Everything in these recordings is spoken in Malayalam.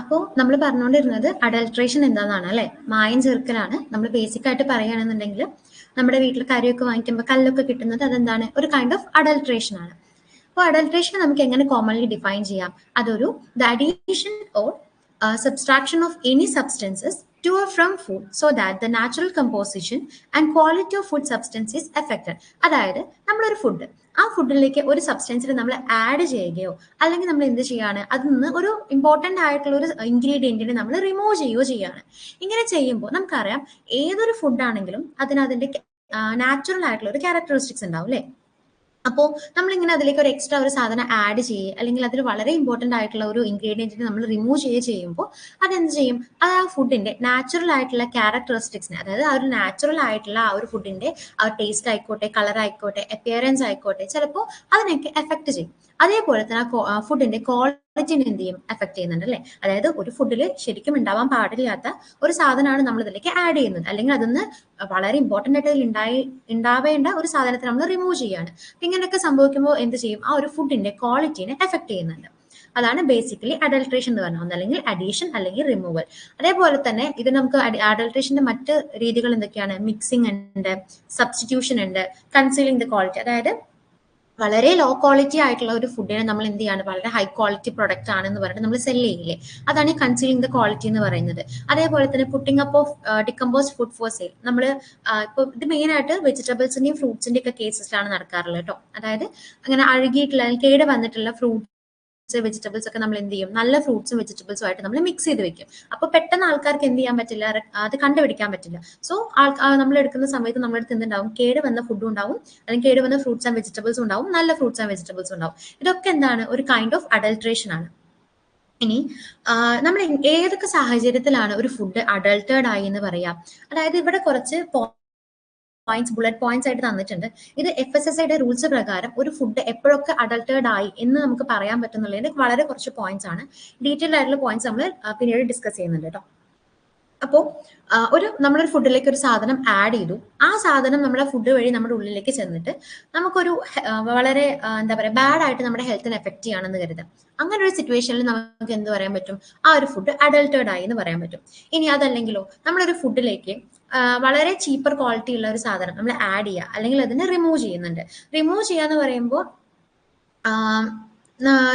അപ്പോൾ നമ്മൾ പറഞ്ഞുകൊണ്ടിരുന്നത് അഡൾട്രേഷൻ എന്താണെന്നാണ് അല്ലെ, മായം ചേർക്കലാണ്. നമ്മൾ ബേസിക് ആയിട്ട് പറയുകയാണെന്നുണ്ടെങ്കിൽ നമ്മുടെ വീട്ടിൽ കറിയൊക്കെ വാങ്ങിക്കുമ്പോൾ കല്ലൊക്കെ കിട്ടുന്നത് അതെന്താണ്, ഒരു കൈൻഡ് ഓഫ് അഡൾട്രേഷൻ ആണ്. അപ്പോൾ അഡൾട്രേഷൻ നമുക്ക് എങ്ങനെ കോമൺലി ഡിഫൈൻ ചെയ്യാം? അതൊരു the addition or subtraction of any substances to or from food so that the natural composition and quality of food substance is affected. അതായത് നമ്മളൊരു ഫുഡ്, ആ ഫുഡിലേക്ക് ഒരു സബ്സ്റ്റൻസിൽ നമ്മൾ ആഡ് ചെയ്യുകയോ അല്ലെങ്കിൽ നമ്മൾ എന്ത് ചെയ്യാണ്, അതിൽ നിന്ന് ഒരു ഇമ്പോർട്ടൻ്റ് ആയിട്ടുള്ള ഒരു ഇൻഗ്രീഡിയൻറ്റിനെ നമ്മൾ റിമൂവ് ചെയ്യുകയോ ചെയ്യാണ്. ഇങ്ങനെ ചെയ്യുമ്പോൾ നമുക്കറിയാം ഏതൊരു ഫുഡാണെങ്കിലും അതിന്റെ നാച്ചുറൽ ആയിട്ടുള്ള ഒരു ക്യാരക്ടറിസ്റ്റിക്സ് ഉണ്ടാവും അല്ലേ. അപ്പോൾ നമ്മളിങ്ങനെ അതിലേക്ക് ഒരു എക്സ്ട്രാ ഒരു സാധനം ആഡ് ചെയ്യുക അല്ലെങ്കിൽ അതിൽ വളരെ ഇമ്പോർട്ടൻ്റ് ആയിട്ടുള്ള ഒരു ഇൻഗ്രീഡിയൻറ്റിനെ നമ്മൾ റിമൂവ് ചെയ്യുമ്പോൾ അതെന്ത് ചെയ്യും, അത് ആ ഫുഡിന്റെ നാച്ചുറൽ ആയിട്ടുള്ള ക്യാരക്ടറിസ്റ്റിക്സിനെ, അതായത് ആ ഒരു നാച്ചുറൽ ആയിട്ടുള്ള ആ ഒരു ഫുഡിന്റെ ആ ടേസ്റ്റ് ആയിക്കോട്ടെ, കളർ ആയിക്കോട്ടെ, അപ്പിയറൻസ് ആയിക്കോട്ടെ, ചിലപ്പോൾ അതിനൊക്കെ എഫക്ട് ചെയ്യും. അതേപോലെ തന്നെ ആ ഫുഡിന്റെ ക്വാളിറ്റിനെ എന്ത് ചെയ്യും, എഫക്ട് ചെയ്യുന്നുണ്ട് അല്ലേ. അതായത് ഒരു ഫുഡിൽ ശരിക്കും ഉണ്ടാവാൻ പാടില്ലാത്ത ഒരു സാധനമാണ് നമ്മൾ ഇതിലേക്ക് ആഡ് ചെയ്യുന്നത്, അല്ലെങ്കിൽ അതൊന്ന് വളരെ ഇമ്പോർട്ടൻ്റ് ആയിട്ട് ഉണ്ടാവേണ്ട ഒരു സാധനത്തെ നമ്മൾ റിമൂവ് ചെയ്യാണ്. ഇങ്ങനെയൊക്കെ സംഭവിക്കുമ്പോൾ എന്ത് ചെയ്യും, ആ ഒരു ഫുഡിന്റെ ക്വാളിറ്റിനെ എഫക്ട് ചെയ്യുന്നുണ്ട്. അതാണ് ബേസിക്കലി അഡൾട്രേഷൻ എന്ന് പറഞ്ഞാൽ, ഒന്നല്ലെങ്കിൽ അഡീഷൻ അല്ലെങ്കിൽ റിമൂവൽ. അതേപോലെ തന്നെ ഇത് നമുക്ക് അഡൾട്രേഷന്റെ മറ്റ് രീതികൾ എന്തൊക്കെയാണ്, മിക്സിംഗ് ഉണ്ട്, സബ്സ്റ്റിറ്റ്യൂഷൻ ഉണ്ട്, കൺസീലിംഗ് ദ ക്വാളിറ്റി. അതായത് വളരെ ലോ ക്വാളിറ്റി ആയിട്ടുള്ള ഒരു ഫുഡിനെ നമ്മൾ എന്ത് ചെയ്യാണ്, വളരെ ഹൈ ക്വാളിറ്റി പ്രൊഡക്റ്റ് ആണെന്ന് പറഞ്ഞിട്ട് നമ്മൾ സെല് ചെയ്യില്ലേ, അതാണ് ഈ കൺസീലിംഗ് ദ ക്വാളിറ്റി എന്ന് പറയുന്നത്. അതേപോലെ തന്നെ putting up of decomposed food for sale. നമ്മൾ ഇപ്പോൾ ഇത് മെയിൻ ആയിട്ട് വെജിറ്റബിൾസിന്റെയും ഫ്രൂട്ട്സിന്റെ ഒക്കെ കേസസിലാണ് നടക്കാറുള്ളത് കേട്ടോ. അതായത് അങ്ങനെ അഴുകിയിട്ടുള്ള കേട് വന്നിട്ടുള്ള ഫ്രൂട്ട്സ് വെജിറ്റബിൾസ് ഒക്കെ നമ്മൾ എന്ത് ചെയ്യും, നല്ല ഫ്രൂട്ട്സും വെജിറ്റബിൾസും ആയിട്ട് നമ്മൾ മിക്സ് ചെയ്ത് വെക്കും. അപ്പോൾ പെട്ടെന്ന് ആൾക്കാർക്ക് എന്ത് ചെയ്യാൻ പറ്റില്ല, അത് കണ്ടുപിടിക്കാൻ പറ്റില്ല. സോ നമ്മൾ എടുക്കുന്ന സമയത്ത് നമ്മുടെ അടുത്ത് എന്തുണ്ടാവും, കേട് വന്ന ഫുഡും ഉണ്ടാവും, അല്ലെങ്കിൽ കേട് വന്ന ഫ്രൂട്ട്സ് ആൻഡ് വെജിറ്റബിൾസും ഉണ്ടാവും, നല്ല ഫ്രൂട്ട്സ് ആൻഡ് വെജിറ്റബിൾസും ഉണ്ടാവും. ഇതൊക്കെ എന്താണ്, ഒരു കൈൻഡ് ഓഫ് അഡൾട്രേഷൻ ആണ്. ഇനി നമ്മൾ ഏതൊക്കെ സാഹചര്യത്തിലാണ് ഒരു ഫുഡ് അഡൾട്ടേർഡ് ആയി എന്ന് പറയാം? അതായത് ഇവിടെ കുറച്ച് പോയിന്റ്സ്, ബുള്ളറ്റ് പോയിന്റ്സ് ആയിട്ട് തന്നിട്ടുണ്ട്. ഇത് FSSAIയുടെ റൂൾസ് പ്രകാരം ഒരു ഫുഡ് എപ്പോഴൊക്കെ അഡൾട്ടേർഡ് ആയി എന്ന് നമുക്ക് പറയാൻ പറ്റുന്നുള്ളതിന്റെ വളരെ കുറച്ച് പോയിന്റ്സ് ആണ്. ഡീറ്റെയിൽഡ് ആയിട്ടുള്ള പോയിന്റ്സ് നമ്മൾ പിന്നീട് ഡിസ്കസ് ചെയ്യുന്നുണ്ട് കേട്ടോ. അപ്പോൾ നമ്മളൊരു ഫുഡിലേക്ക് ഒരു സാധനം ആഡ് ചെയ്തു, ആ സാധനം നമ്മുടെ ഫുഡ് വഴി നമ്മുടെ ഉള്ളിലേക്ക് ചെന്നിട്ട് നമുക്കൊരു വളരെ എന്താ പറയുക, ബാഡ് ആയിട്ട് നമ്മുടെ ഹെൽത്തിനെ എഫക്ട് ചെയ്യുകയാണെന്ന് കരുതാം. അങ്ങനെ ഒരു സിറ്റുവേഷനിൽ നമുക്ക് എന്ത് പറയാൻ പറ്റും, ആ ഒരു ഫുഡ് അഡൾട്ടേർഡ് ആയി എന്ന് പറയാൻ പറ്റും. ഇനി അതല്ലെങ്കിലോ, നമ്മളൊരു ഫുഡിലേക്ക് വളരെ ചീപ്പർ ക്വാളിറ്റി ഉള്ള ഒരു സാധനം നമ്മൾ ആഡ് ചെയ്യുക അല്ലെങ്കിൽ അതിനെ റിമൂവ് ചെയ്യുന്നുണ്ട്. റിമൂവ് ചെയ്യാന്ന് പറയുമ്പോൾ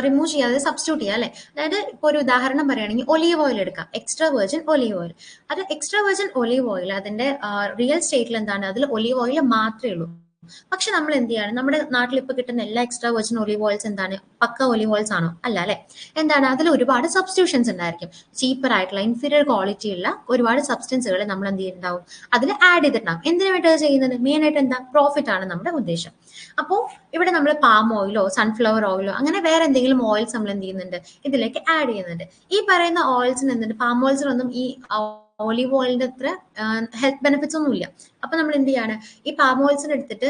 റിമൂവ് ചെയ്യാതെ സബ്സ്റ്റിറ്റ്യൂട്ട് ചെയ്യുക അല്ലെ. അതായത് ഇപ്പോൾ ഒരു ഉദാഹരണം പറയുകയാണെങ്കിൽ ഒലീവ് ഓയിൽ എടുക്കാം, എക്സ്ട്രാ വെർജിൻ ഒലീവ് ഓയിൽ. അത് എക്സ്ട്രാ വെർജിൻ ഒലീവ് ഓയിൽ അതിന്റെ റിയൽ സ്റ്റേറ്റിൽ എന്താണ്, അതിൽ ഒലീവ് ഓയിൽ മാത്രമേ ഉള്ളൂ. പക്ഷെ നമ്മൾ എന്ത് ചെയ്യാണ്, നമ്മുടെ നാട്ടിൽ ഇപ്പൊ കിട്ടുന്ന എല്ലാ എക്സ്ട്രാ വെർജിൻ ഒലീവ് ഓയിൽസ് എന്താണ്, പക്ക ഒലീവ് ഓയിൽസ് ആണോ? അല്ല അല്ലെ. എന്താണ്, അതിൽ ഒരുപാട് സബ്സ്റ്റിറ്റ്യൂഷൻസ് ഉണ്ടായിരിക്കും. ചീപ്പർ ആയിട്ടുള്ള ഇൻഫീരിയർ ക്വാളിറ്റി ഉള്ള ഒരുപാട് സബ്സ്റ്റൻസുകൾ നമ്മൾ എന്ത് ചെയ്യുന്നുണ്ടാവും, അതിൽ ആഡ് ചെയ്തിട്ടുണ്ടാവും. എന്തിനു വേണ്ടി അത് ചെയ്യുന്നത്? മെയിൻ ആയിട്ട് എന്താ, പ്രോഫിറ്റ് ആണ് നമ്മുടെ ഉദ്ദേശം. അപ്പോൾ ഇവിടെ നമ്മൾ പാം ഓയിലോ സൺഫ്ലവർ ഓയിലോ അങ്ങനെ വേറെ എന്തെങ്കിലും ഓയിൽസ് നമ്മൾ എന്ത് ചെയ്യുന്നുണ്ട്, ഇതിലേക്ക് ആഡ് ചെയ്യുന്നുണ്ട്. ഈ പറയുന്ന ഓയിൽസിന് എന്തുണ്ട്, പാം ഓയിൽസിനൊന്നും ഈ ഒലീവ് ഓയിലിന്റെ അത്ര ഹെൽത്ത് ബെനിഫിറ്റ്സ് ഒന്നും ഇല്ല. അപ്പൊ നമ്മൾ എന്ത് ചെയ്യാണ്, ഈ പാം ഓയിൽസിന് എടുത്തിട്ട്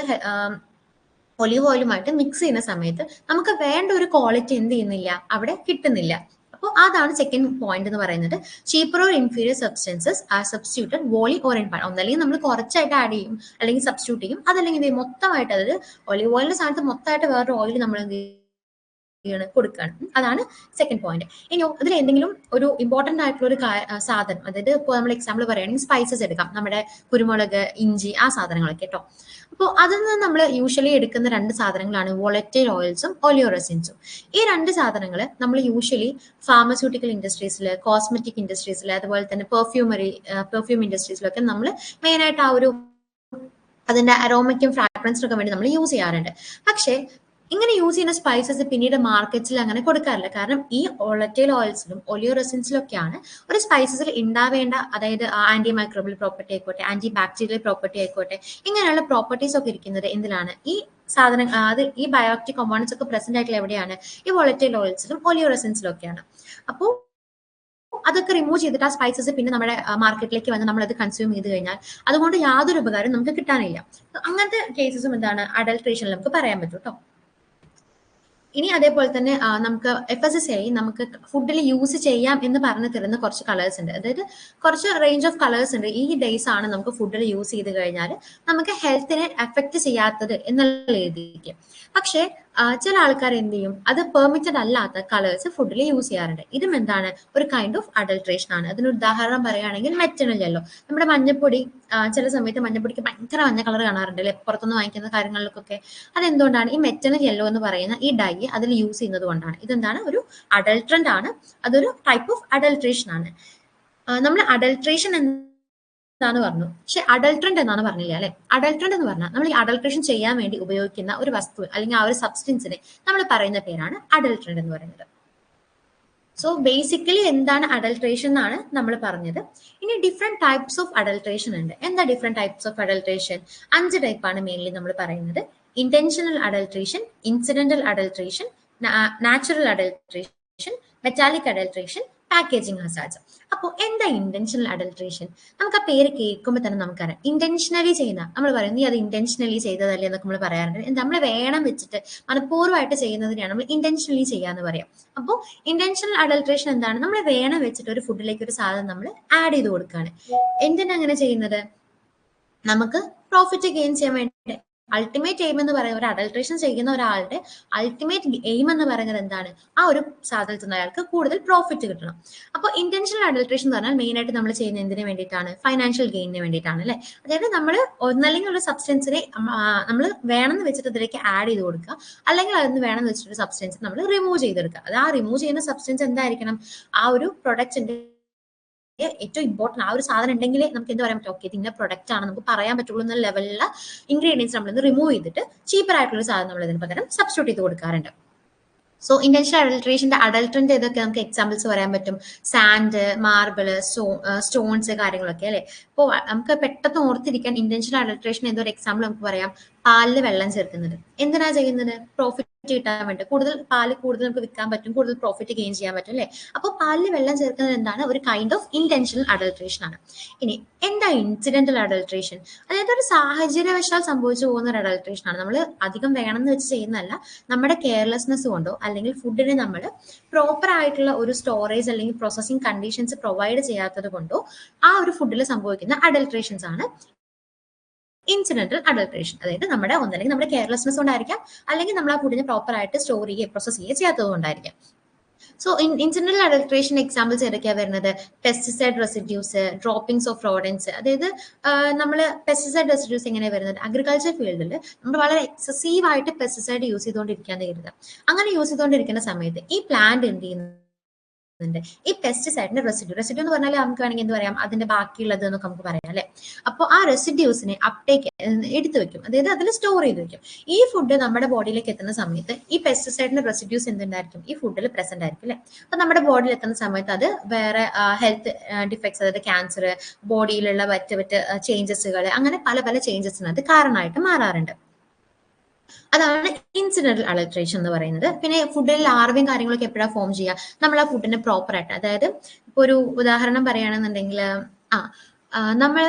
ഒലീവ് ഓയിലുമായിട്ട് മിക്സ് ചെയ്യുന്ന സമയത്ത് നമുക്ക് വേണ്ട ഒരു ക്വാളിറ്റി എന്ത് ചെയ്യുന്നില്ല, അവിടെ കിട്ടുന്നില്ല. അപ്പോൾ അതാണ് സെക്കൻഡ് പോയിന്റ് എന്ന് പറയുന്നത്. Cheaper or inferior substances R substituted volley or in part. ഒന്നല്ലെങ്കിൽ നമ്മൾ കുറച്ചായിട്ട് ആഡ് ചെയ്യും അല്ലെങ്കിൽ സബ്സ്റ്റിറ്റ്യൂട്ട് ചെയ്യും, അതല്ലെങ്കിൽ മൊത്തമായിട്ട്, അതായത് ഒലീവ് ഓയിലിന്റെ സ്ഥാനത്ത് മൊത്തമായിട്ട് വേറൊരു ഓയിൽ നമ്മൾ എന്ത് കൊടുക്കുകയാണ്. അതാണ് സെക്കൻഡ് പോയിന്റ്. ഇനി ഇതിൽ എന്തെങ്കിലും ഒരു ഇമ്പോർട്ടന്റ് ആയിട്ടുള്ള ഒരു സാധനം, അതായത് ഇപ്പോൾ നമ്മൾ എക്സാമ്പിൾ പറയുകയാണെങ്കിൽ സ്പൈസസ് എടുക്കാം, നമ്മുടെ കുരുമുളക്, ഇഞ്ചി, ആ സാധനങ്ങളൊക്കെ കേട്ടോ. അപ്പോൾ അതിൽ നിന്ന് നമ്മൾ യൂഷ്വലി എടുക്കുന്ന രണ്ട് സാധനങ്ങളാണ് വോളറ്റൈൽ ഓയിൽസും ഒലിയോറസിൻസും. ഈ രണ്ട് സാധനങ്ങൾ നമ്മൾ യൂഷ്വലി ഫാർമസ്യൂട്ടിക്കൽ ഇൻഡസ്ട്രീസിൽ, കോസ്മെറ്റിക് ഇൻഡസ്ട്രീസിൽ, അതുപോലെ തന്നെ പെർഫ്യൂം ഇൻഡസ്ട്രീസിലൊക്കെ നമ്മൾ മെയിനായിട്ട് ആ ഒരു അതിന്റെ അരോമയ്ക്കും ഫ്രാഗ്രൻസിനും ഒക്കെ വേണ്ടി നമ്മൾ യൂസ് ചെയ്യാറുണ്ട്. പക്ഷേ ഇങ്ങനെ യൂസ് ചെയ്യുന്ന സ്പൈസസ് പിന്നീട് മാർക്കറ്റിൽ അങ്ങനെ കൊടുക്കാറില്ല. കാരണം ഈ വോളറ്റൈൽ ഓയിൽസിലും ഒലിയോറസിൻസിലും ഒക്കെയാണ് ഒരു സ്പൈസസിൽ ഉണ്ടാവേണ്ട, അതായത് ആന്റി മൈക്രോബിയൽ പ്രോപ്പർട്ടി ആയിക്കോട്ടെ, ആന്റി ബാക്ടീരിയൽ പ്രോപ്പർട്ടി ആയിക്കോട്ടെ, ഇങ്ങനെയുള്ള പ്രോപ്പർട്ടീസ് ഒക്കെ ഇരിക്കുന്നത് എന്തിലാണ്, ഈ സാധനം അത് ഈ ബയോആക്റ്റീവ് കോമ്പൗണ്ട്സ് ഒക്കെ പ്രസന്റ് ആയിട്ടുള്ള എവിടെയാണ്, ഈ വോളറ്റൈൽ ഓയിൽസിലും ഒലിയോറസിൻസിലും ഒക്കെയാണ്. അപ്പോൾ അതൊക്കെ റിമൂവ് ചെയ്തിട്ട് ആ സ്പൈസസ് പിന്നെ നമ്മുടെ മാർക്കറ്റിലേക്ക് വന്ന് നമ്മൾ അത് കൺസ്യൂം ചെയ്ത് കഴിഞ്ഞാൽ അതുകൊണ്ട് യാതൊരു ഉപകാരം നമുക്ക് കിട്ടാനില്ല. അങ്ങനത്തെ കേസസും എന്താണ്, അഡൾട്രേഷനിൽ നമുക്ക് പറയാൻ പറ്റും കേട്ടോ. ഇനി അതേപോലെ തന്നെ നമുക്ക് FSSAI നമുക്ക് ഫുഡിൽ യൂസ് ചെയ്യാം എന്ന് പറഞ്ഞു തരുന്ന കുറച്ച് കളേഴ്സ് ഉണ്ട്. അതായത് കുറച്ച് റേഞ്ച് ഓഫ് കളേഴ്സ് ഉണ്ട്. ഈ ഡേയ്സ് ആണ് നമുക്ക് ഫുഡിൽ യൂസ് ചെയ്ത് കഴിഞ്ഞാൽ നമുക്ക് ഹെൽത്തിനെ എഫക്ട് ചെയ്യാത്തത് എന്നുള്ള രീതിക്ക്. പക്ഷേ ചില ആൾക്കാർ എന്ത് ചെയ്യും, അത് പെർമിറ്റഡ് അല്ലാത്ത കളേഴ്സ് ഫുഡിൽ യൂസ് ചെയ്യാറുണ്ട്. ഇതും എന്താണ്, ഒരു കൈൻഡ് ഓഫ് അഡൾട്രേഷൻ ആണ്. അതിന് ഉദാഹരണം പറയുകയാണെങ്കിൽ മെറ്റനൽ യെല്ലോ. നമ്മുടെ മഞ്ഞപ്പൊടി, ചില സമയത്ത് മഞ്ഞപ്പൊടിക്ക് ഭയങ്കര മഞ്ഞ കളർ കാണാറുണ്ട് അല്ലെ, പുറത്തുനിന്ന് വാങ്ങിക്കുന്ന കാര്യങ്ങളിലൊക്കെ. അതെന്തുകൊണ്ടാണ്? ഈ മെറ്റനൽ യെല്ലോ എന്ന് പറയുന്ന ഈ ഡൈ അതിൽ യൂസ് ചെയ്യുന്നത് കൊണ്ടാണ്. ഇതെന്താണ്, ഒരു അഡൾട്രന്റ് ആണ്, അതൊരു ടൈപ്പ് ഓഫ് അഡൾട്രേഷൻ ആണ്. നമ്മൾ അഡൾട്രേഷൻ എന്താന്ന് പറഞ്ഞു, പക്ഷെ അഡൾട്രന്റ് എന്നാണ് പറഞ്ഞില്ല അല്ലെ. അഡൾട്രന്റ് എന്ന് പറഞ്ഞാൽ നമ്മൾ ഈ അഡൾട്രേഷൻ ചെയ്യാൻ വേണ്ടി ഉപയോഗിക്കുന്ന ഒരു വസ്തു അല്ലെങ്കിൽ ആ ഒരു സബ്സ്റ്റൻസിനെ നമ്മൾ പറയുന്ന പേരാണ് അഡൾട്രന്റ് എന്ന് പറയുന്നത്. സോ ബേസിക്കലി എന്താണ് അഡൾട്രേഷൻ എന്നാണ് നമ്മൾ പറഞ്ഞത്. ഇനി ഡിഫറെന്റ് ടൈപ്സ് ഓഫ് അഡൾട്രേഷൻ ഉണ്ട്. എന്താ ഡിഫറെന്റ് ടൈപ്സ് ഓഫ് അഡൾട്രേഷൻ? 5 ടൈപ്പാണ് മെയിൻലി നമ്മൾ പറയുന്നത്. Intentional adulteration, incidental adulteration, natural adulteration, metallic adulteration, packaging hazards. അപ്പോൾ എന്താ ഇന്റൻഷണൽ അഡൾട്രേഷൻ? നമുക്ക് ആ പേര് കേൾക്കുമ്പോൾ തന്നെ നമുക്കറിയാം, ഇന്റൻഷനലി ചെയ്യുന്ന, നമ്മൾ പറയും നീ അത് ഇന്റൻഷനലി ചെയ്തതല്ലേ എന്നൊക്കെ നമ്മൾ പറയാറുണ്ട്. നമ്മൾ വേണം വെച്ചിട്ട് മനഃപൂർവ്വമായിട്ട് ചെയ്യുന്നതിനെയാണ് നമ്മൾ ഇന്റൻഷനലി ചെയ്യാന്ന് പറയാം. അപ്പോൾ ഇന്റൻഷണൽ അഡൾട്രേഷൻ എന്താണ്? നമ്മൾ വേണം വെച്ചിട്ട് ഒരു ഫുഡിലേക്ക് ഒരു സാധനം നമ്മൾ ആഡ് ചെയ്ത് കൊടുക്കുകയാണ്. എന്തിനാ അങ്ങനെ ചെയ്യുന്നത്? നമുക്ക് പ്രോഫിറ്റ് ഗെയിൻ ചെയ്യാൻ വേണ്ടി. അൾട്ടിമേറ്റ് എയിം എന്ന് പറയുന്നത്, ഒരു അഡൾട്രേഷൻ ചെയ്യുന്ന ഒരാളുടെ അൾട്ടിമേറ്റ് എയിം എന്ന് പറയുന്നത് എന്താണ്? ആ ഒരു സാധനത്തിൽ നിന്ന് അയാൾക്ക് കൂടുതൽ പ്രോഫിറ്റ് കിട്ടണം. അപ്പോൾ ഇന്റൻഷണൽ അഡൾട്രേഷൻ എന്ന് പറഞ്ഞാൽ മെയിൻ ആയിട്ട് നമ്മൾ ചെയ്യുന്ന എന്തിനു വേണ്ടിയിട്ടാണ്? ഫൈനാൻഷ്യൽ ഗെയിനിന് വേണ്ടിയിട്ടാണ് അല്ലെ. അതായത് നമ്മൾ ഒന്നല്ലെങ്കിൽ ഒരു സബ്സ്റ്റൻസിനെ നമ്മൾ വേണമെന്ന് വെച്ചിട്ട് അതിലേക്ക് ആഡ് ചെയ്ത് കൊടുക്കുക, അല്ലെങ്കിൽ അതിന് വേണമെന്ന് വെച്ചിട്ട് ഒരു സബ്സ്റ്റൻസ് നമ്മൾ റിമൂവ് ചെയ്തെടുക്കുക. അത് ആ റിമൂവ് ചെയ്യുന്ന സബ്സ്റ്റൻസ് എന്തായിരിക്കണം? ആ ഒരു പ്രൊഡക്റ്റിന്റെ ഏറ്റവും ഇമ്പോർട്ടന്റ് ആ ഒരു സാധനം ഉണ്ടെങ്കിൽ നമുക്ക് എന്ത് പറയാൻ പറ്റും, ഓക്കെ ഇതിന്റെ പ്രൊഡക്റ്റ് ആണ് നമുക്ക് പറയാൻ പറ്റുള്ളൂ എന്ന ലെവലിലുള്ള ഇൻഗ്രീഡിയൻസ് നമ്മൾ റിമൂവ് ചെയ്തിട്ട് ചീപ്പർ ആയിട്ടുള്ള സാധനം നമ്മൾ ഇതിന് പകരം സബ്സ്റ്റിറ്റ്യൂട്ട് ചെയ്ത് കൊടുക്കാറുണ്ട്. സോ ഇന്റൻഷണൽ അഡൾട്രേഷന്റെ അഡൾട്രന്റ് ഏതൊക്കെ നമുക്ക് എക്സാമ്പിൾസ് പറയാൻ പറ്റും? സാൻഡ്, മാർബിള്, സ്റ്റോൺസ്, കാര്യങ്ങളൊക്കെ അല്ലെ. ഇപ്പോൾ നമുക്ക് പെട്ടെന്ന് ഓർത്തിരിക്കാൻ ഇന്റൻഷണൽ അഡൾട്രേഷൻ എന്നൊരു എക്സാമ്പിൾ നമുക്ക് പറയാം. പാലിൽ വെള്ളം ചേർക്കുന്നത് എന്തിനാ ചെയ്യുന്നത്? പ്രോഫിറ്റ് കിട്ടാൻ വേണ്ടി. കൂടുതൽ പാല് കൂടുതൽ നമുക്ക് വിൽക്കാൻ പറ്റും, കൂടുതൽ പ്രോഫിറ്റ് ഗെയിൻ ചെയ്യാൻ പറ്റും അല്ലെ. അപ്പോൾ പാലിൽ വെള്ളം ചേർക്കുന്നത് എന്താണ്? ഒരു കൈൻഡ് ഓഫ് ഇന്റൻഷണൽ അഡൾട്രേഷൻ ആണ്. ഇനി എന്താ ഇൻസിഡന്റൽ അഡൾട്രേഷൻ? അതായത് ഒരു സാഹചര്യവശാൽ സംഭവിച്ചു പോകുന്ന ഒരു അഡൾട്രേഷൻ ആണ്. നമ്മൾ അധികം വേണമെന്ന് വെച്ച് ചെയ്യുന്നതല്ല, നമ്മുടെ കെയർലെസ്നെസ് കൊണ്ടോ അല്ലെങ്കിൽ ഫുഡിന് നമ്മൾ പ്രോപ്പർ ആയിട്ടുള്ള ഒരു സ്റ്റോറേജ് അല്ലെങ്കിൽ പ്രോസസിങ് കണ്ടീഷൻസ് പ്രൊവൈഡ് ചെയ്യാത്തത് കൊണ്ടോ ആ ഒരു ഫുഡിൽ സംഭവിക്കുന്ന അഡൾട്രേഷൻസ് ആണ് ഇൻസിഡന്റൽ അഡൾട്രേഷൻ. അതായത് നമ്മുടെ ഒന്നല്ലെങ്കിൽ നമ്മുടെ കെയർലെസ്നെസ് കൊണ്ടായിരിക്കാം, അല്ലെങ്കിൽ നമ്മൾ ആ ഫുഡിനെ പ്രോപ്പർ ആയിട്ട് സ്റ്റോർ ചെയ്യുകയും പ്രോസസ് ചെയ്യുകയും ചെയ്യാത്തത് കൊണ്ടായിരിക്കാം. സോ ഇൻസിഡന്റൽ അഡൾട്രേഷൻ എക്സാമ്പിൾസ് ഏതൊക്കെയാണ് വരുന്നത്? Pesticide residues, droppings of rodents. അതായത് നമ്മൾ പെസ്റ്റിസൈഡ് റെസിഡ്യൂസ് എങ്ങനെയാണ് വരുന്നത്? അഗ്രികൾച്ചർ ഫീൽഡിൽ നമ്മൾ വളരെ എക്സസീവ് ആയിട്ട് പെസ്റ്റിസൈഡ് യൂസ് ചെയ്തുകൊണ്ടിരിക്കാന്ന് കരുതുക. അങ്ങനെ യൂസ് ചെയ്തുകൊണ്ടിരിക്കുന്ന സമയത്ത് ഈ പ്ലാന്റ് എന്ത് ചെയ്യുന്നു? ഈ പെസ്റ്റിസൈഡിന്റെ റെസിഡ്യൂ എന്ന് പറഞ്ഞാൽ നമുക്ക് വേണമെങ്കിൽ എന്ത് പറയാം, അതിന്റെ ബാക്കിയുള്ളത് എന്നൊക്കെ നമുക്ക് പറയാം അല്ലെ. അപ്പോൾ ആ റെസിഡ്യൂസിനെ അപ്ടേക്ക് എടുത്തു വെക്കും, അതായത് അതിൽ സ്റ്റോർ ചെയ്ത് വെക്കും. ഈ ഫുഡ് നമ്മുടെ ബോഡിയിലേക്ക് എത്തുന്ന സമയത്ത് ഈ പെസ്റ്റിസൈഡിന്റെ റെസിഡ്യൂസ് എന്തുണ്ടായിരിക്കും? ഈ ഫുഡിൽ പ്രസന്റ് ആയിരിക്കും അല്ലെ. അപ്പൊ നമ്മുടെ ബോഡിയിൽ എത്തുന്ന സമയത്ത് അത് വേറെ ഹെൽത്ത് ഡിഫക്ട്സ്, അതായത് ക്യാൻസർ, ബോഡിയിലുള്ള മറ്റ് ചേഞ്ചസുകൾ, അങ്ങനെ പല പല ചേഞ്ചസിന് അത് കാരണമായിട്ട് മാറാറുണ്ട്. അതാണ് ഇൻസിഡന്റൽ അഡൾട്രേഷൻ എന്ന് പറയുന്നത്. പിന്നെ ഫുഡിൽ ലാർവയും കാര്യങ്ങളൊക്കെ എപ്പോഴാണ് ഫോം ചെയ്യുക? നമ്മൾ ആ ഫുഡിനെ പ്രോപ്പർ ആയിട്ട്, അതായത് ഇപ്പൊ ഒരു ഉദാഹരണം പറയുകയാണെന്നുണ്ടെങ്കിൽ നമ്മൾ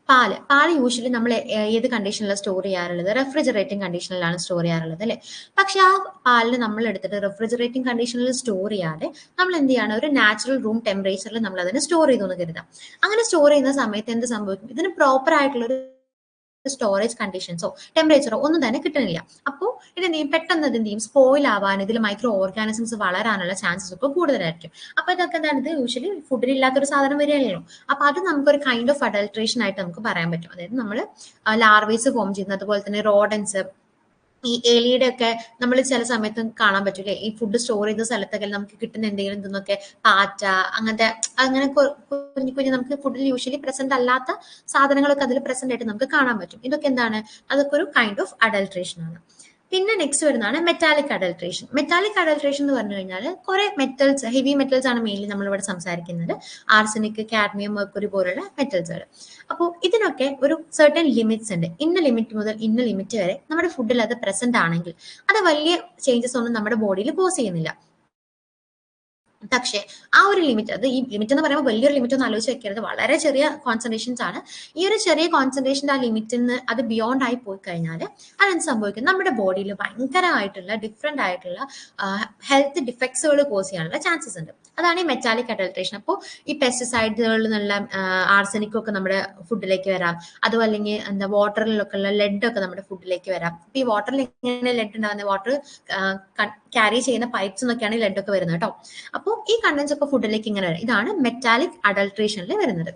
പാല് യൂഷ്വലി നമ്മൾ ഏത് കണ്ടീഷനിലാണ് സ്റ്റോർ ചെയ്യാറുള്ളത്? റെഫ്രിജറേറ്റിംഗ് കണ്ടീഷനിലാണ് സ്റ്റോർ ചെയ്യാറുള്ളത് അല്ലെ. പക്ഷെ ആ പാലിന് നമ്മൾ എടുത്തിട്ട് റെഫ്രിജറേറ്റിംഗ് കണ്ടീഷനിൽ സ്റ്റോർ ചെയ്യാതെ നമ്മൾ എന്ത് ചെയ്യാണ്? ഒരു നാച്ചുറൽ റൂം ടെമ്പറേച്ചറിൽ നമ്മൾ അതിനെ സ്റ്റോർ ചെയ്തു എന്ന് കരുതാം. അങ്ങനെ സ്റ്റോർ ചെയ്യുന്ന സമയത്ത് എന്ത് സംഭവിക്കും? ഇതിന് പ്രോപ്പർ ആയിട്ടുള്ള ഒരു സ്റ്റോറേജ് കണ്ടീഷൻസോ ടെമ്പറേച്ചറോ ഒന്നും തന്നെ കിട്ടുന്നില്ല. അപ്പോൾ ഇത് പെട്ടെന്ന് എന്ത് ചെയ്യും? സ്പോയിൽ ആവാൻ, ഇതിൽ മൈക്രോ ഓർഗാനിസംസ് വളരാനുള്ള ചാൻസസ് ഒക്കെ കൂടുതലായിരിക്കും. അപ്പൊ ഇതൊക്കെ എന്താണ്? ഇത് യൂഷ്വലി ഫുഡിൽ ഇല്ലാത്തൊരു സാധനം വരികയല്ലോ. അപ്പൊ അത് നമുക്കൊരു കൈൻഡ് ഓഫ് അഡൾട്രേഷൻ ആയിട്ട് നമുക്ക് പറയാൻ പറ്റും. അതായത് നമ്മൾ ലാർവേസ് ഫോം ചെയ്യുന്നത്, അതുപോലെ തന്നെ റോഡൻസ്, ഈ എലിയുടെ ഒക്കെ നമ്മൾ ചില സമയത്ത് കാണാൻ പറ്റൂലേ, ഈ ഫുഡ് സ്റ്റോർ ചെയ്ത സ്ഥലത്തൊക്കെ നമുക്ക് കിട്ടുന്ന എന്തെങ്കിലും ഇതൊക്കെ പാറ്റ, അങ്ങനത്തെ അങ്ങനെ കുഞ്ഞു കുഞ്ഞു നമുക്ക് ഫുഡിൽ യൂഷ്വലി പ്രസന്റ് അല്ലാത്ത സാധനങ്ങളൊക്കെ അതിൽ പ്രസന്റ് ആയിട്ട് നമുക്ക് കാണാൻ പറ്റും. ഇതൊക്കെ എന്താണ്? അതൊക്കെ ഒരു കൈൻഡ് ഓഫ് അഡൾട്രേഷൻ ആണ്. പിന്നെ നെക്സ്റ്റ് വരുന്നതാണ് മെറ്റാലിക് അഡൾട്രേഷൻ. മെറ്റാലിക് അഡൾട്രേഷൻ എന്ന് പറഞ്ഞു കഴിഞ്ഞാൽ കുറെ മെറ്റൽസ്, ഹെവി മെറ്റൽസ് ആണ് മെയിൻലി നമ്മളിവിടെ സംസാരിക്കുന്നത്. ആർസനിക്, കാഡ്മിയം, മെർക്കുറി പോലുള്ള മെറ്റൽസുകൾ. അപ്പോൾ ഇതിനൊക്കെ ഒരു സർട്ടൻ ലിമിറ്റ്സ് ഉണ്ട്. ഇന്ന ലിമിറ്റ് മുതൽ ഇന്ന ലിമിറ്റ് വരെ നമ്മുടെ ഫുഡിൽ അത് പ്രസന്റ് ആണെങ്കിൽ അത് വലിയ ചേഞ്ചസ് ഒന്നും നമ്മുടെ ബോഡിയിൽ കോസ് ചെയ്യുന്നില്ല. പക്ഷേ ആ ഒരു ലിമിറ്റ്, അത് ഈ ലിമിറ്റ് എന്ന് പറയുമ്പോൾ വലിയൊരു ലിമിറ്റ് ഒന്നും ആലോചിച്ച് വെക്കരുത്, വളരെ ചെറിയ കോൺസെൻട്രേഷൻസ് ആണ്. ഈ ഒരു ചെറിയ കോൺസെൻട്രേഷൻ്റെ ആ ലിമിറ്റിൽ നിന്ന് അത് ബിയോണ്ട് ആയി പോയി കഴിഞ്ഞാൽ അതെന്ത് സംഭവിക്കും, നമ്മുടെ ബോഡിയിൽ ഭയങ്കരമായിട്ടുള്ള ഡിഫറെൻ്റ് ആയിട്ടുള്ള ഹെൽത്ത് ഡിഫക്ട്സുകൾ കോസ് ചെയ്യാനുള്ള ചാൻസസ് ഉണ്ട്. അതാണ് ഈ മെറ്റാലിക് അഡൾട്രേഷൻ. അപ്പോൾ ഈ പെസ്റ്റിസൈഡുകളിൽ നിന്നുള്ള ആർസനിക്കൊക്കെ നമ്മുടെ ഫുഡിലേക്ക് വരാം. അതും അല്ലെങ്കിൽ എന്താ വാട്ടറിലൊക്കെ ഉള്ള ലെഡൊക്കെ നമ്മുടെ ഫുഡിലേക്ക് വരാം. അപ്പോൾ ഈ വാട്ടറിൽ എങ്ങനെ ലെഡ് ഉണ്ടാകുന്നത്, വാട്ടർ ക്യാരി ചെയ്യുന്ന പൈപ്സ് എന്നൊക്കെയാണ് ഈ ലെഡൊക്കെ വരുന്നത് കേട്ടോ. അപ്പോൾ ഈ കണ്ടൻസ് ഒക്കെ ഫുഡിലേക്ക് ഇങ്ങനെ വരും. ഇതാണ് മെറ്റാലിക് അഡൾട്രേഷനിൽ വരുന്നത്.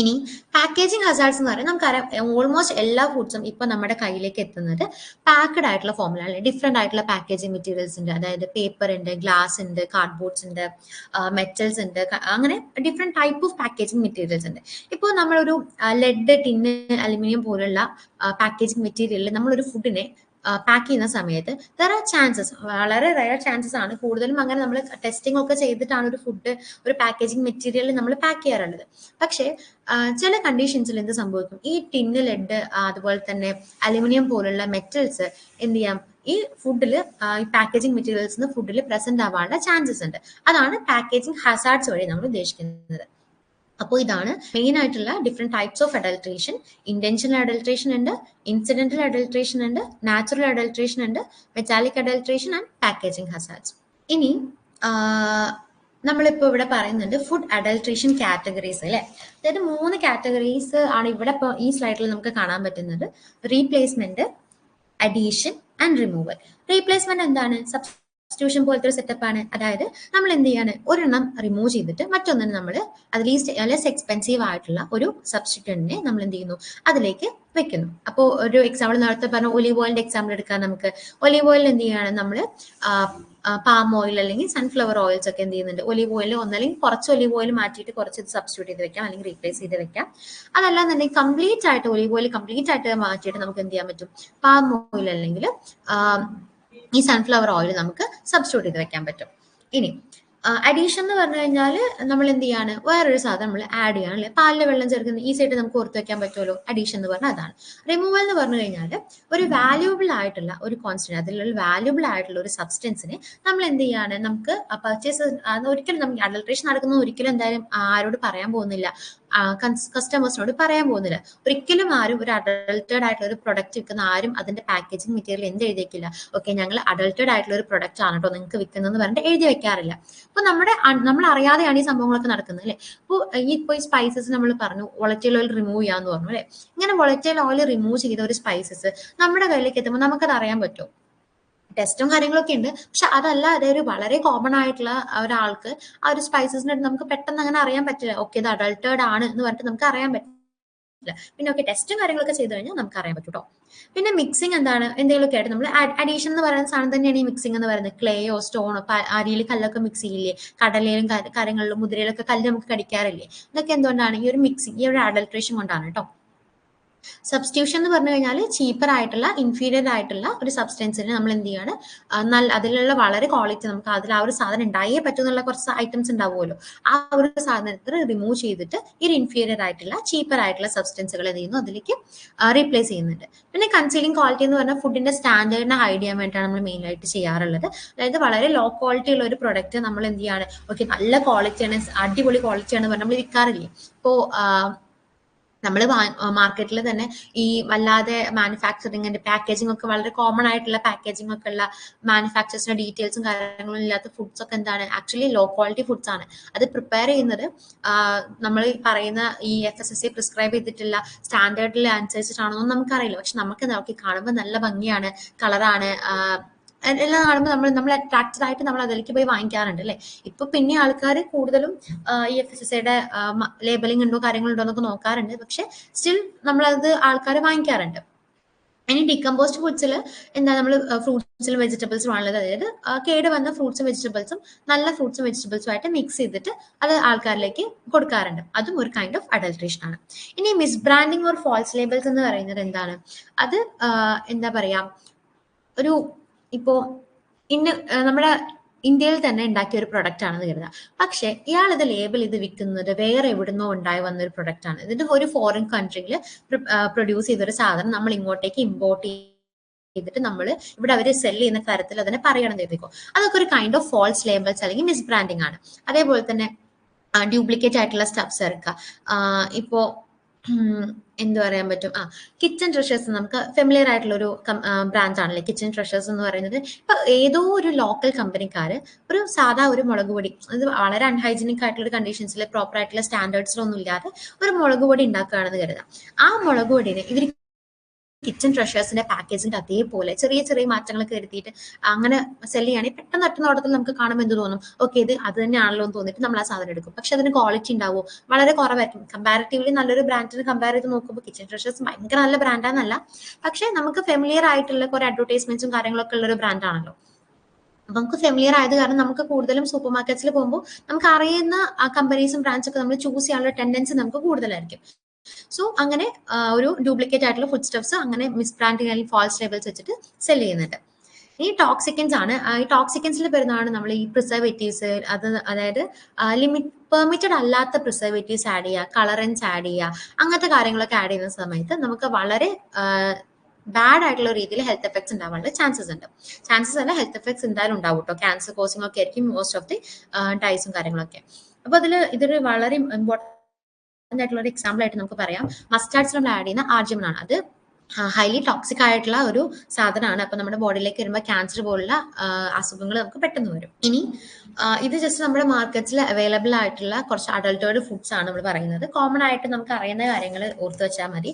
ഇനി പാക്കേജിങ് ഹസാർഡ്സ് എന്ന് പറയുന്നത് നമുക്കറിയാം, ഓൾമോസ്റ്റ് എല്ലാ ഫുഡ്സും ഇപ്പൊ നമ്മുടെ കയ്യിലേക്ക് എത്തുന്നത് പാക്കഡ് ആയിട്ടുള്ള ഫോമിലാണ്. ഡിഫറെന്റ് ആയിട്ടുള്ള പാക്കേജിങ് മെറ്റീരിയൽസ് ഉണ്ട്. അതായത് പേപ്പർ ഉണ്ട്, ഗ്ലാസ് ഉണ്ട്, കാർഡ്ബോർഡ്സ് ഉണ്ട്, മെറ്റൽസ് ഉണ്ട്, അങ്ങനെ different type of packaging materials ഉണ്ട്. ഇപ്പോൾ നമ്മളൊരു ലെഡ്, ടിന്ന്, അലുമിനിയം പോലുള്ള പാക്കേജിങ് മെറ്റീരിയലിൽ നമ്മളൊരു ഫുഡിനെ പാക്ക് ചെയ്യുന്ന സമയത്ത് ദർ ആർ ചാൻസസ്, വളരെ റയർ ചാൻസസ് ആണ്, കൂടുതലും അങ്ങനെ നമ്മൾ ടെസ്റ്റിംഗ് ഒക്കെ ചെയ്തിട്ടാണ് ഒരു ഫുഡ്, ഒരു പാക്കേജിങ് മെറ്റീരിയൽ നമ്മൾ പാക്ക് ചെയ്യാറുള്ളത്. പക്ഷേ ചില കണ്ടീഷൻസിൽ എന്ത് സംഭവിക്കും, ഈ ടിന്ന്, ലെഡ്, അതുപോലെ തന്നെ അലുമിനിയം പോലുള്ള മെറ്റൽസ് എന്ത് ചെയ്യാം, ഈ ഫുഡിൽ, ഈ പാക്കേജിങ് മെറ്റീരിയൽസ് ഫുഡിൽ പ്രസന്റ് ആവാനുള്ള ചാൻസസ് ഉണ്ട്. അതാണ് പാക്കേജിങ് ഹസാർഡ്സ് വഴി നമ്മൾ ഉദ്ദേശിക്കുന്നത്. അപ്പോൾ ഇതാണ് മെയിൻ ആയിട്ടുള്ള different types of adulteration. Intentional adulteration ഉണ്ട്, ഇൻസിഡന്റൽ അഡൾട്രേഷൻ ഉണ്ട്, നാച്ചുറൽ അഡൾട്രേഷൻ ഉണ്ട്, metallic adulteration and packaging hazards. ഇനി നമ്മളിപ്പോൾ ഇവിടെ പറയുന്നുണ്ട് ഫുഡ് അഡൾട്രേഷൻ കാറ്റഗറീസ് അല്ലെ. അതായത് 3 കാറ്റഗറീസ് ആണ് ഇവിടെ ഇപ്പോൾ ഈ സ്ലൈഡിൽ നമുക്ക് കാണാൻ പറ്റുന്നത്. Replacement, addition and removal. Replacement എന്താണ്? സബ്സ്റ്റിറ്റ്യൂഷൻ പോലത്തെ ഒരു സെറ്റപ്പ് ആണ്. അതായത് നമ്മൾ എന്ത് ചെയ്യാണ്, ഒരെണ്ണം റിമൂവ് ചെയ്തിട്ട് മറ്റൊന്നിന് നമ്മൾ അത് ലെസ് എക്സ്പെൻസീവ് ആയിട്ടുള്ള ഒരു സബ്സ്റ്റിറ്റ്യൂട്ടിനെ നമ്മൾ എന്ത് ചെയ്യുന്നു, അതിലേക്ക് വെക്കുന്നു. അപ്പോൾ ഒരു എക്സാമ്പിൾ നേരത്തെ പറഞ്ഞ ഒലീവ് ഓയിലിന്റെ എക്സാമ്പിൾ എടുക്കാൻ, നമുക്ക് ഒലീവ് ഓയിൽ എന്ത് ചെയ്യാണ്, നമ്മൾ പാം ഓയിൽ അല്ലെങ്കിൽ സൺഫ്ലവർ ഓയിൽസ് ഒക്കെ എന്ത് ചെയ്യുന്നുണ്ട്, ഒലീവ് ഓയിൽ ഒന്നല്ലെങ്കിൽ കുറച്ച് ഒലീവ് ഓയിൽ മാറ്റിയിട്ട് കുറച്ച് ഇത് സബ്സ്റ്റിറ്റ്യൂട്ട് ചെയ്ത് വെക്കാം, അല്ലെങ്കിൽ റീപ്ലേസ് ചെയ്ത് വെക്കാം. അതല്ലാന്നുണ്ടെങ്കിൽ കംപ്ലീറ്റ് ആയിട്ട് ഒലീവ് ഓയിൽ കംപ്ലീറ്റ് ആയിട്ട് മാറ്റിയിട്ട് നമുക്ക് എന്ത് ചെയ്യാൻ പറ്റും, പാം ഓയിൽ അല്ലെങ്കിൽ ഈ സൺഫ്ലവർ ഓയിൽ നമുക്ക് സബ്സ്റ്റിറ്റ്യൂട്ട് ചെയ്ത് വെക്കാൻ പറ്റും. ഇനി അഡീഷൻ എന്ന് പറഞ്ഞു കഴിഞ്ഞാൽ നമ്മൾ എന്ത് ചെയ്യാണ്, വേറൊരു സാധനം നമ്മൾ ആഡ് ചെയ്യാണ് അല്ലെ. പാലിലെ വെള്ളം ചേർക്കുന്ന ഈസി ആയിട്ട് നമുക്ക് ഓർത്ത് വെക്കാൻ പറ്റുമല്ലോ. അഡീഷൻ എന്ന് പറഞ്ഞാൽ അതാണ്. റിമൂവൽ എന്ന് പറഞ്ഞു കഴിഞ്ഞാൽ ഒരു വാല്യൂബിൾ ആയിട്ടുള്ള ഒരു കോൺസ്റ്റന്റ്, അതിലുള്ള വാല്യൂബിൾ ആയിട്ടുള്ള ഒരു സബ്സ്റ്റൻസിനെ നമ്മൾ എന്ത് ചെയ്യാണ്, നമുക്ക് പർച്ചേസ്, ഒരിക്കലും നമുക്ക് അഡൾട്രേഷൻ നടക്കുന്നത് ഒരിക്കലും എന്തായാലും ആരോട് പറയാൻ പോകുന്നില്ല, കസ്റ്റമേഴ്സിനോട് പറയാൻ പോകുന്നില്ല. ഒരിക്കലും ആരും ഒരു അഡൾട്ടേഡ് ആയിട്ടുള്ള ഒരു പ്രൊഡക്റ്റ് വിൽക്കുന്ന ആരും അതിന്റെ പാക്കേജിങ് മെറ്റീരിയൽ എന്ത് എഴുതിയേക്കില്ല, ഓക്കെ ഞങ്ങൾ അഡൾട്ടേഡ് ആയിട്ടുള്ള ഒരു പ്രൊഡക്റ്റ് ആണ് കേട്ടോ നിങ്ങൾക്ക് വിൽക്കുന്നതെന്ന് പറഞ്ഞിട്ട് എഴുതി വെക്കാറില്ല. അപ്പൊ നമ്മൾ അറിയാതെയാണ് ഈ സംഭവങ്ങളൊക്കെ നടക്കുന്നത് അല്ലെ. ഇപ്പോൾ ഈ സ്പൈസസ് നമ്മൾ പറഞ്ഞു വോളറ്റൈൽ ഓയിൽ റിമൂവ് ചെയ്യാന്ന് പറഞ്ഞു അല്ലെ. ഇങ്ങനെ വോളറ്റൈൽ ഓയിൽ റിമൂവ് ചെയ്ത ഒരു സ്പൈസസ് നമ്മുടെ കയ്യിലേക്ക് എത്തുമ്പോൾ നമുക്കത് അറിയാൻ പറ്റും. ടെസ്റ്റും കാര്യങ്ങളൊക്കെ ഉണ്ട്, പക്ഷെ അതല്ല, അതൊരു വളരെ കോമൺ ആയിട്ടുള്ള ഒരാൾക്ക് ആ ഒരു സ്പൈസസിനെ നമുക്ക് പെട്ടെന്ന് അങ്ങനെ അറിയാൻ പറ്റില്ല. ഓക്കെ ഇത് അഡൾട്ടേഡ് ആണ് എന്ന് പറഞ്ഞിട്ട് നമുക്ക് അറിയാൻ പറ്റില്ല. പിന്നെ ഓക്കെ ടെസ്റ്റും കാര്യങ്ങളൊക്കെ ചെയ്ത് കഴിഞ്ഞാൽ നമുക്ക് അറിയാൻ പറ്റും കേട്ടോ. പിന്നെ മിക്സിങ് എന്താണ്, എന്തെങ്കിലുമൊക്കെ ആയിട്ട് നമ്മൾ അഡീഷൻ എന്ന് പറയുന്ന സാധനം തന്നെയാണ് ഈ മിക്സിംഗ് എന്ന് പറയുന്നത്. ക്ലേയോ സ്റ്റോണോ, അരിയിൽ കല്ലൊക്കെ മിക്സ് ചെയ്യില്ലേ, കടലയിലും കാര്യങ്ങളിലും മുതിരയിലൊക്കെ കല്ല് നമുക്ക് കടിക്കാറില്ലേ, ഇതൊക്കെ എന്തുകൊണ്ടാണ്, ഈ ഒരു മിക്സിങ്, ഈ ഒരു അഡൾട്രേഷൻ കൊണ്ടാണ് കേട്ടോ. സബ്സ്റ്റിറ്റ്യൂഷൻ എന്ന് പറഞ്ഞു കഴിഞ്ഞാൽ ചീപ്പർ ആയിട്ടുള്ള, ഇൻഫീരിയർ ആയിട്ടുള്ള ഒരു സബ്സ്റ്റൻസിന് നമ്മൾ എന്ത് ചെയ്യാണ്, അതിലുള്ള വളരെ ക്വാളിറ്റി, നമുക്ക് അതിൽ ആ ഒരു സാധനം ഉണ്ടായേ പറ്റുന്നുള്ള കുറച്ച് ഐറ്റംസ് ഉണ്ടാവുമല്ലോ, ആ ഒരു സാധനത്തിൽ റിമൂവ് ചെയ്തിട്ട് ഈ ഒരു ഇൻഫീരിയർ ആയിട്ടുള്ള, ചീപ്പർ ആയിട്ടുള്ള സബ്സ്റ്റൻസുകൾ എന്ത് ചെയ്യുന്നു, അതിലേക്ക് റീപ്ലേസ് ചെയ്യുന്നുണ്ട്. പിന്നെ കൺസീലിംഗ് ക്വാളിറ്റി എന്ന് പറഞ്ഞാൽ ഫുഡിന്റെ സ്റ്റാൻഡേർഡിനെ ഹൈഡ് ചെയ്യാൻ വേണ്ടിയിട്ടാണ് നമ്മൾ മെയിൻ ആയിട്ട് ചെയ്യാറുള്ളത്. അതായത് വളരെ ലോ ക്വാളിറ്റി ഉള്ള ഒരു പ്രൊഡക്റ്റ് നമ്മൾ എന്ത് ചെയ്യാണ്, ഓക്കെ നല്ല ക്വാളിറ്റിയാണ്, അടിപൊളി ക്വാളിറ്റിയാണ് പറഞ്ഞാൽ നമ്മൾ വിൽക്കാറില്ലേ. ഇപ്പോൾ നമ്മൾ മാർക്കറ്റിൽ തന്നെ ഈ വല്ലാതെ മാനുഫാക്ചറിങ്ങിന്റെ പാക്കേജിംഗ് ഒക്കെ വളരെ കോമൺ ആയിട്ടുള്ള പാക്കേജിംഗ് ഒക്കെ ഉള്ള മാനുഫാക്ചേഴ്സിന്റെ ഡീറ്റെയിൽസും കാര്യങ്ങളും ഇല്ലാത്ത ഫുഡ്സ് ഒക്കെ എന്താണ്, ആക്ച്വലി ലോ ക്വാളിറ്റി ഫുഡ്സ് ആണ്. അത് പ്രിപ്പയർ ചെയ്യുന്നത് നമ്മൾ പറയുന്ന ഈ FSSAI പ്രിസ്ക്രൈബ് ചെയ്തിട്ടുള്ള സ്റ്റാൻഡേർഡിൽ അനുസരിച്ചിട്ടാണെന്നൊന്നും നമുക്കറിയില്ല. പക്ഷെ നമുക്ക് നോക്കി കാണുമ്പോൾ നല്ല ഭംഗിയാണ്, കളറാണ്, എല്ലാം കാണുമ്പോൾ നമ്മൾ അട്രാക്റ്റഡ് ആയിട്ട് നമ്മൾ അതിലേക്ക് പോയി വാങ്ങിക്കാറുണ്ട് അല്ലെ. ഇപ്പൊ പിന്നെ ആൾക്കാർ കൂടുതലും ഈ FSSAIയുടെ ലേബലിംഗ് ഉണ്ടോ കാര്യങ്ങളുണ്ടോ എന്നൊക്കെ നോക്കാറുണ്ട്. പക്ഷെ സ്റ്റിൽ നമ്മളത് ആൾക്കാർ വാങ്ങിക്കാറുണ്ട്. ഇനി ഡികമ്പോസ്ഡ് ഫുഡ്സിൽ എന്താ, നമ്മൾ ഫ്രൂട്ട്സിലും വെജിറ്റബിൾസും ആണുള്ളത്. അതായത് കേട് വന്ന ഫ്രൂട്ട്സും വെജിറ്റബിൾസും നല്ല ഫ്രൂട്ട്സും വെജിറ്റബിൾസും ആയിട്ട് മിക്സ് ചെയ്തിട്ട് അത് ആൾക്കാരിലേക്ക് കൊടുക്കാറുണ്ട്. അതും ഒരു കൈൻഡ് ഓഫ് അഡൾട്രേഷൻ ആണ്. ഇനി misbranding or false labels എന്ന് പറയുന്നത് എന്താണ്, അത് എന്താ പറയാ, ഒരു ഇപ്പോ നമ്മുടെ ഇന്ത്യയിൽ തന്നെ ഉണ്ടാക്കിയ ഒരു പ്രൊഡക്റ്റ് ആണെന്ന് കരുതുക. പക്ഷെ ഇയാൾ ഇത് ലേബൽ ചെയ്ത് വിൽക്കുന്നത് വേറെ എവിടുന്നോ ഉണ്ടായി വന്ന ഒരു പ്രൊഡക്റ്റ് ആണ്. ഇതിന്റെ ഒരു ഫോറിൻ കൺട്രിയിൽ പ്രൊഡ്യൂസ് ചെയ്തൊരു സാധനം നമ്മൾ ഇങ്ങോട്ടേക്ക് ഇമ്പോർട്ട് ചെയ്തിട്ട് നമ്മൾ ഇവിടെ അവർ സെല് ചെയ്യുന്ന തരത്തിൽ അതിനെ പറയണം ചെയ്തേക്കോ. അതൊക്കെ ഒരു കൈൻഡ് ഓഫ് ഫോൾസ് ലേബിൾസ് അല്ലെങ്കിൽ മിസ് ബ്രാൻഡിങ് ആണ്. അതേപോലെ തന്നെ ഡ്യൂപ്ലിക്കേറ്റ് ആയിട്ടുള്ള സ്റ്റഫ്സ് ഇറക്കുക. ഇപ്പോ എന്ത് പറയാൻ പറ്റും, കിച്ചൺ ട്രഷേഴ്സ് നമുക്ക് ഫെമിലിയർ ആയിട്ടുള്ള ഒരു ബ്രാൻഡ് ആണല്ലേ കിച്ചൺ ട്രഷേഴ്സ് എന്ന് പറയുന്നത്. ഇപ്പൊ ഏതോ ഒരു ലോക്കൽ കമ്പനിക്കാര് ഒരു സാധാ ഒരു മുളക് പൊടി, അത് വളരെ അൺഹൈജീനിക് ആയിട്ടുള്ള ഒരു കണ്ടീഷൻസിൽ പ്രോപ്പർ ആയിട്ടുള്ള സ്റ്റാൻഡേർഡ്സിലൊന്നും ഇല്ലാതെ ഒരു മുളക് പൊടി ഉണ്ടാക്കുകയാണെന്ന് കരുതാം. ആ മുളക് പൊടിനെ ഇവർ കിച്ചൺ ട്രഷേഴ്സിന്റെ പാക്കേജിന്റെ അതേപോലെ ചെറിയ ചെറിയ മാറ്റങ്ങളൊക്കെ വരുത്തിയിട്ട് അങ്ങനെ സെല് ചെയ്യുകയാണെങ്കിൽ പെട്ടെന്ന് ഒറ്റ നോട്ടത്തിൽ നമുക്ക് കാണുമ്പോൾ എന്ത് തോന്നും, ഓക്കെ ഇത് അത് തന്നെയാണല്ലോ എന്ന് തോന്നിയിട്ട് നമ്മൾ ആ സാധനം എടുക്കും. പക്ഷെ അതിന് ക്വാളിറ്റി ഉണ്ടാവുമോ, വളരെ കുറവായിരിക്കും. കമ്പാരിറ്റീവ്ലി നല്ലൊരു ബ്രാൻഡിന് കമ്പയർ ചെയ്ത് നോക്കുമ്പോൾ കിച്ചൺ ട്രഷേഴ്സ് ഭയങ്കര നല്ല ബ്രാൻഡാന്നല്ല, പക്ഷെ നമുക്ക് ഫെമിലിയർ ആയിട്ടുള്ള കുറെ അഡ്വർടൈസ്മെന്റ്സും കാര്യങ്ങളൊക്കെ ഉള്ള ഒരു ബ്രാൻഡാണല്ലോ. അപ്പൊ നമുക്ക് ഫെമിലിയർ ആയത് കാരണം നമുക്ക് കൂടുതലും സൂപ്പർ മാർക്കറ്റ്സിൽ പോകുമ്പോൾ നമുക്ക് അറിയുന്ന കമ്പനീസും ബ്രാൻഡ്സ് ഒക്കെ നമ്മൾ ചൂസ് ചെയ്യാനുള്ള ടെൻഡൻസി നമുക്ക് കൂടുതലായിരിക്കും. സോ അങ്ങനെ ഒരു ഡ്യൂപ്ലിക്കേറ്റ് ആയിട്ടുള്ള ഫുഡ് സ്റ്റഫ്സ് അങ്ങനെ മിസ് ബ്രാൻഡിങ് അല്ലെങ്കിൽ ഫാൾസ് ലേബിൾസ് വെച്ചിട്ട് സെൽ ചെയ്യുന്നുണ്ട്. ഈ ടോക്സിക്കൻസ് ആണ്. ഈ ടോക്സിക്കൻസിൽ വരുന്നതാണ് നമ്മൾ ഈ പ്രിസർവേറ്റീവ്സ്, അതായത് പെർമിറ്റഡ് അല്ലാത്ത പ്രിസർവേറ്റീവ്സ് ആഡ് ചെയ്യുക, കളറൻസ് ആഡ് ചെയ്യുക, അങ്ങനത്തെ കാര്യങ്ങളൊക്കെ ആഡ് ചെയ്യുന്ന സമയത്ത് നമുക്ക് വളരെ ബാഡ് ആയിട്ടുള്ള രീതിയിൽ ഹെൽത്ത് എഫക്ട്സ് ഉണ്ടാവാനുള്ള ചാൻസസ് ഉണ്ട്. ചാൻസസ് അല്ല, ഹെൽത്ത് എഫക്ട്സ് എന്തായാലും ഉണ്ടാവും കേട്ടോ. ക്യാൻസർ കോസിംഗ് ഒക്കെ ആയിരിക്കും മോസ്റ്റ് ഓഫ് ദി ഡൈസും കാര്യങ്ങളൊക്കെ. അപ്പൊ ഇതൊരു വളരെ ഇമ്പോർട്ടൻ്റ് ആയിട്ടുള്ള ഒരു എക്സാമ്പിൾ ആയിട്ട് നമുക്ക് പറയാം. മസ്റ്റാർഡ്സ് നമ്മൾ ആഡ് ചെയ്യുന്ന ആർജിമൻ ആണ്. അത് ഹൈലി ടോക്സിക് ആയിട്ടുള്ള ഒരു സാധനമാണ്. അപ്പൊ നമ്മുടെ ബോഡിയിലേക്ക് വരുമ്പോൾ ക്യാൻസർ പോലുള്ള അസുഖങ്ങൾ നമുക്ക് പെട്ടെന്ന് വരും. ഇനി ഇത് ജസ്റ്റ് നമ്മുടെ മാർക്കറ്റ്സിൽ അവൈലബിൾ ആയിട്ടുള്ള കുറച്ച് അഡൾട്ടേർഡ് ഫുഡ്സ് ആണ് നമ്മൾ പറയുന്നത്. കോമൺ ആയിട്ട് നമുക്ക് അറിയുന്ന കാര്യങ്ങൾ ഓർത്ത് വെച്ചാൽ മതി.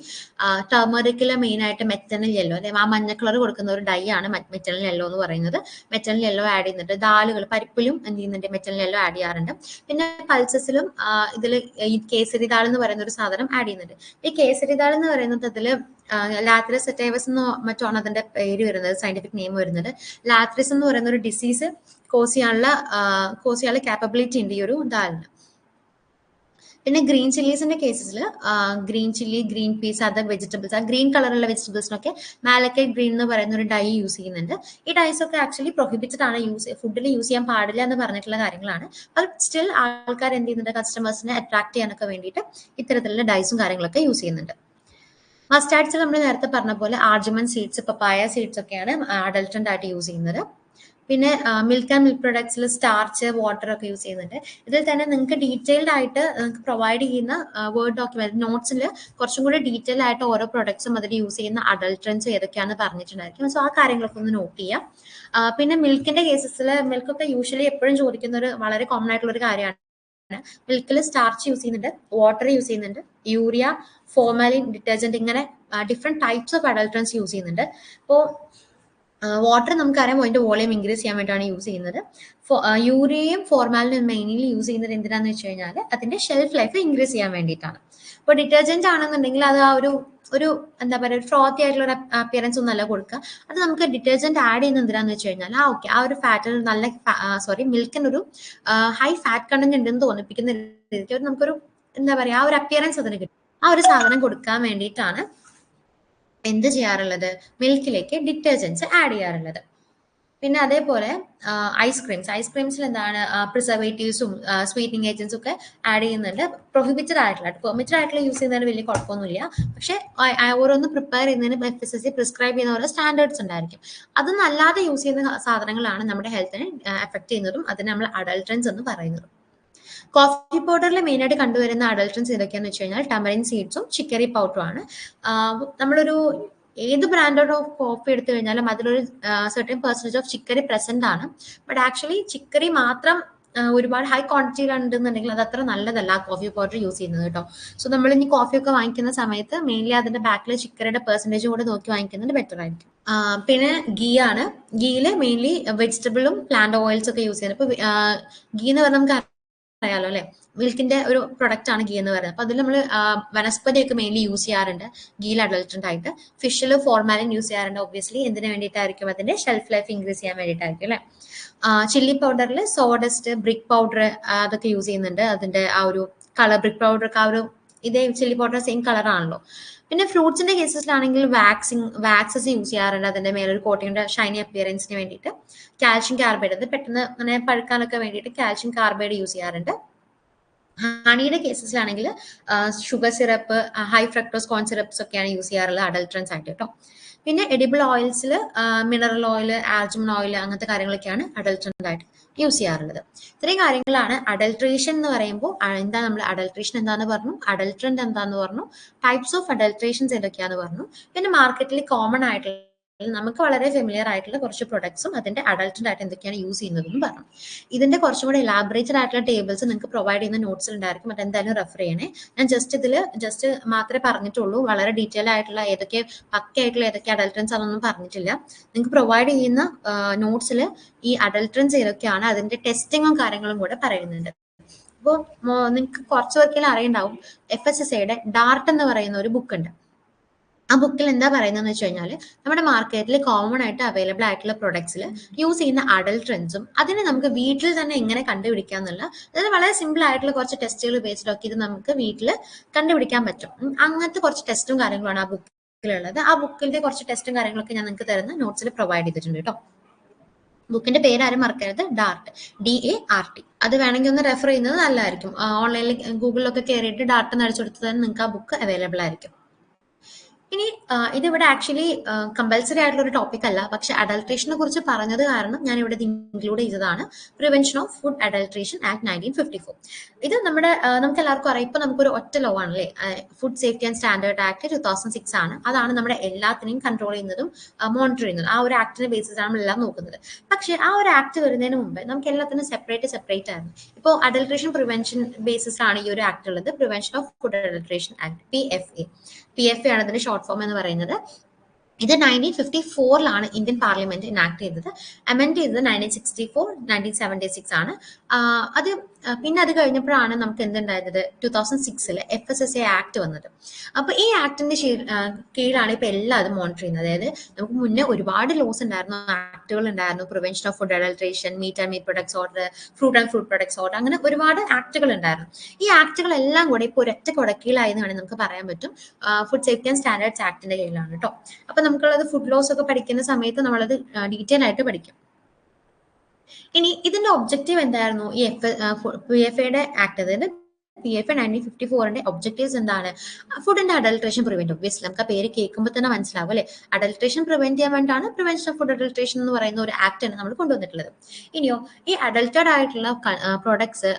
ടർമറിക്കിൽ മെയിൻ ആയിട്ട് മെറ്റനൽ യെല്ലോ, അതായത് ആ മഞ്ഞ കളർ കൊടുക്കുന്ന ഒരു ഡൈ ആണ് മെറ്റനൽ യെല്ലോ എന്ന് പറയുന്നത്. മെറ്റനൽ യെല്ലോ ആഡ് ചെയ്യുന്നുണ്ട്. ദാലുകൾ, പരിപ്പിലും എന്ത് ചെയ്യുന്നുണ്ട്, മെറ്റനൽ യെല്ലോ ആഡ് ചെയ്യാറുണ്ട്. പിന്നെ പൾസസിലും ഇതിൽ ഈ കേസരി ദാൾ എന്ന് പറയുന്ന ഒരു സാധനം ആഡ് ചെയ്യുന്നുണ്ട്. ഈ കേസരി ദാൾ എന്ന് പറയുന്നത് അതിൽ ലാത്രിസ് സെറ്റൈവസ് എന്ന് മറ്റാണ് അതിന്റെ പേര് വരുന്നത്, സയന്റിഫിക് നെയിം വരുന്നത്. ലാത്രിസ് എന്ന് പറയുന്ന ഒരു ഡിസീസ് കോസ് ചെയ്യാനുള്ള കാപ്പബിലിറ്റി ഉണ്ട് ഈ ഒരു ദാലിന്. പിന്നെ ഗ്രീൻ ചില്ലീസിന്റെ കേസിൽ green chilli, green peas, other vegetables, ആ ഗ്രീൻ കളറുള്ള വെജിറ്റബിൾസിനൊക്കെ മാലക്കൈറ്റ് ഗ്രീൻ എന്ന് പറയുന്ന ഒരു ഡൈ യൂസ് ചെയ്യുന്നുണ്ട്. ഈ ഡൈസ് ഒക്കെ ആക്ച്വലി പ്രൊഹിബിറ്റഡ് ആണ്, ഫുഡിൽ യൂസ് ചെയ്യാൻ പാടില്ല എന്ന് പറഞ്ഞിട്ടുള്ള കാര്യങ്ങളാണ്. ബട്ട് സ്റ്റിൽ ആൾക്കാർ എന്ത് ചെയ്യുന്നുണ്ട്, കസ്റ്റമേഴ്സിനെ അട്രാക്ട് ചെയ്യാനൊക്കെ വേണ്ടിയിട്ട് ഇത്തരത്തിലുള്ള ഡൈസും കാര്യങ്ങളൊക്കെ യൂസ് ചെയ്യുന്നുണ്ട്. മസ്റ്റാർഡ്സിൽ നമ്മൾ നേരത്തെ പറഞ്ഞ പോലെ ആർജിമൻ സീഡ്സ്, പപ്പായ സീഡ്സ് ഒക്കെയാണ് അഡൾട്ടന്റ് ആയിട്ട് യൂസ് ചെയ്യുന്നത്. പിന്നെ മിൽക്ക് ആൻഡ് മിൽക്ക് പ്രൊഡക്ട്സിൽ സ്റ്റാർച്ച്, വാട്ടർ ഒക്കെ യൂസ് ചെയ്യുന്നുണ്ട്. ഇതിൽ തന്നെ നിങ്ങൾക്ക് ഡീറ്റെയിൽഡ് ആയിട്ട് നിങ്ങൾക്ക് പ്രൊവൈഡ് ചെയ്യുന്ന വേർഡ് ഡോക്യുമെന്റ് നോട്ട്സിൽ കുറച്ചും കൂടി ഡീറ്റെയിൽ ആയിട്ട് ഓരോ പ്രൊഡക്ട്സും അതിൽ യൂസ് ചെയ്യുന്ന അഡൾട്ടറൻസ് ഏതൊക്കെയാണെന്ന് പറഞ്ഞിട്ടുണ്ടായിരിക്കും. സോ ആ കാര്യങ്ങളൊക്കെ ഒന്ന് നോട്ട് ചെയ്യാം. പിന്നെ മിൽക്കിന്റെ കേസസിൽ മിൽക്കൊക്കെ യൂഷ്വലി എപ്പോഴും ചോദിക്കുന്ന ഒരു വളരെ കോമൺ ആയിട്ടുള്ള ഒരു കാര്യമാണ്. മിൽക്കിൽ സ്റ്റാർച്ച് യൂസ് ചെയ്യുന്നുണ്ട്, വാട്ടർ യൂസ് ചെയ്യുന്നുണ്ട്, യൂറിയ, ഫോർമാലിൻ, ഡിറ്റർജന്റ്, ഇങ്ങനെ ഡിഫറെന്റ് ടൈപ്സ് ഓഫ് അഡൾട്ടറൻസ് യൂസ് ചെയ്യുന്നുണ്ട്. അപ്പോൾ വാട്ടർ നമുക്കറിയാം അതിന്റെ വോളിയം ഇൻക്രീസ് ചെയ്യാൻ വേണ്ടിയിട്ടാണ് യൂസ് ചെയ്യുന്നത്. യൂറിയയും ഫോർമാലിനും മെയിൻലി യൂസ് ചെയ്യുന്നത് എന്തിനാന്ന് വെച്ച് കഴിഞ്ഞാൽ അതിന്റെ ഷെൽഫ് ലൈഫ് ഇൻക്രീസ് ചെയ്യാൻ വേണ്ടിയിട്ടാണ്. ഇപ്പോൾ ഡിറ്റർജന്റ് ആണെന്നുണ്ടെങ്കിൽ അത് ആ ഒരു എന്താ പറയുക, ഫ്രോത്തി ആയിട്ടുള്ള ഒരു അപ്പിയറൻസ് ഒന്നല്ല കൊടുക്കുക. അത് നമുക്ക് ഡിറ്റർജന്റ് ആഡ് ചെയ്യുന്നത് എന്തിനാന്ന് വെച്ച് കഴിഞ്ഞാൽ ഓക്കെ ആ ഒരു ഫാറ്റിന് നല്ല മിൽക്കിനൊരു ഹൈ ഫാറ്റ് കണ്ടന്റ് ഉണ്ടെന്ന് തോന്നിപ്പിക്കുന്ന രീതിക്ക് നമുക്കൊരു എന്താ പറയുക ആ ഒരു അപ്പിയറൻസ് അതിന് കിട്ടും. ആ ഒരു സാധനം കൊടുക്കാൻ വേണ്ടിയിട്ടാണ് എന്ത് ചെയ്യാറുള്ളത്, മിൽക്കിലേക്ക് ഡിറ്റർജൻസ് ആഡ് ചെയ്യാറുള്ളത്. പിന്നെ അതേപോലെ ഐസ്ക്രീംസിൽ എന്താണ് പ്രിസർവേറ്റീവ്സും സ്വീറ്റനിങ് ഏജൻസും ഒക്കെ ആഡ് ചെയ്യുന്നുണ്ട്. പ്രൊഹിബിറ്റഡ് ആയിട്ടുള്ള, പെർമിറ്റഡ് ആയിട്ടുള്ള യൂസ് ചെയ്യുന്നതിന് വലിയ കുഴപ്പമൊന്നുമില്ല. പക്ഷെ ഓരോന്ന് പ്രിപ്പയർ ചെയ്യുന്നതിന് FSSAI പ്രിസ്ക്രൈബ് ചെയ്യുന്ന ഓരോ സ്റ്റാൻഡേർഡ്സ് ഉണ്ടായിരിക്കും. അതൊന്നും അല്ലാതെ യൂസ് ചെയ്യുന്ന സാധനങ്ങളാണ് നമ്മുടെ ഹെൽത്തിനെ എഫക്ട് ചെയ്യുന്നതും അതിന് നമ്മൾ അഡൾട്ടറൻസ് എന്ന് പറയുന്നതും. കോഫി പൗഡറിൽ മെയിൻ ആയിട്ട് കണ്ടുവരുന്ന അഡൾട്ടറൻസ് ഏതൊക്കെയാന്ന് വെച്ച് കഴിഞ്ഞാൽ ടമറിൻ സീഡ്സും ചിക്കറി പൗഡറും ആണ്. നമ്മളൊരു ഏത് ബ്രാൻഡ് ഓഫ് കോഫി എടുത്തു കഴിഞ്ഞാലും അതിലൊരു certain percentage of chicory present ആണ്. ബട്ട് ആക്ച്വലി ചിക്കറി മാത്രം ഒരുപാട് ഹൈ ക്വാണ്ടിറ്റിയിൽ ഉണ്ടെന്നുണ്ടെങ്കിൽ അത് അത്ര നല്ലതല്ല കോഫി പൗഡർ യൂസ് ചെയ്യുന്നത് കേട്ടോ. സോ നമ്മൾ ഇനി കോഫിയൊക്കെ വാങ്ങിക്കുന്ന സമയത്ത് മെയിൻലി അതിന്റെ ബാക്കിൽ ചിക്കറിയുടെ പെർസെന്റേജ് കൂടെ നോക്കി വാങ്ങിക്കുന്നത് ബെറ്റർ ആയിരിക്കും. പിന്നെ ഗീ ആണ്. ഗീയില് മെയിൻലി വെജിറ്റബിളും പ്ലാന്റ് ഓയിൽസ് ഒക്കെ യൂസ് ചെയ്യുന്നത്. ഇപ്പൊ ഗീ എന്ന് പറഞ്ഞാൽ നമുക്ക് അറിയാലോ അല്ലെ, മിൽക്കിന്റെ ഒരു പ്രൊഡക്റ്റ് ആണ് ഗീ എന്ന് പറയുന്നത്. അപ്പൊ അതിൽ നമ്മൾ വനസ്പതിയൊക്കെ മെയിൻലി യൂസ് ചെയ്യാറുണ്ട് ഗീയിൽ അഡൾട്ടന്റ് ആയിട്ട്. ഫിഷിൽ ഫോർമാലിൻ യൂസ് ചെയ്യാറുണ്ട്. ഒബ്വിയസ്ലി എന്തിനു വേണ്ടിയിട്ടായിരിക്കും, അതിന്റെ ഷെൽഫ് ലൈഫ് ഇൻക്രീസ് ചെയ്യാൻ വേണ്ടിയിട്ടായിരിക്കും അല്ലെ. ചില്ലി പൗഡറിൽ സോഡസ്റ്റ്, ബ്രിക് പൗഡർ അതൊക്കെ യൂസ് ചെയ്യുന്നുണ്ട്. അതിന്റെ ആ ഒരു കളർ, ബ്രിക് പൗഡർ ഒക്കെ ആ ഒരു ഇതേ ചില്ലി പൗഡർ സെയിം കളർ ആണല്ലോ. പിന്നെ ഫ്രൂട്ട്സിന്റെ കേസസിലാണെങ്കിൽ വാക്സസ് യൂസ് ചെയ്യാറുണ്ട് അതിന്റെ മേലൊരു കോട്ടിങ്ങിന്റെ ഷൈനി അപ്പിയറൻസിന് വേണ്ടിയിട്ട്. കാൽഷ്യം കാർബൈഡ്, അത് പെട്ടെന്ന് അങ്ങനെ പഴുക്കാനൊക്കെ വേണ്ടിയിട്ട് കാൽഷ്യം കാർബൈഡ് യൂസ് ചെയ്യാറുണ്ട്. ഹണിയുടെ കേസസിലാണെങ്കിൽ sugar syrup, high fructose corn syrups ഒക്കെയാണ് യൂസ് ചെയ്യാറുള്ളത് അഡൾട്ടറൻസ് ആയിട്ട് കേട്ടോ. പിന്നെ എഡിബിൾ ഓയിൽസിൽ മിനറൽ ഓയിൽ, ആൽമണ്ട് ഓയിൽ അങ്ങനത്തെ കാര്യങ്ങളൊക്കെയാണ് അഡൾട്രൻ്റ് ആയിട്ട് യൂസ് ചെയ്യാറുള്ളത്. ഇത്രയും കാര്യങ്ങളാണ് അഡൾട്രേഷൻ എന്ന് പറയുമ്പോൾ. എന്താ നമ്മൾ അഡൾട്രേഷൻ എന്താന്ന് പറഞ്ഞു, അഡൾട്രൻ്റ് എന്താന്ന് പറഞ്ഞു, ടൈപ്സ് ഓഫ് അഡൾട്രേഷൻസ് ഏതൊക്കെയാന്ന് പറഞ്ഞു, പിന്നെ മാർക്കറ്റിൽ കോമൺ ആയിട്ടുള്ള നമുക്ക് വളരെ ഫെമിലിയർ ആയിട്ടുള്ള കുറച്ച് പ്രൊഡക്ട്സും അതിന്റെ അഡൾട്ടൻ്റ് ആയിട്ട് എന്തൊക്കെയാണ് യൂസ് ചെയ്യുന്നതെന്ന് പറഞ്ഞു. ഇതിന്റെ കുറച്ചും കൂടി എലാബറേറ്റഡ് ആയിട്ടുള്ള ടേബിൾസ് നിങ്ങൾക്ക് പ്രൊവൈഡ് ചെയ്യുന്ന നോട്ട്സിൽ ഉണ്ടായിരിക്കും. അത് എന്തായാലും റെഫർ ചെയ്യണേ. ഞാൻ ജസ്റ്റ് മാത്രമേ പറഞ്ഞിട്ടുള്ളൂ. വളരെ ഡീറ്റെയിൽ ആയിട്ടുള്ള ഏതൊക്കെ പക്കയായിട്ടുള്ള ഏതൊക്കെ അഡൾട്ടൻസ് ആണെന്നൊന്നും പറഞ്ഞിട്ടില്ല. നിങ്ങൾക്ക് പ്രൊവൈഡ് ചെയ്യുന്ന നോട്ട്സിൽ ഈ അഡൾട്ടൻസ് ഏതൊക്കെയാണ് അതിന്റെ ടെസ്റ്റിങ്ങും കാര്യങ്ങളും കൂടെ പറയുന്നുണ്ട്. അപ്പോൾ നിങ്ങൾക്ക് കുറച്ച് പേർക്കെല്ലാം അറിയുണ്ടാവും, FSSAIയുടെ ഡാർട്ട് എന്ന് പറയുന്ന ഒരു ബുക്ക് ഉണ്ട്. ആ ബുക്കിൽ എന്താ പറയുന്നതെന്ന് വെച്ച് കഴിഞ്ഞാൽ നമ്മുടെ മാർക്കറ്റിൽ കോമൺ ആയിട്ട് അവൈലബിൾ ആയിട്ടുള്ള പ്രൊഡക്ട്സിൽ യൂസ് ചെയ്യുന്ന അഡൾട്രൻസും അതിനെ നമുക്ക് വീട്ടിൽ തന്നെ എങ്ങനെ കണ്ടുപിടിക്കാം എന്നുള്ള, അതായത് വളരെ സിമ്പിൾ ആയിട്ടുള്ള കുറച്ച് ടെസ്റ്റുകൾ ഉപയോഗിച്ചിട്ടൊക്കെ ഇത് നമുക്ക് വീട്ടിൽ കണ്ടുപിടിക്കാൻ പറ്റും. അങ്ങനത്തെ കുറച്ച് ടെസ്റ്റും കാര്യങ്ങളുമാണ് ആ ബുക്കിലുള്ളത്. ആ ബുക്കിന്റെ കുറച്ച് ടെസ്റ്റും കാര്യങ്ങളൊക്കെ ഞാൻ നിങ്ങൾക്ക് തരുന്ന നോട്ട്സിൽ പ്രൊവൈഡ് ചെയ്തിട്ടുണ്ട് കേട്ടോ. ബുക്കിന്റെ പേര് ആരും മറക്കരുത്, ഡാർട്ട്, DART. അത് വേണമെങ്കിൽ ഒന്ന് റെഫർ ചെയ്യുന്നത് നല്ലതായിരിക്കും. ഓൺലൈനിൽ ഗൂഗിളിലൊക്കെ കയറിയിട്ട് ഡാർട്ട് എന്ന് അടിച്ചു കൊടുത്താൽ നിങ്ങൾക്ക് ആ ബുക്ക് അവൈലബിൾ ആയിരിക്കും. ഇനി ഇതിവിടെ ആക്ച്വലി കമ്പൽസറി ആയിട്ടുള്ള ഒരു ടോപ്പിക് അല്ല, പക്ഷെ അഡൾട്രേഷനെ കുറിച്ച് പറഞ്ഞത് കാരണം ഞാൻ ഇവിടെ ഇൻക്ലൂഡ് ചെയ്തതാണ്. Prevention of food adulteration act 1954. ഇത് നമ്മുടെ നമുക്ക് എല്ലാവർക്കും അറിയാം. ഇപ്പൊ നമുക്കൊരു ഒറ്റ ലോ ആണല്ലേ, food safety and standard act 2006 ആണ്. അതാണ് നമ്മുടെ എല്ലാത്തിനെയും കൺട്രോൾ ചെയ്യുന്നതും മോണിറ്റർ ചെയ്യുന്നതും. ആ ഒരു ആക്ടിന്റെ ബേസിസ് ആണ് എല്ലാം നോക്കുന്നത്. പക്ഷെ ആ ഒരു ആക്ട് വരുന്നതിന് മുമ്പ് നമുക്ക് എല്ലാത്തിനും സെപ്പറേറ്റ് ആയിരുന്നു. ഇപ്പോൾ അഡൾട്രേഷൻ പ്രിവെൻഷൻ ബേസിസ് ആണ് ഈ ഒരു ആക്ട് ഉള്ളത്, prevention of food adulteration act, PFA ആണ് ഇതിന്റെ ഷോർട്ട് ഫോം എന്ന് പറയുന്നത്. ഇത് 1954 ഇന്ത്യൻ പാർലമെന്റ് ഇനാക്ട് ചെയ്തത്. അമെൻഡ് ചെയ്തത് 1964, 1976 ആണ്. അത് പിന്നെ അത് കഴിഞ്ഞപ്പോഴാണ് നമുക്ക് എന്തുണ്ടായത്, 2006 FSSA ആക്ട് വന്നത്. അപ്പൊ ഈ ആക്ടിന്റെ കീഴിലാണ് ഇപ്പൊ എല്ലാതും മോണിറ്റർ ചെയ്യുന്നത്. അതായത് നമുക്ക് മുന്നേ ഒരുപാട് ലോസ് ഉണ്ടായിരുന്നു, ആക്ടുകൾ ഉണ്ടായിരുന്നു. Prevention of food adulteration, meat and meat products order, fruit and fruit products order, അങ്ങനെ ഒരുപാട് ആക്ടുകൾ ഉണ്ടായിരുന്നു. ഈ ആക്ടുകളെല്ലാം കൂടെ ഇപ്പോൾ ഒരൊറ്റ കൊടക്കീഴിലായി എന്ന് വേണമെങ്കിൽ നമുക്ക് പറയാൻ പറ്റും. ഫുഡ് സേഫ്റ്റി ആൻഡ് സ്റ്റാൻഡേർഡ്സ് ആക്ടിന്റെ കീഴിലാണ് കേട്ടോ. അപ്പൊ നമുക്കുള്ളത് ഫുഡ് ലോസ് ഒക്കെ പഠിക്കുന്ന സമയത്ത് നമ്മളത് ഡീറ്റെയിൽ ആയിട്ട് പഠിക്കും. ഇനി ഇതിന്റെ ഒബ്ജക്റ്റീവ് എന്തായിരുന്നു, ഈ PFAയുടെ ആക്ട്, അതായത് PFA 1954 ഒബ്ജക്റ്റീവ്സ് എന്താണ്? ഫുഡിന്റെ അഡൾട്രേഷൻ പ്രിവെന്റ്. ഒബ്വിയസ്ലി നമുക്ക് ആ പേര് കേൾക്കുമ്പോൾ തന്നെ മനസ്സിലാവും അല്ലെ, അഡൾട്രേഷൻ പ്രിവെന്റ് ചെയ്യാൻ വേണ്ടിയാണ് പ്രിവെൻഷൻ ഓഫ് ഫുഡ് അഡൾട്രേഷൻ എന്ന് പറയുന്ന ഒരു ആക്ട് ആണ് നമ്മൾ കൊണ്ടുവന്നിട്ടുള്ളത്. ഇനിയോ ഈ അഡൾട്ടഡ് ആയിട്ടുള്ള പ്രോഡക്ട്സ്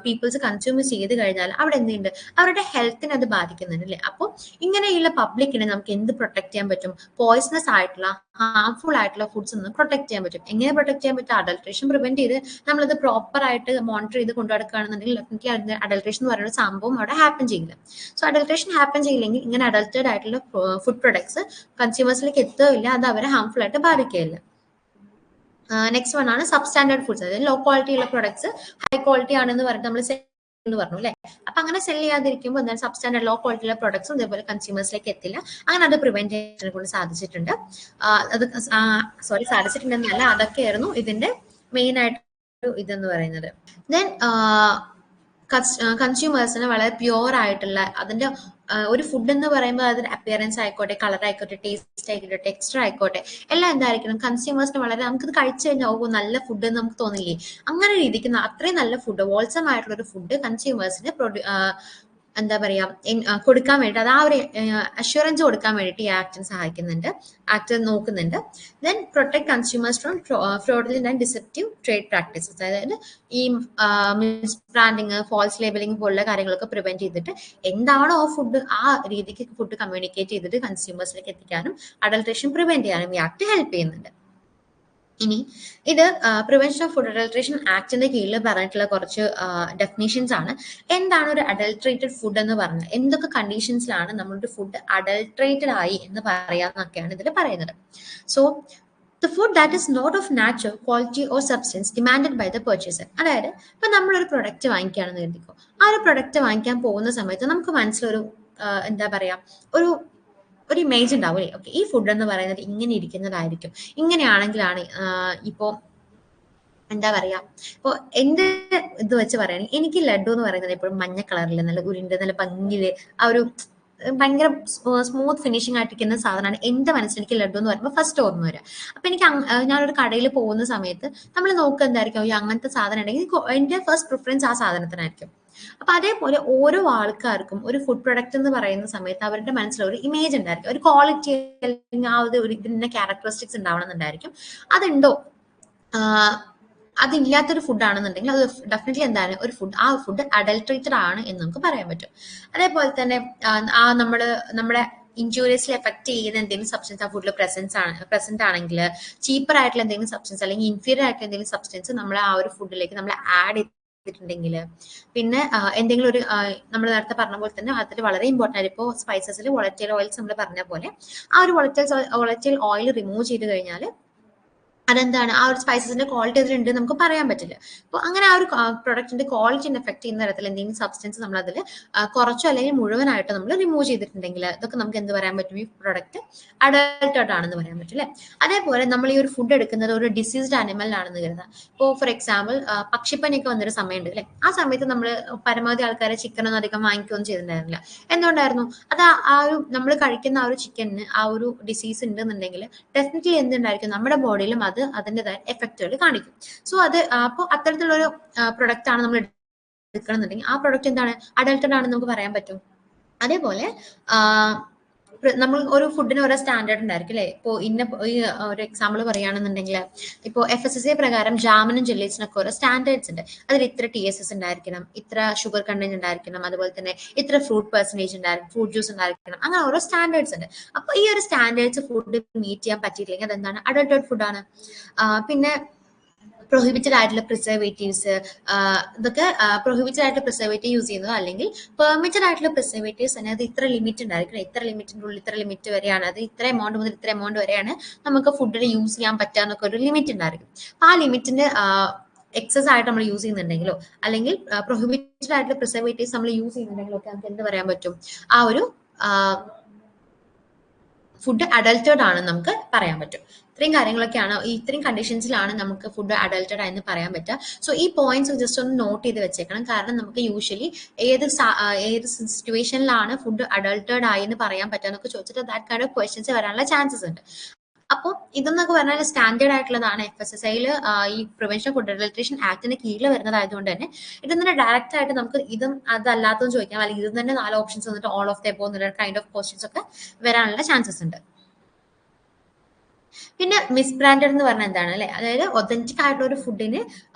പീപ്പിൾസ് കൺസ്യൂം ചെയ്ത് കഴിഞ്ഞാൽ അവിടെ എന്തുണ്ട്, അവരുടെ ഹെൽത്തിനെ അത് ബാധിക്കുന്നുണ്ട് അല്ലെ. അപ്പോൾ ഇങ്ങനെയുള്ള പബ്ലിക്കിനെ നമുക്ക് എന്ത് പ്രൊട്ടക്ട് ചെയ്യാൻ പറ്റും? പോയിസണസ് ആയിട്ടുള്ള, ഹാർംഫുൾ ആയിട്ടുള്ള ഫുഡ്സ് നിന്ന് പ്രൊട്ടക്ട് ചെയ്യാൻ പറ്റും. എങ്ങനെ പ്രൊട്ടക്ട് ചെയ്യാൻ പറ്റും? അഡൾട്രേഷൻ പ്രിവെന്റ് ചെയ്ത് നമ്മളത് പ്രോപ്പർ ആയിട്ട് മോണിറ്റർ ചെയ്ത് കൊണ്ടുനടക്കുകയാണെന്നുണ്ടെങ്കിൽ ഡെഫിനറ്റ്ലി അഡൾട്രേഷൻ എന്ന് പറയുന്ന സംഭവം അവിടെ ഹാപ്പൻ ചെയ്യില്ല. സോ അഡൾട്രേഷൻ ഹാപ്പൻ ചെയ്യില്ലെങ്കിൽ ഇങ്ങനെ അഡൾട്ടഡ് ആയിട്ടുള്ള ഫുഡ് പ്രൊഡക്ട്സ് കൺസ്യൂമേഴ്സിലേക്ക് എത്തുകയില്ല, അത് അവരെ ഹാർംഫുൾ ആയിട്ട് ബാധിക്കുകയില്ല. നെക്സ്റ്റ് വൺ ആണ് സബ്സ്റ്റാൻഡേർഡ് ഫുഡ്സ്. അതായത് ലോ ക്വാളിറ്റി ഉള്ള പ്രൊഡക്ട്സ് ഹൈ ക്വാളിറ്റി ആണെന്ന് പറഞ്ഞിട്ട് നമ്മൾ എന്ന് പറഞ്ഞു അല്ലെ. അപ്പൊ അങ്ങനെ സെൽ ചെയ്യാതിരിക്കുമ്പോൾ എന്താണ്, സബ്സ്റ്റാൻഡേർഡ് ലോ ക്വാളിറ്റി ഉള്ള പ്രൊഡക്ട്സും ഇതേപോലെ കൺസ്യൂമേഴ്സിലേക്ക് എത്തില്ല. അങ്ങനെ അത് പ്രിവെന്റ് ചെയ്യാൻ കൊണ്ട് സാധിച്ചിട്ടുണ്ട്. സാധിച്ചിട്ടുണ്ടെന്നല്ല, അതൊക്കെയായിരുന്നു ഇതിന്റെ മെയിൻ ആയിട്ട് ഇതെന്ന് പറയുന്നത്. ദെൻ കൺസ്യൂമേഴ്സിന് വളരെ പ്യുവർ ആയിട്ടുള്ള അതിന്റെ ഒരു ഫുഡ് എന്ന് പറയുമ്പോൾ അതിന്റെ അപ്പിയറൻസ് ആയിക്കോട്ടെ, കളർ ആയിക്കോട്ടെ, ടേസ്റ്റ് ആയിക്കോട്ടെ, ടെക്സ്ചർ ആയിക്കോട്ടെ, എല്ലാം എന്തായിരിക്കണം, കൺസ്യൂമേഴ്സിന് വളരെ നമുക്കിത് കഴിച്ചു കഴിഞ്ഞാൽ ഓ നല്ല ഫുഡ് എന്ന് നമുക്ക് തോന്നില്ലേ, അങ്ങനെ രീതിക്ക് അത്രയും നല്ല ഫുഡ്, വോൾസം ആയിട്ടുള്ള ഒരു ഫുഡ് കൺസ്യൂമേഴ്സിന് എന്താ പറയാ കൊടുക്കാൻ വേണ്ടി, അത് ആ ഒരു അഷ്വറൻസ് കൊടുക്കാൻ വേണ്ടിയിട്ട് ഈ ആക്ടിന് സഹായിക്കുന്നുണ്ട്, ആക്ട് നോക്കുന്നുണ്ട്. Then protect consumers from fraudulent and deceptive trade practices. അതായത് ഈ മിസ് ബ്രാൻഡിങ്, ഫോൾസ് ലേബലിംഗ് പോലുള്ള കാര്യങ്ങളൊക്കെ പ്രിവെന്റ് ചെയ്തിട്ട് എന്താണോ ഫുഡ് ആ രീതിക്ക് ഫുഡ് കമ്മ്യൂണിക്കേറ്റ് ചെയ്തിട്ട് കൺസ്യൂമേഴ്സിലേക്ക് എത്തിക്കാനും അഡൾട്രേഷൻ പ്രിവെന്റ് ചെയ്യാനും ഈ ആക്ട് ഹെൽപ്പ് ചെയ്യുന്നുണ്ട്. ഇനി ഇത് പ്രിവെൻഷൻ ഓഫ് ഫുഡ് അഡൾട്രേഷൻ ആക്ടിന്റെ കീഴിൽ പറഞ്ഞിട്ടുള്ള കുറച്ച് ഡെഫിനേഷൻസ് ആണ്. എന്താണ് ഒരു അഡൾട്രേറ്റഡ് ഫുഡ് എന്ന് പറഞ്ഞാൽ, എന്തൊക്കെ കണ്ടീഷൻസിലാണ് നമ്മളുടെ ഫുഡ് അഡൾട്രേറ്റഡ് ആയി എന്ന് പറയാന്നൊക്കെയാണ് ഇതിൽ പറയുന്നത്. So the food that is not of natural quality or substance demanded by the purchaser. അതായത് ഇപ്പൊ നമ്മളൊരു പ്രൊഡക്റ്റ് വാങ്ങിക്കുകയാണെന്ന് കരുതിക്കോ, ആ ഒരു പ്രൊഡക്റ്റ് വാങ്ങിക്കാൻ പോകുന്ന സമയത്ത് നമുക്ക് മനസ്സിലൊരു എന്താ പറയാ ഒരു ഇമേജ് ഉണ്ടാവില്ലേ, ഓക്കെ ഈ ഫുഡ് എന്ന് പറയുന്നത് ഇങ്ങനെ ഇരിക്കുന്നതായിരിക്കും, ഇങ്ങനെയാണെങ്കിലാണ് ഇപ്പോ എന്താ പറയാ, ഇപ്പൊ എന്റെ ഇത് വെച്ച് പറയുകയാണെങ്കിൽ എനിക്ക് ലഡു എന്ന് പറയുന്നത് എപ്പോഴും മഞ്ഞ കളറിൽ നല്ല ഉരുണ്ട് നല്ല ഭംഗിയില് ആ ഒരു ഭയങ്കര സ്മൂത്ത് ഫിനിഷിംഗ് ആയിട്ടിരിക്കുന്ന സാധനമാണ് എന്റെ മനസ്സിൽ എനിക്ക് ലഡു എന്ന് പറയുമ്പോൾ ഫസ്റ്റ് ഓർമ്മ വരിക. അപ്പൊ എനിക്ക് ഞാനൊരു കടയിൽ പോകുന്ന സമയത്ത് നമ്മൾ നോക്കുക എന്തായിരിക്കും, അങ്ങനത്തെ സാധനം ഉണ്ടെങ്കിൽ എന്റെ ഫസ്റ്റ് പ്രിഫറൻസ് ആ സാധനത്തിനായിരിക്കും. അപ്പൊ അതേപോലെ ഓരോ ആൾക്കാർക്കും ഒരു ഫുഡ് പ്രൊഡക്റ്റ് എന്ന് പറയുന്ന സമയത്ത് അവരുടെ മനസ്സിൽ ഒരു ഇമേജ് ഉണ്ടായിരിക്കും, ഒരു ക്വാളിറ്റി അല്ലെങ്കിൽ ആ ഒരു ഇതിന്റെ ക്യാരക്ടറിസ്റ്റിക്സ് ഉണ്ടാവണമെന്നുണ്ടായിരിക്കും. അതുണ്ടോ? അതില്ലാത്തൊരു ഫുഡ് ആണെന്നുണ്ടെങ്കിൽ അത് ഡെഫിനറ്റ്ലി എന്താണ് ഒരു ഫുഡ്, ആ ഫുഡ് അഡൽട്രേറ്റഡ് ആണ് എന്ന് നമുക്ക് പറയാൻ പറ്റും. അതേപോലെ തന്നെ ആ നമ്മുടെ ഇൻജൂറിയസ്ലി എഫക്ട് ചെയ്യുന്ന എന്തെങ്കിലും സബ്സ്റ്റൻസ് ആ ഫുഡിൽ പ്രസന്റ് ആണെങ്കിൽ, ചീപ്പർ ആയിട്ടുള്ള എന്തെങ്കിലും സബ്സ്റ്റൻസ് അല്ലെങ്കിൽ ഇൻഫീരിയർ ആയിട്ടുള്ള എന്തെങ്കിലും സബ്സ്റ്റൻസ് നമ്മൾ ആ ഒരു ഫുഡിലേക്ക് നമ്മൾ ആഡ് ചെയ്തിട്ടുണ്ടെങ്കിൽ, പിന്നെ എന്തെങ്കിലും ഒരു നമ്മൾ നേരത്തെ പറഞ്ഞ പോലെ തന്നെ അതിൽ വളരെ ഇമ്പോർട്ടൻ്റ് ആയിട്ട് ഇപ്പോൾ സ്പൈസസിൽ വോളറ്റൈൽ ഓയിൽസ് നമ്മൾ പറഞ്ഞ പോലെ ആ ഒരു വോളറ്റൈൽ ഓയിൽ റിമൂവ് ചെയ്ത് കഴിഞ്ഞാൽ അതെന്താണ് ആ ഒരു സ്പൈസസിന്റെ ക്വാളിറ്റി അതിലുണ്ട് നമുക്ക് പറയാൻ പറ്റില്ല. അപ്പോൾ അങ്ങനെ ആ ഒരു പ്രൊഡക്റ്റിന്റെ ക്വാളിറ്റിനെ എഫക്ട് ചെയ്യുന്ന തരത്തിൽ എന്തെങ്കിലും സബ്സ്റ്റൻസ് നമ്മൾ അതിൽ കുറച്ചോ അല്ലെങ്കിൽ മുഴുവനായിട്ടോ നമ്മൾ റിമൂവ് ചെയ്തിട്ടുണ്ടെങ്കിൽ ഇതൊക്കെ നമുക്ക് എന്ത് പറയാൻ പറ്റും, ഈ പ്രൊഡക്റ്റ് അഡൾട്ടേഡ് ആണെന്ന് പറയാൻ പറ്റും അല്ലെ. അതേപോലെ നമ്മൾ ഈ ഒരു ഫുഡ് എടുക്കുന്നത് ഒരു ഡിസീസ്ഡ് ആനിമലിനാണെന്ന് കരുതാം. ഇപ്പോൾ ഫോർ എക്സാമ്പിൾ പക്ഷിപ്പനിയൊക്കെ വന്നൊരു സമയമുണ്ട് അല്ലെ, ആ സമയത്ത് നമ്മൾ പരമാവധി ആൾക്കാരെ ചിക്കനൊന്നും അധികം വാങ്ങിക്കുകയൊന്നും ചെയ്തിട്ടുണ്ടായിരുന്നില്ല. എന്തുകൊണ്ടായിരുന്നു? അത് ആ ഒരു നമ്മൾ കഴിക്കുന്ന ആ ഒരു ചിക്കനിന് ആ ഒരു ഡിസീസ് ഉണ്ടെന്നുണ്ടെങ്കിൽ ഡെഫിനറ്റ്ലി എന്തുണ്ടായിരിക്കും, നമ്മുടെ ബോഡിയിലും അത് അതിൻ്റെതായ എഫക്റ്റുകൾ കാണിക്കും. സോ അത് അപ്പോൾ അത്തരത്തിലുള്ളൊരു പ്രൊഡക്റ്റ് ആണ് നമ്മൾ എടുക്കണമെന്നുണ്ടെങ്കിൽ ആ പ്രൊഡക്റ്റ് എന്താണ്, അഡൾട്ടഡ് ആണെന്ന് നമുക്ക് പറയാൻ പറ്റും. അതേപോലെ നമ്മൾ ഒരു ഫുഡിന് ഓരോ സ്റ്റാൻഡേർഡ് ഉണ്ടായിരിക്കും അല്ലെ. ഇപ്പോൾ ഒരു എക്സാമ്പിൾ പറയുകയാണെന്നുണ്ടെങ്കിൽ ഇപ്പോൾ FSSAI പ്രകാരം ജാമിനും ജെല്ലീസിനൊക്കെ ഓരോ സ്റ്റാൻഡേർഡ്സ് ഉണ്ട്. അതിൽ ഇത്ര TSS ഉണ്ടായിരിക്കണം, ഇത്ര ഷുഗർ കണ്ടന്റ് ഉണ്ടായിരിക്കണം, അതുപോലെ തന്നെ ഇത്ര ഫ്രൂട്ട് പെർസെന്റേജ് ഉണ്ടായിരിക്കും, ഫ്രൂട്ട് ജ്യൂസ് ഉണ്ടായിരിക്കണം, അങ്ങനെ ഓരോ സ്റ്റാൻഡേർഡ്സ് ഉണ്ട്. അപ്പൊ ഈ ഒരു സ്റ്റാൻഡേർഡ്സ് ഫുഡ് മീറ്റ് ചെയ്യാൻ പറ്റിയില്ലെങ്കിൽ അതെന്താണ്, അഡൾട്ടഡ് ഫുഡാണ്. പിന്നെ പ്രൊഹിബിറ്റഡ് ആയിട്ടുള്ള പ്രിസർവേറ്റീവ്സ്, ഇതൊക്കെ പ്രൊഹിബിറ്റഡ് ആയിട്ടുള്ള പ്രിസർവേറ്റീവ് യൂസ് ചെയ്യുന്നത് അല്ലെങ്കിൽ പെർമിറ്റഡ് ആയിട്ടുള്ള പ്രിസർവേറ്റീവ്സ് തന്നെ അത് ഇത്ര ലിമിറ്റ് ഉണ്ടായിരിക്കണം, ഇത്ര ലിമിറ്റിന്റെ ഉള്ളിൽ ഇത്ര ലിമിറ്റ് വരെയാണ്, അത് ഇത്ര എമൗണ്ട് മുതൽ ഇത്ര എമൗണ്ട് വരെയാണ് നമുക്ക് ഫുഡിന് യൂസ് ചെയ്യാൻ പറ്റാന്നൊക്കെ ഒരു ലിമിറ്റ് ഉണ്ടായിരിക്കും. ആ ലിമിറ്റിന്റെ എക്സസ് ആയിട്ട് നമ്മൾ യൂസ് ചെയ്യുന്നുണ്ടെങ്കിലോ അല്ലെങ്കിൽ പ്രൊഹിബിറ്റഡ് ആയിട്ടുള്ള പ്രിസർവേറ്റീവ്സ് നമ്മൾ യൂസ് ചെയ്യുന്നുണ്ടെങ്കിലോ ഒക്കെ നമുക്ക് എന്ത് പറയാൻ പറ്റും, ആ ഒരു ഫുഡ് അഡൾട്ടേഡ് ആണെന്ന് നമുക്ക് പറയാൻ പറ്റും. ഇത്രയും കാര്യങ്ങളൊക്കെയാണ്, ഇത്രയും കണ്ടീഷൻസിലാണ് നമുക്ക് ഫുഡ് അഡൾട്ടഡ് ആയെന്ന് പറയാൻ പറ്റുക. സോ ഈ പോയിന്റ്സ് ജസ്റ്റ് ഒന്ന് നോട്ട് ചെയ്ത് വെച്ചേക്കണം. കാരണം നമുക്ക് യൂഷ്വലി ഏത് സിറ്റുവേഷനിലാണ് ഫുഡ് അഡൾട്ടേഡ് ആയി എന്ന് പറയാൻ പറ്റുക എന്നൊക്കെ ചോദിച്ചിട്ട് ദാറ്റ് കൈൻഡ് ഓഫ് ക്വസ്റ്റ്യൻസ് വരാനുള്ള ചാൻസസ് ഉണ്ട്. അപ്പോൾ ഇതെന്നൊക്കെ പറഞ്ഞാൽ സ്റ്റാൻഡേർഡ് ആയിട്ടുള്ളതാണ്. FSSAI ഈ പ്രിവെൻഷൻ ഫുഡ് അഡൾട്രേഷൻ ആക്ടിന് കീഴിൽ വരുന്നതായതുകൊണ്ട് തന്നെ ഇതെന്നെ ഡയറക്റ്റ് ആയിട്ട് നമുക്ക് ഇതും അതല്ലാത്തതും ചോദിക്കാം, അല്ലെങ്കിൽ ഇതും തന്നെ 4 ഓപ്ഷൻസ് വന്നിട്ട് ഓൾ ഓഫ് ദ എബോവ് എന്നുള്ള കൈൻഡ് ഓഫ് ക്വസ്റ്റ്യൻസ് ഒക്കെ വരാനുള്ള ചാൻസസ് ഉണ്ട്. പിന്നെ മിസ് ബ്രാൻഡഡ് എന്ന് പറഞ്ഞാൽ എന്താണ് അല്ലെ, അതായത് ഒതന്റിക് ആയിട്ടുള്ള ഒരു ഫുഡിന്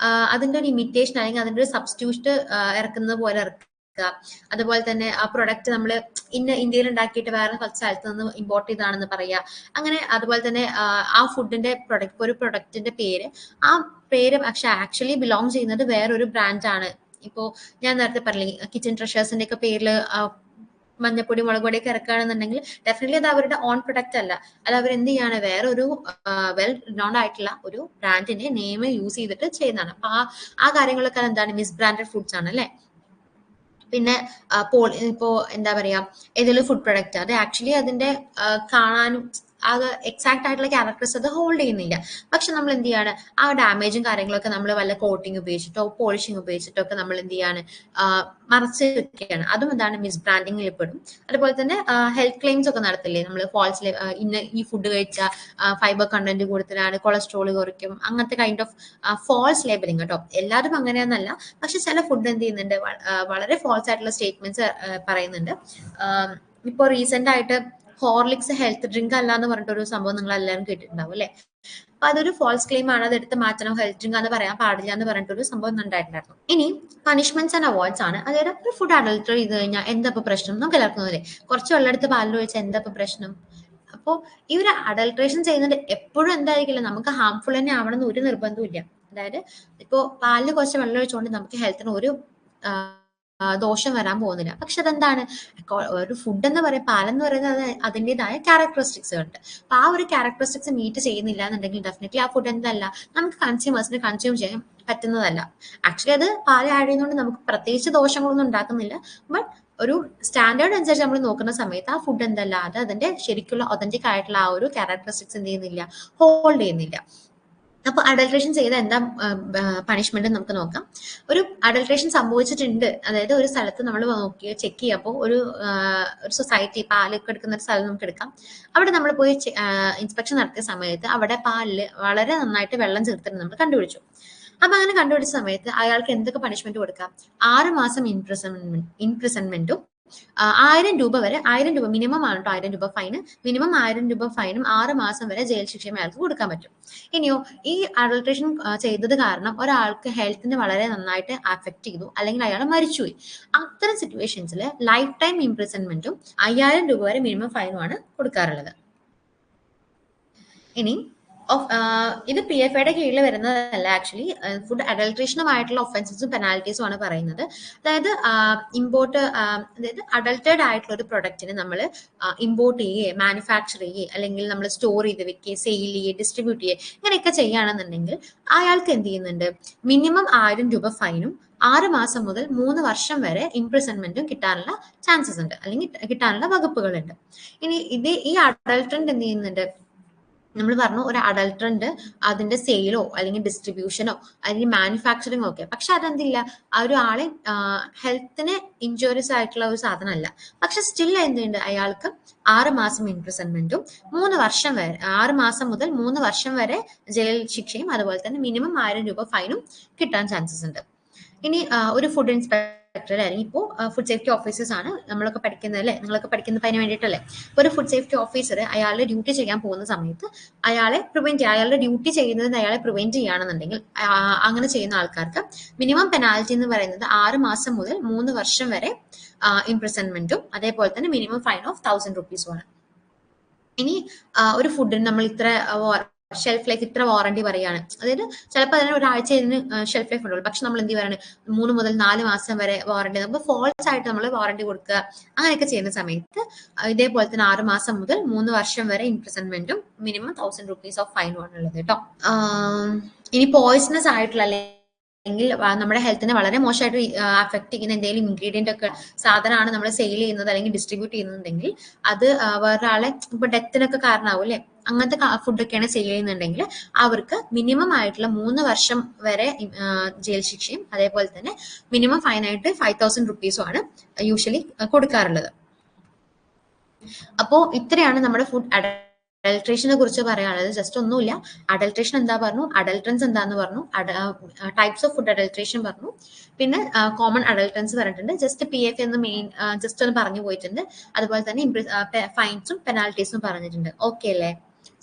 അതിന്റെ ഒരു ഇമിറ്റേഷൻ അല്ലെങ്കിൽ അതിന്റെ ഒരു സബ്സ്റ്റിറ്റ്യൂട്ട് ഇറക്കുന്നത് പോലെ ഇറക്കുക. അതുപോലെ തന്നെ ആ പ്രൊഡക്റ്റ് നമ്മൾ ഇന്ത്യയിൽ ഉണ്ടാക്കിയിട്ട് വേറെ സ്ഥലത്ത് നിന്ന് ഇമ്പോർട്ട് ചെയ്താണെന്ന് പറയുക. അങ്ങനെ അതുപോലെ തന്നെ ആ ഫുഡിന്റെ ഒരു പ്രൊഡക്റ്റിന്റെ പേര്, ആ പേര് പക്ഷെ ആക്ച്വലി ബിലോങ് ചെയ്യുന്നത് വേറൊരു ബ്രാൻഡാണ്. ഇപ്പോ ഞാൻ നേരത്തെ പറഞ്ഞില്ലേ കിച്ചൺ ട്രഷേഴ്സിന്റെ ഒക്കെ പേരിൽ മഞ്ഞപ്പൊടി മുളക് പൊടിയൊക്കെ ഇറക്കുകയാണെന്നുണ്ടെങ്കിൽ ഡെഫിനറ്റ്ലി അത് അവരുടെ ഓൺ പ്രൊഡക്റ്റ് അല്ല, അത് അവർ എന്ത് ചെയ്യാണ്, വേറെ ഒരു വെൽ നോൺ ആയിട്ടുള്ള ഒരു ബ്രാൻഡിന്റെ നെയിം യൂസ് ചെയ്തിട്ട് ചെയ്യുന്നതാണ്. അപ്പൊ ആ കാര്യങ്ങളൊക്കെ എന്താണ്, മിസ് ബ്രാൻഡഡ് ഫുഡ്സ് ആണ് അല്ലെ. പിന്നെ ഇപ്പോ എന്താ പറയാ, ഏതെങ്കിലും ഫുഡ് പ്രൊഡക്റ്റ് അത് ആക്ച്വലി അതിന്റെ കാണാനും അത് എക്സാക്ട് ആയിട്ടുള്ള ക്യാരക്ടേഴ്സ് അത് ഹോൾഡ് ചെയ്യുന്നില്ല. പക്ഷെ നമ്മൾ എന്ത് ചെയ്യാണ്, ആ ഡാമേജും കാര്യങ്ങളൊക്കെ നമ്മൾ വല്ല കോട്ടിങ് ഉപയോഗിച്ചിട്ടോ പോളിഷിങ് ഉപയോഗിച്ചിട്ടോ ഒക്കെ നമ്മൾ എന്ത് ചെയ്യാണ്, മറച്ച് വെക്കുകയാണ്. അതും എന്താണ്, മിസ് ബ്രാൻഡിങ്ങിൽ പെടും. അതുപോലെ തന്നെ ഹെൽത്ത് ക്ലെയിംസ് ഒക്കെ നടത്തില്ലേ നമ്മൾ, ഫാൾസ് ഈ ഫുഡ് കഴിച്ചാൽ ഫൈബർ കണ്ടന്റ് കൂടുതലാണ്, കൊളസ്ട്രോൾ കുറയ്ക്കും, അങ്ങനത്തെ കൈൻഡ് ഓഫ് ഫാൾസ് ലേബലിംഗ് കേട്ടോ. എല്ലാവരും അങ്ങനെയാന്നല്ല, പക്ഷെ ചില ഫുഡ് എന്ത് ചെയ്യുന്നുണ്ട്, വളരെ ഫാൾസ് ആയിട്ടുള്ള സ്റ്റേറ്റ്മെന്റ്സ് പറയുന്നുണ്ട്. ഇപ്പൊ റീസെന്റ് ആയിട്ട് ഹോർലിക്സ് ഹെൽത്ത് ഡ്രിങ്ക് അല്ല എന്ന് പറഞ്ഞിട്ടൊരു സംഭവം നിങ്ങൾ എല്ലാവരും കേട്ടിട്ടുണ്ടാവും അല്ലെ. അപ്പൊ അതൊരു ഫാൾസ് ക്ലെയിം ആണ്, അത് എടുത്ത് മാറ്റണം, ഹെൽത്ത് ഡ്രിങ്ക് എന്ന് പറയാൻ പാടില്ല എന്ന് പറഞ്ഞിട്ടൊരു സംഭവം ഉണ്ടായിട്ടുണ്ടായിരുന്നു. ഇനി പണിഷ്മെന്റ്സ് ആൻഡ് അവാർഡ്സ് ആണ്. അതായത് ഒരു ഫുഡ് അഡൾട്ടർ ചെയ്ത് കഴിഞ്ഞാൽ എന്താ പ്രശ്നം, നമുക്ക് എല്ലാവർക്കും അല്ലേ, കുറച്ച് വെള്ളം എടുത്ത് പാലിൽ ഒഴിച്ചാൽ എന്താ പ്രശ്നം. അപ്പോൾ ഈ ഒരു അഡൾട്രേഷൻ ചെയ്യുന്നത് എപ്പോഴും എന്തായിരിക്കില്ല, നമുക്ക് ഹാംഫുൾ തന്നെ ആവണമെന്ന് ഒരു നിർബന്ധവും ഇല്ല. അതായത് ഇപ്പോ പാലിൽ കുറച്ച് വെള്ളം ഒഴിച്ചുകൊണ്ട് നമുക്ക് ഹെൽത്തിന് ഒരു ദോഷം വരാൻ പോകുന്നില്ല. പക്ഷെ അതെന്താണ്, ഒരു ഫുഡ് എന്ന് പറയുന്നത്, പാലെന്ന് പറയുന്നത് അതിൻ്റെതായ ക്യാരക്ടറിസ്റ്റിക്സ് ഉണ്ട്. അപ്പൊ ആ ഒരു ക്യാരക്ടറിസ്റ്റിക്സ് മീറ്റ് ചെയ്യുന്നില്ല എന്നുണ്ടെങ്കിൽ ഡെഫിനറ്റ്ലി ആ ഫുഡ് എന്തല്ല, നമുക്ക് കൺസ്യൂമേഴ്സിന് കൺസ്യൂം ചെയ്യാൻ പറ്റുന്നതല്ല. ആക്ച്വലി അത് പാൽ ആഡ് ചെയ്യുന്നതുകൊണ്ട് നമുക്ക് പ്രത്യേകിച്ച് ദോഷങ്ങളൊന്നും ഉണ്ടാക്കുന്നില്ല. ബട്ട് ഒരു സ്റ്റാൻഡേർഡ് അനുസരിച്ച് നമ്മൾ നോക്കുന്ന സമയത്ത് ആ ഫുഡ് എന്തല്ല, അത് അതിന്റെ ശരിക്കുള്ള ഒതന്റിക് ആയിട്ടുള്ള ആ ഒരു ക്യാരക്ടറിസ്റ്റിക്സ് എന്ത് ചെയ്യുന്നില്ല, ഹോൾഡ് ചെയ്യുന്നില്ല. അപ്പൊ അഡൾട്രേഷൻ ചെയ്ത എന്താ പണിഷ്മെന്റ് നമുക്ക് നോക്കാം. ഒരു അഡൾട്രേഷൻ സംഭവിച്ചിട്ടുണ്ട്, അതായത് ഒരു സ്ഥലത്ത് നമ്മൾ നോക്കി ചെക്ക് ചെയ്യുമ്പോൾ ഒരു സൊസൈറ്റി പാലൊക്കെ എടുക്കുന്ന ഒരു സ്ഥലം നമുക്ക് എടുക്കാം. അവിടെ നമ്മൾ പോയി ഇൻസ്പെക്ഷൻ നടത്തിയ സമയത്ത് അവിടെ പാലില് വളരെ നന്നായിട്ട് വെള്ളം ചേർത്തിട്ട് നമ്മൾ കണ്ടുപിടിച്ചു. അപ്പൊ അങ്ങനെ കണ്ടുപിടിച്ച സമയത്ത് അയാൾക്ക് എന്തൊക്കെ പണിഷ്മെന്റ് കൊടുക്കാം? 6 മാസം ഇംപ്രിസൺമെന്റും 1000 രൂപ വരെ, 1000 രൂപ മിനിമം ആണ് കേട്ടോ, 1000 രൂപ ഫൈന്, മിനിമം 1000 രൂപ ഫൈനും 6 മാസം വരെ ജയിൽ ശിക്ഷയും അയാൾക്ക് കൊടുക്കാൻ പറ്റും. ഇനിയോ ഈ അഡൾട്രേഷൻ ചെയ്തത് കാരണം ഒരാൾക്ക് ഹെൽത്തിന് വളരെ നന്നായിട്ട് അഫക്ട് ചെയ്തു, അല്ലെങ്കിൽ അയാൾ മരിച്ചുപോയി, അത്തരം സിറ്റുവേഷൻസിൽ ലൈഫ് ടൈം ഇംപ്രിസൺമെന്റും 5000 രൂപ വരെ മിനിമം ഫൈനുമാണ് കൊടുക്കാറുള്ളത്. ഇനി ഇത് പി എഫ് ഐയുടെ കീഴിൽ വരുന്നതല്ല. ആക്ച്വലി ഫുഡ് അഡൾട്രേഷനുമായിട്ടുള്ള ഒഫൻസസും പെനാൽറ്റീസും ആണ് പറയുന്നത്. അതായത് അതായത് അഡൾട്ടേഡ് ആയിട്ടുള്ള ഒരു പ്രൊഡക്റ്റിന് നമ്മൾ ഇമ്പോർട്ട് ചെയ്യുകയെ, മാനുഫാക്ചർ ചെയ്യുകയെ, അല്ലെങ്കിൽ നമ്മൾ സ്റ്റോർ ചെയ്ത് വെക്കുകയെ, സെയിൽ ചെയ്യുകയെ, ഡിസ്ട്രിബ്യൂട്ട് ചെയ്യുകയെ, ഇങ്ങനെയൊക്കെ ചെയ്യുകയാണെന്നുണ്ടെങ്കിൽ അയാൾക്ക് എന്ത് ചെയ്യുന്നുണ്ട്? മിനിമം 1000 രൂപ ഫൈനും 6 മാസം മുതൽ 3 വർഷം വരെ ഇംപ്രിസൺമെന്റും കിട്ടാനുള്ള ചാൻസസ് ഉണ്ട്, അല്ലെങ്കിൽ കിട്ടാനുള്ള വകുപ്പുകളുണ്ട്. ഇനി ഈ അഡൾട്ടറന്റ് എന്ത് ചെയ്യുന്നുണ്ട്? നമ്മൾ പറഞ്ഞു ഒരു അഡൾട്ടറന്റ് അതിന്റെ സെയിലോ അല്ലെങ്കിൽ ഡിസ്ട്രിബ്യൂഷനോ അല്ലെങ്കിൽ മാനുഫാക്ചറിങ്ങോ ഒക്കെ, പക്ഷെ അതെന്തില്ല, ആ ഒരു ആളെ ഹെൽത്തിന് ഇൻജുറീസ് ആയിട്ടുള്ള ഒരു സാധനമല്ല. പക്ഷെ സ്റ്റിൽ എന്തുണ്ട്? അയാൾക്ക് 6 മാസം ഇംപ്രിസൺമെന്റും 3 വർഷം വരെ, 6 മാസം മുതൽ 3 വർഷം വരെ ജയിൽ ശിക്ഷയും അതുപോലെ തന്നെ മിനിമം 1000 രൂപ ഫൈനും കിട്ടാൻ ചാൻസസ് ഉണ്ട്. ഇനി ഒരു ഫുഡ് ഇൻസ്പെക്ടർ അല്ലെങ്കിൽ ഇപ്പോൾ ഫുഡ് സേഫ്റ്റി ഓഫീസേഴ്സ് ആണ് നമ്മളൊക്കെ പഠിക്കുന്നത് അല്ലേ, നിങ്ങളൊക്കെ പഠിക്കുന്നത് അതിന് വേണ്ടിയിട്ടല്ലേ. ഒരു ഫുഡ് സേഫ്റ്റി ഓഫീസർ അയാളുടെ ഡ്യൂട്ടി ചെയ്യാൻ പോകുന്ന സമയത്ത് അയാളെ പ്രിവെന്റ് ചെയ്യുക, അയാളുടെ ഡ്യൂട്ടി ചെയ്യുന്നതിന് അയാളെ പ്രിവെന്റ് ചെയ്യുകയാണെന്നുണ്ടെങ്കിൽ അങ്ങനെ ചെയ്യുന്ന ആൾക്കാർക്ക് മിനിമം പെനാൽറ്റി എന്ന് പറയുന്നത് 6 മാസം മുതൽ 3 വർഷം വരെ ഇംപ്രിസൺമെന്റും അതേപോലെ തന്നെ മിനിമം ഫൈൻ ഓഫ് 1000 രൂപീസുമാണ്. ഇനി ഒരു ഫുഡിന് നമ്മൾ ഇത്ര ഷെൽഫ് ലൈഫ്, ഇത്ര വാറണ്ടി പറയാണ്, അതായത് ചിലപ്പോൾ അതിന് ഒരാഴ്ച ഇതിന് ഷെൽഫ് ലൈഫ് ഉള്ളൂ, പക്ഷെ നമ്മൾ എന്ത് പറയുന്നത് 3 മുതൽ 4 മാസം വരെ വാറണ്ടി, നമുക്ക് ഫോൾസ് ആയിട്ട് നമ്മൾ വാറണ്ടി കൊടുക്കുക, അങ്ങനെയൊക്കെ ചെയ്യുന്ന സമയത്ത് ഇതേപോലെ തന്നെ 6 മാസം മുതൽ 3 വർഷം വരെ ഇംപ്രിസൺമെന്റും മിനിമം 1000 രൂപീസ് ഓഫ് ഫൈനും ആണ് ഉള്ളത് കേട്ടോ. ഇനി പോയിസണസ് ആയിട്ടുള്ള അല്ലെങ്കിൽ നമ്മുടെ ഹെൽത്തിനെ വളരെ മോശമായിട്ട് അഫക്ട് ചെയ്യുന്ന എന്തെങ്കിലും ഇൻഗ്രീഡിയന്റ് ഒക്കെ സാധനമാണ് നമ്മൾ സെയിൽ ചെയ്യുന്നത് അല്ലെങ്കിൽ ഡിസ്ട്രിബ്യൂട്ട് ചെയ്യുന്നുണ്ടെങ്കിൽ അത് വേറൊരാളെ ഇപ്പൊ ഡെത്തിനൊക്കെ കാരണമാവും അല്ലെ, അങ്ങനത്തെ ഫുഡൊക്കെയാണ് സെയിൽ ചെയ്യുന്നുണ്ടെങ്കിൽ അവർക്ക് മിനിമം ആയിട്ടുള്ള 3 വർഷം വരെ ജയിൽ ശിക്ഷയും അതേപോലെ തന്നെ മിനിമം ഫൈനായിട്ട് 5000 രൂപീസും ആണ് യൂഷ്വലി കൊടുക്കാറുള്ളത്. അപ്പോ ഇത്രയാണ് നമ്മുടെ ഫുഡ് അഡൾട്രേഷനെ കുറിച്ച് പറയാനുള്ളത്. ജസ്റ്റ് ഒന്നുമില്ല, അഡൾട്രേഷൻ എന്താ പറഞ്ഞു, അഡൾട്രൻസ് എന്താന്ന് പറഞ്ഞു, ടൈപ്സ് ഓഫ് ഫുഡ് അഡൾട്രേഷൻ പറഞ്ഞു, പിന്നെ കോമൺ അഡൾട്രൻസ് പറഞ്ഞിട്ടുണ്ട്, ജസ്റ്റ് PF എന്ന് മെയിൻ ജസ്റ്റ് ഒന്ന് പറഞ്ഞു പോയിട്ടുണ്ട്, അതുപോലെ തന്നെ ഫൈൻസും പെനാൽറ്റീസും പറഞ്ഞിട്ടുണ്ട്. ഓക്കെ അല്ലേ?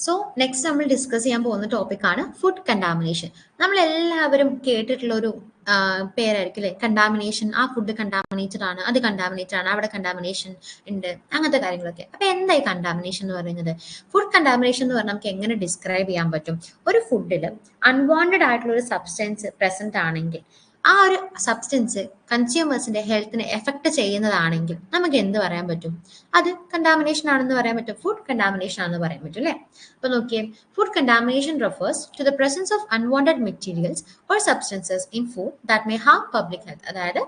സോ നെക്സ്റ്റ് നമ്മൾ ഡിസ്കസ് ചെയ്യാൻ പോകുന്ന ടോപ്പിക് ആണ് ഫുഡ് കണ്ടാമിനേഷൻ. നമ്മൾ എല്ലാവരും കേട്ടിട്ടുള്ള ഒരു പേരായിരിക്കും അല്ലെ, കണ്ടാമിനേഷൻ. ആ ഫുഡ് കണ്ടാമിനേറ്റഡ് ആണ്, അത് കണ്ടാമിനേറ്റഡ് ആണ്, അവിടെ കണ്ടാമിനേഷൻ ഉണ്ട്, അങ്ങനത്തെ കാര്യങ്ങളൊക്കെ. അപ്പൊ എന്തായി കണ്ടാമിനേഷൻ എന്ന് പറയുന്നത്? ഫുഡ് കണ്ടാമിനേഷൻ എന്ന് പറഞ്ഞാൽ നമുക്ക് എങ്ങനെ ഡിസ്ക്രൈബ് ചെയ്യാൻ പറ്റും? ഒരു ഫുഡിൽ അൺവാണ്ടഡ് ആയിട്ടുള്ള ഒരു സബ്സ്റ്റൻസ് പ്രസന്റ് ആണെങ്കിൽ, ആ ഒരു സബ്സ്റ്റൻസ് കൺസ്യൂമേഴ്സിന്റെ ഹെൽത്തിനെ എഫക്ട് ചെയ്യുന്നതാണെങ്കിൽ നമുക്ക് എന്ത് പറയാൻ പറ്റും? അത് കണ്ടാമിനേഷൻ ആണെന്ന് പറയാൻ പറ്റും, ഫുഡ് കണ്ടാമിനേഷൻ ആണെന്ന് പറയാൻ പറ്റും അല്ലെ. അപ്പൊ നോക്കിയേ, food contamination refers to the presence of unwanted materials or substances in food that may harm public health. അതായത്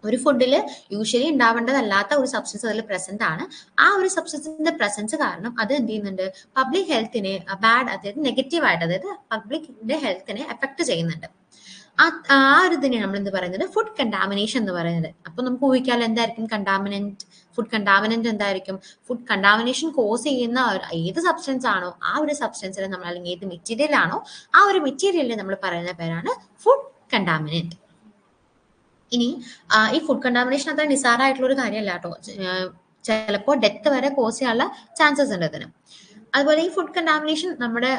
ഒരു ഫുഡിൽ യൂഷ്വലി ഉണ്ടാവേണ്ടതല്ലാത്ത ഒരു സബ്സ്റ്റൻസ് അതിൽ പ്രസന്റ് ആണ്. ആ ഒരു സബ്സ്റ്റൻസിന്റെ പ്രസൻസ് കാരണം അത് എന്ത് ചെയ്യുന്നുണ്ട്? പബ്ലിക് ഹെൽത്തിനെ ബാഡ്, അതായത് നെഗറ്റീവായിട്ട്, അതായത് പബ്ലിക്കിന്റെ ഹെൽത്തിനെ എഫക്ട് ചെയ്യുന്നുണ്ട്. ആ ഒരു ഇതിനെ നമ്മൾ എന്ത് പറയുന്നത്? ഫുഡ് കണ്ടാമിനേഷൻ എന്ന് പറയുന്നത്. അപ്പൊ നമുക്ക് ഊഹിക്കാലോ എന്തായിരിക്കും കണ്ടാമിനന്റ്, ഫുഡ് കണ്ടാമിനന്റ് എന്തായിരിക്കും? ഫുഡ് കണ്ടാമിനേഷൻ കോസ് ചെയ്യുന്ന ഏത് സബ്സ്റ്റൻസ് ആണോ ആ ഒരു സബ്സ്റ്റൻസിനെ നമ്മൾ, അല്ലെങ്കിൽ ഏത് മെറ്റീരിയൽ ആണോ ആ ഒരു മെറ്റീരിയലിനെ നമ്മൾ പറയുന്ന പേരാണ് ഫുഡ് കണ്ടാമിനന്റ്. ഇനി ഈ ഫുഡ് കണ്ടാമിനേഷൻ അത്ര നിസാരമായിട്ടുള്ള ഒരു കാര്യമല്ല കേട്ടോ. ചിലപ്പോൾ ഡെത്ത് വരെ കോസ് ചെയ്യാനുള്ള ചാൻസസ് ഉണ്ട് അതിന്. അതുപോലെ ഈ ഫുഡ് കണ്ടാമിനേഷൻ നമ്മുടെ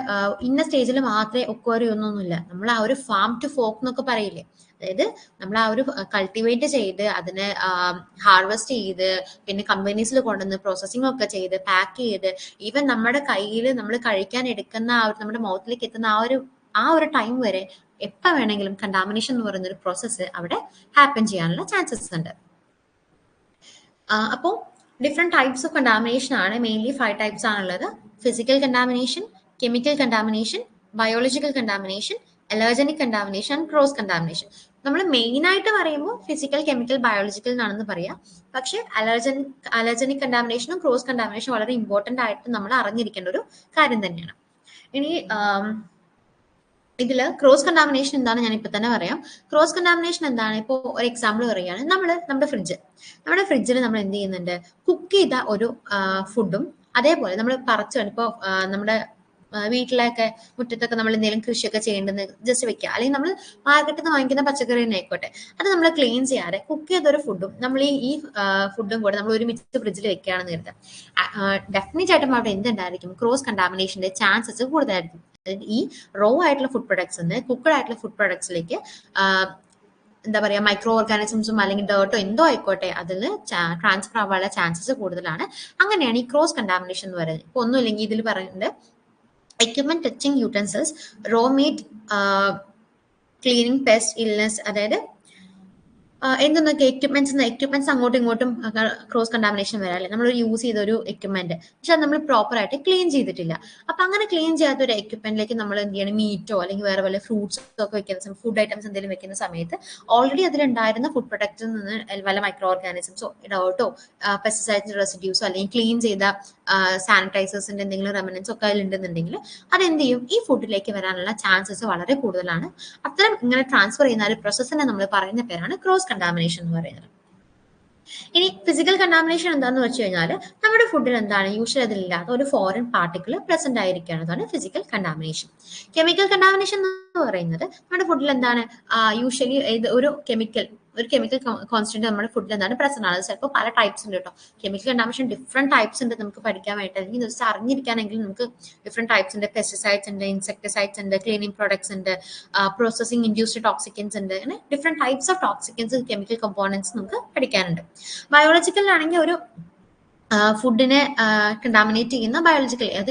ഇന്ന സ്റ്റേജിൽ മാത്രമേ ഒക്വയർ ചെയ്യുന്നൊന്നുമില്ല. നമ്മൾ ആ ഒരു ഫാം ടു ഫോക്ക് എന്നൊക്കെ പറയില്ലേ, അതായത് നമ്മൾ ആ ഒരു കൾട്ടിവേറ്റ് ചെയ്ത് അതിനെ ഹാർവെസ്റ്റ് ചെയ്ത് പിന്നെ കമ്പനീസിൽ കൊണ്ടുവന്ന് പ്രോസസ്സിംഗ് ഒക്കെ ചെയ്ത് പാക്ക് ചെയ്ത് ഈവൻ നമ്മുടെ കയ്യിൽ നമ്മൾ കഴിക്കാൻ എടുക്കുന്ന ആ ഒരു നമ്മുടെ മൗത്തിലേക്ക് എത്തുന്ന ആ ഒരു ടൈം വരെ എപ്പോൾ വേണമെങ്കിലും കണ്ടാമിനേഷൻ എന്ന് പറയുന്ന ഒരു പ്രോസസ്സ് അവിടെ ഹാപ്പൻ ചെയ്യാനുള്ള ചാൻസസ് ഉണ്ട്. അപ്പോൾ ഡിഫറെന്റ് ടൈപ്സ് ഓഫ് കണ്ടാമിനേഷൻ ആണ്, മെയിൻലി 5 ടൈപ്സ് ആണുള്ളത്. Physical contamination, chemical contamination, biological contamination, allergenic contamination, cross contamination. നമ്മൾ മെയിൻ ആയിട്ട് പറയുമ്പോൾ ഫിസിക്കൽ, കെമിക്കൽ, ബയോളജിക്കൽ എന്നാണെന്ന് പറയാം. പക്ഷെ അലർജനിക് കണ്ടാമിനേഷനും ക്രോസ് കണ്ടാമിനേഷനും വളരെ ഇമ്പോർട്ടന്റ് ആയിട്ട് നമ്മൾ അറിഞ്ഞിരിക്കേണ്ട ഒരു കാര്യം തന്നെയാണ്. ഇനി ഇതിൽ ക്രോസ് കണ്ടാമിനേഷൻ എന്താണ് ഞാൻ ഇപ്പൊ തന്നെ പറയാം. ക്രോസ് കണ്ടാമിനേഷൻ എന്താണ്? ഇപ്പോൾ ഒരു എക്സാമ്പിൾ പറയുകയാണ്, നമ്മുടെ ഫ്രിഡ്ജിൽ നമ്മൾ എന്ത് ചെയ്യുന്നുണ്ട്? കുക്ക് ചെയ്ത ഒരു ഫുഡും അതേപോലെ നമ്മൾ പറിച്ചു, ഇപ്പോൾ നമ്മുടെ വീട്ടിലൊക്കെ മുറ്റത്തൊക്കെ നമ്മൾ എന്തെങ്കിലും കൃഷിയൊക്കെ ചെയ്യേണ്ടത് ജസ്റ്റ് വെക്കുക, അല്ലെങ്കിൽ നമ്മൾ മാർക്കറ്റിൽ നിന്ന് വാങ്ങിക്കുന്ന പച്ചക്കറി തന്നെ ആയിക്കോട്ടെ, അത് നമ്മൾ ക്ലീൻ ചെയ്യാതെ കുക്ക് ചെയ്തൊരു ഫുഡും നമ്മൾ ഈ ഫുഡും കൂടെ നമ്മൾ ഒരുമിച്ച് ഫ്രിഡ്ജിൽ വെക്കുകയാണെന്ന് കരുതാം, ഡെഫിനറ്റ് ആയിട്ടും അവിടെ എന്തുണ്ടായിരിക്കും, ക്രോസ് കണ്ടാമിനേഷന്റെ ചാൻസസ് കൂടുതലായിരിക്കും. ഈ റോ ആയിട്ടുള്ള ഫുഡ് പ്രൊഡക്ട്സ് നിന്ന് കുക്കഡ് ആയിട്ടുള്ള ഫുഡ് പ്രൊഡക്ട്സിലേക്ക് എന്താ പറയുക, മൈക്രോ ഓർഗാനിസംസും അല്ലെങ്കിൽ ഡേർട്ടോ എന്തോ ആയിക്കോട്ടെ അതിൽ ട്രാൻസ്ഫർ ആവാനുള്ള ചാൻസസ് കൂടുതലാണ്. അങ്ങനെയാണ് ഈ ക്രോസ് കണ്ടാമിനേഷൻ എന്ന് പറയുന്നത്. ഇപ്പൊ ഒന്നുമില്ലെങ്കിൽ ഇതിൽ പറയുന്നുണ്ട് equipment touching utensils, raw meat, cleaning, pest, illness, അതായത് എന്തെന്നൊക്കെ എക്യുപ്മെന്റ്സ് അങ്ങോട്ടും ഇങ്ങോട്ടും ക്രോസ് കണ്ടാമിനേഷൻ വരാം അല്ലെ, നമ്മൾ യൂസ് ചെയ്ത ഒരു എക്യുപ്മെന്റ് പക്ഷെ അത് നമ്മൾ പ്രോപ്പർ ആയിട്ട് ക്ലീൻ ചെയ്തിട്ടില്ല. അപ്പൊ അങ്ങനെ ക്ലീൻ ചെയ്യാത്ത ഒരു എക്യുപ്മെന്റിലേക്ക് നമ്മൾ എന്ത് ചെയ്യണം, മീറ്റോ അല്ലെങ്കിൽ വേറെ വല്ല ഫ്രൂട്ട്സോ ഒക്കെ വെക്കുന്ന ഫുഡ് ഐറ്റംസ് എന്തെങ്കിലും വെക്കുന്ന സമയത്ത് ഓൾറെഡി അതിലുണ്ടായിരുന്ന ഫുഡ് പ്രൊഡക്റ്റിൽ നിന്ന് വല്ല മൈക്രോ ഓർഗാനിസംസോ ഡോട്ടോ പെസ്റ്റിസൈഡ്സ് റെസിഡ്യൂസോ അല്ലെങ്കിൽ ക്ലീൻ ചെയ്ത സാനിറ്റൈസേഴ്സിന്റെ എന്തെങ്കിലും റെമനൻസ് ഒക്കെ അതിലുണ്ടെന്നുണ്ടെങ്കിൽ അതെന്ത് ചെയ്യും, ഈ ഫുഡിലേക്ക് വരാനുള്ള ചാൻസസ് വളരെ കൂടുതലാണ്. അത്തരം ഇങ്ങനെ ട്രാൻസ്ഫർ ചെയ്യുന്ന ഒരു പ്രോസസ്സിനെ നമ്മൾ പറയുന്ന പേരാണ് ക്രോസ് കണ്ടാമിനേഷൻ എന്ന് പറയുന്നത്. ഇനി ഫിസിക്കൽ കണ്ടാമിനേഷൻ എന്താന്ന് വെച്ച് കഴിഞ്ഞാൽ നമ്മുടെ ഫുഡിൽ എന്താണ് യൂഷ്വലി അതിലില്ലാത്ത ഒരു ഫോറിൻ പാർട്ടിക്കിൾ പ്രസന്റ് ആയിരിക്കുകയാണ് ഫിസിക്കൽ കണ്ടാമിനേഷൻ. കെമിക്കൽ കണ്ടാമിനേഷൻ എന്ന് പറയുന്നത് നമ്മുടെ ഫുഡിൽ എന്താണ് യൂഷ്വലി ഒരു കെമിക്കൽ കോൺസ്റ്റന്റ് നമ്മുടെ ഫുഡിൽ എന്താണ് പ്രസന്റ് ആണ്. ചിലപ്പോൾ പല ടൈപ്സ് ഉണ്ട് കേട്ടോ. കെമിക്കൽ കണ്ടാമിനേഷൻ ഡിഫറെന്റ് ടൈപ്സ് ഉണ്ട് നമുക്ക് പഠിക്കാൻ വേണ്ടിയിട്ട്, അല്ലെങ്കിൽ ദിവസം അറിഞ്ഞിരിക്കാനെങ്കിൽ നമുക്ക് ഡിഫറെന്റ് ടൈപ്സ് ഉണ്ട്. പെസ്റ്റിസൈഡ്സ് ഉണ്ട്, ഇൻസെക്ടിസൈഡ്സ് ഉണ്ട്, ക്ലീനിങ് പ്രോഡക്ട്സ് ഉണ്ട്, പ്രോസസിംഗ് ഇൻഡ്യൂസ്ഡ് ടോക്സിക്കൻസ് ഉണ്ട്, അങ്ങനെ different types of toxicants chemical components നമുക്ക് പഠിക്കാനുണ്ട്. ബയോളജിക്കലിലാണെങ്കിൽ ഒരു ഫുഡിനെ കണ്ടാമിനേറ്റ് ചെയ്യുന്ന ബയോളജിക്കലി അത്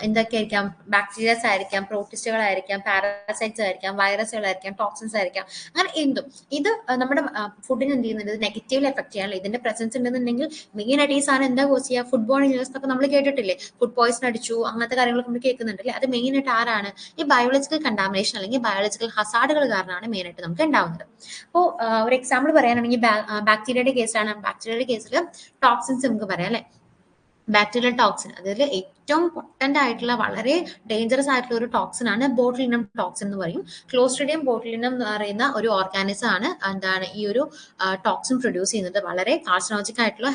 എന്തൊക്കെയായിരിക്കാം, ബാക്ടീരിയസ് ആയിരിക്കാം, പ്രോട്ടിസ്റ്റുകളായിരിക്കാം, പാരസൈറ്റ്സ് ആയിരിക്കാം, വൈറസുകളായിരിക്കാം, ടോക്സിൻസ് ആയിരിക്കാം, അങ്ങനെ എന്തും ഇത് നമ്മുടെ ഫുഡിന് എന്ത് ചെയ്യുന്നുണ്ട്, നെഗറ്റീവ്ലി എഫക്ട് ചെയ്യാനുള്ള ഇതിന്റെ പ്രസൻസ് ഉണ്ടെന്നുണ്ടെങ്കിൽ മെയിൻ ആയിട്ട് ഈ സാധനം എന്താ കോസ് ചെയ്യുക, ഫുഡ് ബോൺ ഇൻജേഴ്സ് ഒക്കെ നമ്മൾ കേട്ടിട്ടില്ലേ, ഫുഡ് പോയിസൺ അടിച്ചു അങ്ങനത്തെ കാര്യങ്ങളൊക്കെ നമ്മൾ കേൾക്കുന്നുണ്ടല്ലേ. അത് മെയിൻ ആയിട്ട് ആരാണ്, ഈ ബയോളജിക്കൽ കണ്ടാമിനേഷൻ അല്ലെങ്കിൽ ബയോളജിക്കൽ ഹസാർഡുകൾ കാരണമാണ് മെയിൻ ആയിട്ട് നമുക്ക് ഉണ്ടാവുന്നത്. അപ്പോൾ ഒരു എക്സാമ്പിൾ പറയാനാണെങ്കിൽ ബാക്ടീരിയയുടെ കേസാണ്. ബാക്ടീരിയയുടെ കേസിൽ ടോക്സിൻസ് നമുക്ക് പറയാം അല്ലെ. ബാക്ടീരിയൽ ടോക്സിൻ, അതിൽ ഏറ്റവും പൊട്ടന്റ് ആയിട്ടുള്ള വളരെ ഡേഞ്ചറസ് ആയിട്ടുള്ള ഒരു ടോക്സിൻ ആണ് ബോട്ടുലിനം ടോക്സിൻ എന്ന് പറയും. ക്ലോസ്ട്രിഡിയം ബോട്ടുലിനം എന്ന് പറയുന്ന ഒരു ഓർഗാനിസം ആണ് എന്താണ് ഈ ഒരു ടോക്സിൻ പ്രൊഡ്യൂസ് ചെയ്യുന്നത്. വളരെ കാർസിനോജിക് ആയിട്ടുള്ള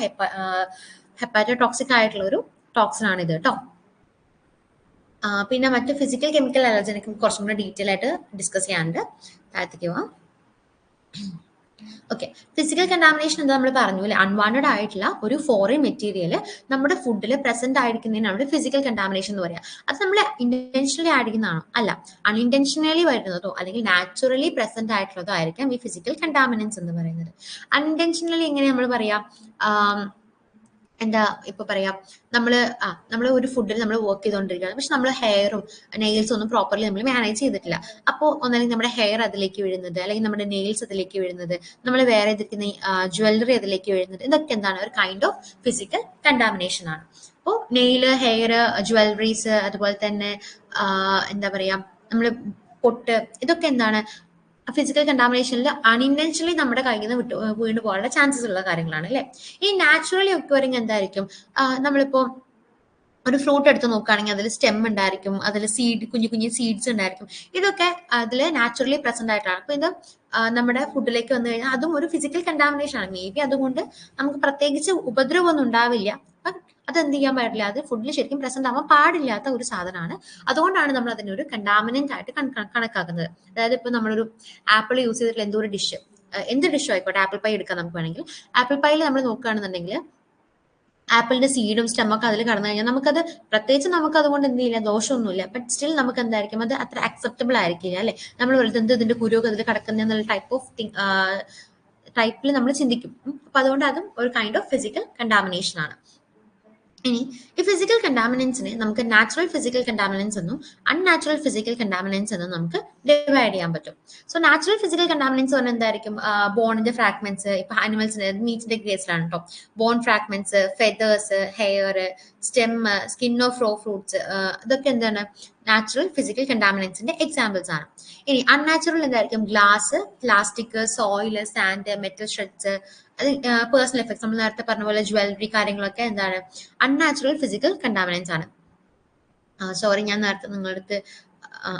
ഹെപ്പാറ്റോടോക്സിക് ആയിട്ടുള്ള ഒരു ടോക്സിൻ ആണ് ഇത് കേട്ടോ. പിന്നെ മറ്റ് ഫിസിക്കൽ കെമിക്കൽ അലർജിനെ കുറച്ചും കൂടെ ഡീറ്റെയിൽ ആയിട്ട് ഡിസ്കസ് ചെയ്യാനുണ്ട്. താഴത്തേക്ക് പോവാം. ഓക്കെ, ഫിസിക്കൽ കണ്ടാമിനേഷൻ എന്താ നമ്മൾ പറഞ്ഞു അല്ലെ, അൺവാണ്ടഡ് ആയിട്ടുള്ള ഒരു ഫോറിൻ മെറ്റീരിയൽ നമ്മുടെ ഫുഡിൽ പ്രസന്റ് ആയിരിക്കുന്നതിനാണ് ഫിസിക്കൽ കണ്ടാമിനേഷൻ എന്ന് പറയാം. അത് നമ്മൾ ഇന്റൻഷനലി ആഡ് ചെയ്യുന്നതാണോ, അല്ല, അൺഇന്റൻഷനലി വരുന്നതോ അല്ലെങ്കിൽ നാച്ചുറലി പ്രസന്റ് ആയിട്ടുള്ളതോ ആയിരിക്കാം ഈ ഫിസിക്കൽ കണ്ടാമിനൻസ് എന്ന് പറയുന്നത്. അൺഇന്റൻഷനലി എങ്ങനെ നമ്മൾ പറയാം, എന്താ ഇപ്പൊ പറയാം, നമ്മൾ ഒരു ഫുഡിൽ നമ്മൾ വർക്ക് ചെയ്തുകൊണ്ടിരിക്കുകയാണ്, പക്ഷെ നമ്മൾ ഹെയറും നെയിൽസും ഒന്നും പ്രോപ്പർലി നമ്മൾ മാനേജ് ചെയ്തിട്ടില്ല. അപ്പോൾ ഒന്നല്ലെങ്കിൽ നമ്മുടെ ഹെയർ അതിലേക്ക് വീഴുന്നത്, അല്ലെങ്കിൽ നമ്മുടെ നെയിൽസ് അതിലേക്ക് വീഴുന്നത്, നമ്മൾ വേറെ ഇതിരിക്കുന്ന ജ്വല്ലറി അതിലേക്ക് വീഴുന്നത്, ഇതൊക്കെ എന്താണ് ഒരു കൈൻഡ് ഓഫ് ഫിസിക്കൽ കണ്ടാമിനേഷൻ ആണ്. അപ്പോൾ നെയില്, ഹെയർ, ജ്വല്ലറീസ്, അതുപോലെ തന്നെ എന്താ പറയാ നമ്മൾ പൊട്ട്, ഇതൊക്കെ എന്താണ് ഫിസിക്കൽ കണ്ടാമിനേഷനിൽ അൺഇന്റൻഷനലി നമ്മുടെ കയ്യിൽ നിന്ന് വീണ് പോകാനുള്ള ചാൻസസ് ഉള്ള കാര്യങ്ങളാണ് അല്ലെ. ഈ നാച്ചുറലി ഒക്കറിങ് എന്തായിരിക്കും, നമ്മളിപ്പോ ഒരു ഫ്രൂട്ട് എടുത്ത് നോക്കുകയാണെങ്കിൽ അതിൽ സ്റ്റെം ഉണ്ടായിരിക്കും, അതിൽ കുഞ്ഞു കുഞ്ഞു സീഡ്സ് ഉണ്ടായിരിക്കും, ഇതൊക്കെ അതിൽ നാച്ചുറലി പ്രസന്റ് ആയിട്ടാണ്. അപ്പൊ ഇത് നമ്മുടെ ഫുഡിലേക്ക് വന്നു കഴിഞ്ഞാൽ അതും ഒരു ഫിസിക്കൽ കണ്ടാമിനേഷൻ ആണ്. മേ ബി അതുകൊണ്ട് നമുക്ക് പ്രത്യേകിച്ച് ഉപദ്രവമൊന്നും ഉണ്ടാവില്ല, അതെന്ത് ചെയ്യാൻ പാടില്ല, അത് ഫുഡിൽ ശരിക്കും പ്രസന്റ് ആവാൻ പാടില്ലാത്ത ഒരു സാധനമാണ്. അതുകൊണ്ടാണ് നമ്മൾ അതിനെ ഒരു കണ്ടാമിനന്റ് ആയിട്ട് കണക്കാക്കുന്നത്. അതായത് ഇപ്പൊ നമ്മളൊരു ആപ്പിൾ യൂസ് ചെയ്തിട്ടുള്ള എന്തോ ഒരു ഡിഷ്, എന്ത് ഡിഷോ ആയിക്കോട്ടെ, ആപ്പിൾ പൈ എടുക്കാം നമുക്ക് വേണമെങ്കിൽ. ആപ്പിൾ പൈയിൽ നമ്മൾ നോക്കുകയാണെന്നുണ്ടെങ്കിൽ ആപ്പിളിന്റെ സീഡും സ്റ്റെമൊക്കെ അതിൽ കടന്നു കഴിഞ്ഞാൽ നമുക്കത് പ്രത്യേകിച്ച് നമുക്ക് അതുകൊണ്ട് എന്ത് ചെയ്യില്ല, ദോഷമൊന്നുമില്ല. ബട്ട് സ്റ്റിൽ നമുക്ക് എന്തായിരിക്കും, അത് അത്ര അക്സെപ്റ്റബിൾ ആയിരിക്കില്ല അല്ലെ. നമ്മൾ ഇതിന്റെ കുരുവൊക്കെ അതിൽ കിടക്കുന്ന എന്നുള്ള ടൈപ്പിൽ നമ്മൾ ചിന്തിക്കും. അപ്പൊ അതുകൊണ്ട് അതും ഒരു കൈൻഡ് ഓഫ് ഫിസിക്കൽ കണ്ടാമിനേഷൻ ആണ്. ഇനി ഈ ഫിസിക്കൽ കണ്ടാമിനൻസിനെ നമുക്ക് നാച്ചുറൽ ഫിസിക്കൽ കണ്ടാമിനൻസ് എന്നും അൺനാച്ചുറൽ ഫിസിക്കൽ കണ്ടാമിനൻസ് എന്നും നമുക്ക് ഡിവൈഡ് ചെയ്യാൻ പറ്റും. സോ നാച്ചുറൽ ഫിസിക്കൽ കണ്ടാമിനൻസ് പറഞ്ഞാൽ എന്തായിരിക്കും, ബോണിന്റെ ഫ്രാഗ്മെന്റ്സ്, ഇപ്പൊ ആനിമൽസിന്റെ മീറ്റിന്റെ കേസിലാണ് കേട്ടോ, bone fragments, feathers, hair, stem, skin of raw fruits, ഇതൊക്കെ എന്താണ് നാച്ചുറൽ ഫിസിക്കൽ കണ്ടാമിനൻസിന്റെ എക്സാമ്പിൾസ് ആണ്. ഇനി അൺനാച്ചുറൽ എന്തായിരിക്കും, glass, plastic, soil, sand, metal shreds, അത് പേഴ്സണൽ എഫക്ട്സ്, നമ്മൾ നേരത്തെ പറഞ്ഞ പോലെ ജ്വല്ലറി കാര്യങ്ങളൊക്കെ എന്താണ് അൺനാച്ചുറൽ ഫിസിക്കൽ കണ്ടാമിനൻസ് ആണ്. സോറി, ഞാൻ നേരത്തെ നിങ്ങളുടെ അടുത്ത്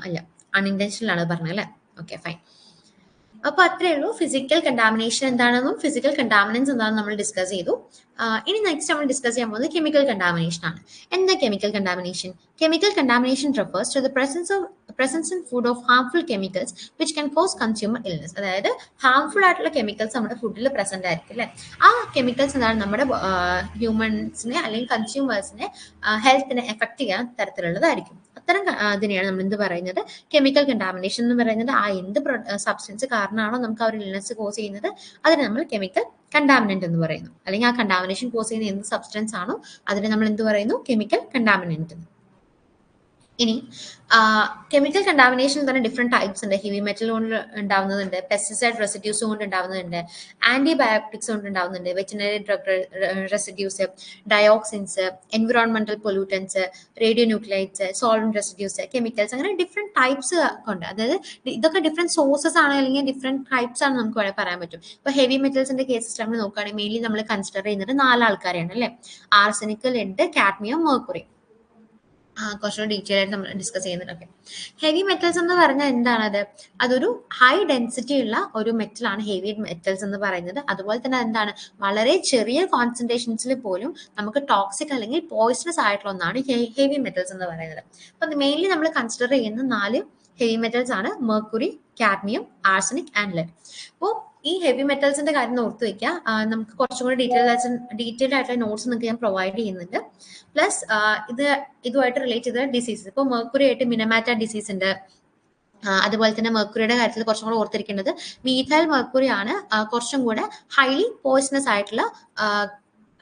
അല്ല അൺഇന്റൻഷനൽ ആണ് പറഞ്ഞത് അല്ലേ. Okay, fine. അപ്പോൾ അത്രയേ ഉള്ളൂ. ഫിസിക്കൽ കണ്ടാമിനേഷൻ എന്താണെന്നും ഫിസിക്കൽ കണ്ടാമിനൻസ് എന്താണെന്നും നമ്മൾ ഡിസ്കസ് ചെയ്തു. ഇനി നെക്സ്റ്റ് നമ്മൾ ഡിസ്കസ് ചെയ്യാൻ പോകുന്നത് കെമിക്കൽ കണ്ടാമിനേഷൻ ആണ്. എന്താ chemical contamination? Chemical contamination refers to the presence in food of harmful chemicals which can cause consumer illness. അതായത് ഹാംഫുൾ ആയിട്ടുള്ള കെമിക്കൽസ് നമ്മുടെ ഫുഡിൽ പ്രസന്റ് ആയിരിക്കും അല്ലെ. ആ കെമിക്കൽസ് എന്താണ് നമ്മുടെ ഹ്യൂമൻസിനെ അല്ലെങ്കിൽ കൺസ്യൂമേഴ്സിനെ ഹെൽത്തിനെ എഫക്ട് ചെയ്യാൻ തരത്തിലുള്ളതായിരിക്കും. അത്തരം അതിനെയാണ് നമ്മൾ എന്ത് പറയുന്നത്, കെമിക്കൽ കണ്ടാമിനേഷൻ എന്ന് പറയുന്നത്. ആ എന്ത് സബ്സ്റ്റൻസ് കാരണമാണോ നമുക്ക് ആ ഒരു ഇൽനെസ് കോസ് ചെയ്യുന്നത് അതിനെ നമ്മൾ കെമിക്കൽ കണ്ടാമിനന്റ് എന്ന് പറയുന്നു. അല്ലെങ്കിൽ ആ കണ്ടാമിനേഷൻ കോസ് ചെയ്യുന്ന എന്ത് സബ്സ്റ്റൻസ് ആണോ അതിനെ നമ്മൾ എന്ത് പറയുന്നു, കെമിക്കൽ കണ്ടാമിനന്റ്. ഇനി കെമിക്കൽ കണ്ടാമിനേഷൻ തന്നെ ഡിഫറെന്റ് ടൈപ്സ് ഉണ്ട്. ഹെവി മെറ്റൽ കൊണ്ട് ഉണ്ടാവുന്നതുണ്ട്, പെസ്റ്റിസൈഡ് റെസിഡ്യൂസ് കൊണ്ട് ഉണ്ടാവുന്നതുണ്ട്, ആന്റിബയോട്ടിക്സ് കൊണ്ട് ഉണ്ടാവുന്നുണ്ട്, veterinary drug residues, dioxins, environmental pollutants, radio nuclides, solvent residues, chemicals, അങ്ങനെ ഡിഫറെന്റ് ടൈപ്സ് ഉണ്ട്. അതായത് ഇതൊക്കെ ഡിഫറെന്റ് സോഴ്സസ് ആണ് അല്ലെങ്കിൽ ഡിഫറെന്റ് ടൈപ്സ് ആണ് നമുക്ക് പറയാൻ പറ്റും. ഇപ്പൊ ഹെവി മെറ്റൽസിന്റെ കേസസ് നമ്മൾ നോക്കുകയാണെങ്കിൽ മെയിൻലി നമ്മൾ കൺസിഡർ ചെയ്യുന്നത് 4 ആൾക്കാരെയാണ് അല്ലെ. Arsenic, lead, cadmium, mercury. കുറച്ചുകൂടി ഡീറ്റെയിൽ ആയിട്ട് നമ്മൾ ഡിസ്കസ് ചെയ്യുന്നുണ്ട്. ഹെവി മെറ്റൽസ് എന്ന് പറഞ്ഞാൽ എന്താണത്? അതൊരു ഹൈ ഡെൻസിറ്റി ഉള്ള ഒരു മെറ്റൽ ആണ് ഹെവി മെറ്റൽസ് എന്ന് പറയുന്നത്. അതുപോലെ തന്നെ എന്താണ്, വളരെ ചെറിയ കോൺസെൻട്രേഷൻസിൽ പോലും നമുക്ക് ടോക്സിക് അല്ലെങ്കിൽ പോയിസണസ് ആയിട്ടുള്ള ഒന്നാണ് ഹെവി മെറ്റൽസ് എന്ന് പറയുന്നത്. അപ്പൊ മെയിൻലി നമ്മൾ കൺസിഡർ ചെയ്യുന്ന 4 ഹെവി മെറ്റൽസ് ആണ് mercury, cadmium, arsenic and lead. അപ്പോൾ ഈ ഹെവി മെറ്റൽസിന്റെ കാര്യം ഓർത്ത് വെക്കുക. നമുക്ക് കുറച്ചും കൂടി ഡീറ്റെയിൽഡ് ആയിട്ടുള്ള നോട്ട്സ് നിങ്ങൾക്ക് ഞാൻ പ്രൊവൈഡ് ചെയ്യുന്നുണ്ട്. പ്ലസ് ഇതുമായിട്ട് റിലേറ്റ് ചെയ്ത ഡിസീസസ്, ഇപ്പോൾ മെർക്കുറി ആയിട്ട് മിനമാറ്റ ഡിസീസ് ഉണ്ട്. അതുപോലെ തന്നെ മെർക്കുറിയുടെ കാര്യത്തിൽ കുറച്ചും കൂടെ ഓർത്തിരിക്കേണ്ടത് മീഥൈൽ മെർക്കുറി ആണ് കുറച്ചും കൂടെ ഹൈലി പോയിസണസ് ആയിട്ടുള്ള